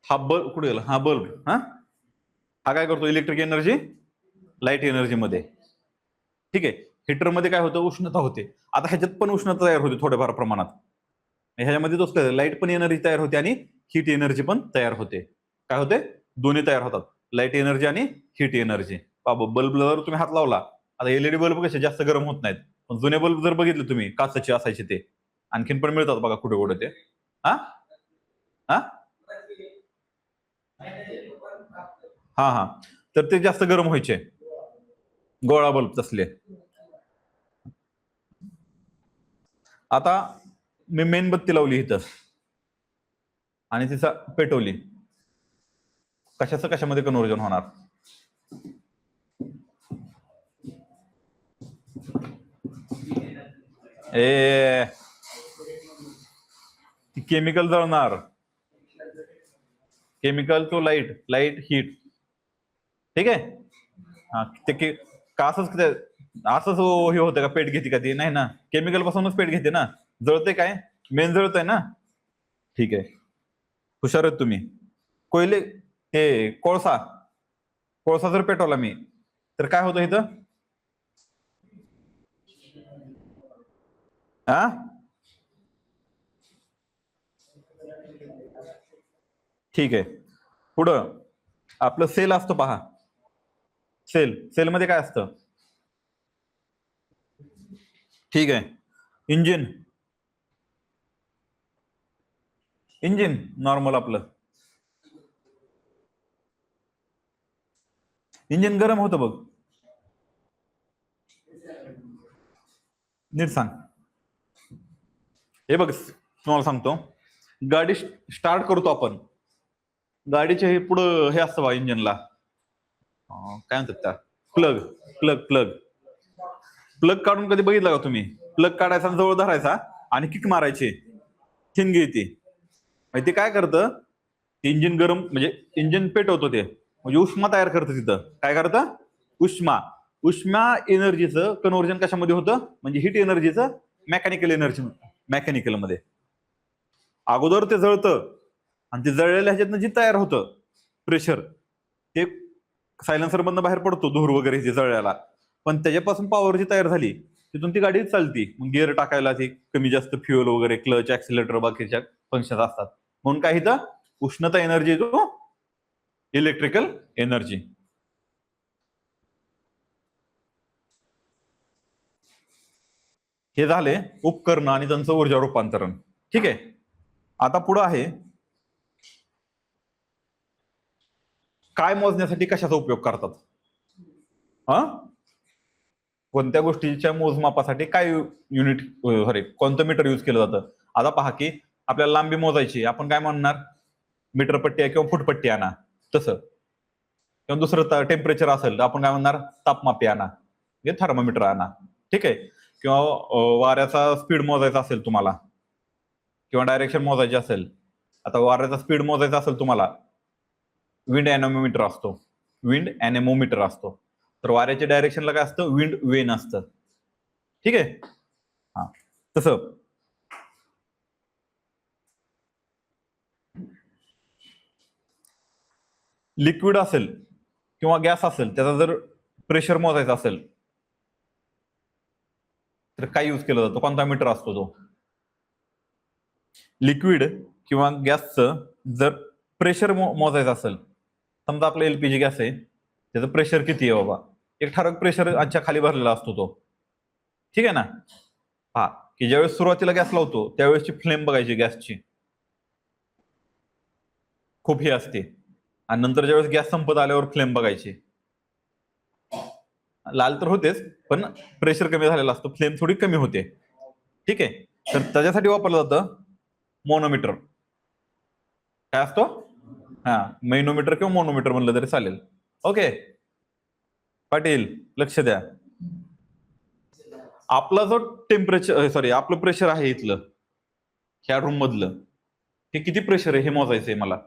हा बल्ब कुठे गेला? हा बल्ब, हा काय करतो? इलेक्ट्रिक एनर्जी लाईट एनर्जी मध्ये. ठीक आहे. हीटर मध्ये काय होतं? उष्णता होते. आता ह्याच्यात पण उष्णता तयार होते थोड्याफार प्रमाणात. ह्याच्यामध्ये तोच काय, लाईट पण एनर्जी तयार होते आणि हीट एनर्जी पण तयार होते. काय होते? दोन्ही तयार होतात, लाईट एनर्जी आणि हीट एनर्जी. बाबा, बल्बला जर तुम्ही हात लावला, आता एलईडी बल्ब कसे जास्त गरम होत नाहीत, पण जुने बल्ब जर बघितले तुम्ही, काचेचे असायचे ते, आणखीन पण मिळतात बघा कुठे कुठे ते. हा हा हा हा, तर ते जास्त गरम व्हायचे, गोळा बल्ब तसले. आता मी मेणबत्ती लावली इथं आणि तिचा पेटवली, कशामध्ये कन्व्हर्जन होणार? केमिकल जळणार, केमिकल तो लाईट हीट. ठीक आहे. हा, ते का असंच हे होतं का? पेट घेते का ती? नाही ना, केमिकल पासूनच पेट घेते ना. जळते काय? मेन जळतंय ना. ठीक आहे, हुशार आहेत तुम्ही. कोयले, हे कोळसा जर पेटवला मी, तर काय होतं इथं? हा, ठीक आहे. पुढं आपलं सेल असतो पहा, सेल मध्ये काय असतं? ठीक आहे. इंजिन नॉर्मल आपलं इंजिन गरम होतं बघ. नीट सांग. हे बघ, तुम्हाला सांगतो, गाडी स्टार्ट करतो आपण, गाडीचे हे पुढं हे असतं बघा इंजिनला, काय म्हणतात त्या, प्लग प्लग प्लग काढून कधी बघितलं का तुम्ही? प्लग काढायचा, जवळ धरायचा आणि किक मारायची, ठिणगी येते. ते काय करतं? इंजिन गरम म्हणजे इंजिन पेटवतो ते, म्हणजे उष्मा तयार करतं तिथं. काय करतं? उष्मा. उष्मा एनर्जीचं कन्व्हर्जन कशामध्ये होतं? म्हणजे हिट एनर्जीचं मेकॅनिकल मध्ये. अगोदर ते जळतं आणि ते जळलेल्या ह्याच्यातनं जे तयार होतं प्रेशर, ते सायलेन्सर मधनं बाहेर पडतो, धूर वगैरे जे जळल्याला. पण त्याच्यापासून पॉवर जी तयार झाली तिथून ती गाडी चालती. मग गिअर टाकायला ती कमी जास्त फ्युअल वगैरे, क्लच, ऍक्सिलेटर, बाकीच्या फंक्शन असतात. म्हणून काय इथं उष्णता एनर्जी जो इलेक्ट्रिकल एनर्जी. हे झाले उपकरण आणि त्यांचं ऊर्जा रूपांतरण. ठीक आहे. आता पुढं आहे काय मोजण्यासाठी कशाचा उपयोग करतात. हा, कोणत्या गोष्टीच्या मोजमापासाठी काय युनिट, सॉरी, कोणतं मीटर यूज केलं जातं. आता पहा की आपल्याला लांबी मोजायची, आपण काय म्हणणार? मीटर पट्टी आहे किंवा फुटपट्टी आणा. तसं किंवा दुसरं टेम्परेचर असेल तर आपण काय म्हणणार? तापमापी आणा, म्हणजे थर्मोमीटर आणा. ठीक आहे. किंवा वाऱ्याचा स्पीड मोजायचा असेल तुम्हाला, किंवा डायरेक्शन मोजायची असेल. आता वाऱ्याचा स्पीड मोजायचा असेल तुम्हाला, विंड एनोमीटर असतो. विंड एनेमोमीटर असतो. तर वाऱ्याच्या डायरेक्शनला काय असतं? विंड वेन असतं. ठीक आहे. हा, तसं लिक्विड असेल किंवा गॅस असेल, त्याचा जर प्रेशर मोजायचा असेल तर काय यूज केलं जातं? कोणता मीटर असतो तो? लिक्विड किंवा गॅसचं जर प्रेशर मोजायचं असेल, समजा आपला एलपीजी गॅस आहे, त्याचं प्रेशर किती आहे बाबा? एक ठराविक प्रेशर आजच्या खाली भरलेला असतो तो. ठीक आहे ना. हा, की ज्यावेळेस सुरुवातीला गॅस लावतो त्यावेळेसची फ्लेम बघायची गॅसची, खूप ही असते. आणि नंतर ज्यावेळेस गॅस संपत आल्यावर फ्लेम बघायची, लाल तर होतेच पण प्रेशर कमी झालेला असतो, फ्लेम थोडी कमी होते. ठीक आहे. तर त्याच्यासाठी वापरलं जातं मोनोमीटर. काय असतो? हा, मैनोमीटर किंवा मोनोमीटर म्हणलं तरी चालेल. ओके पाटील, लक्ष द्या. आपला जो टेम्परेचर, सॉरी, आपलं प्रेशर आहे इथलं, ह्या रूम मधलं, हे किती प्रेशर आहे हे मोजायचंय मला.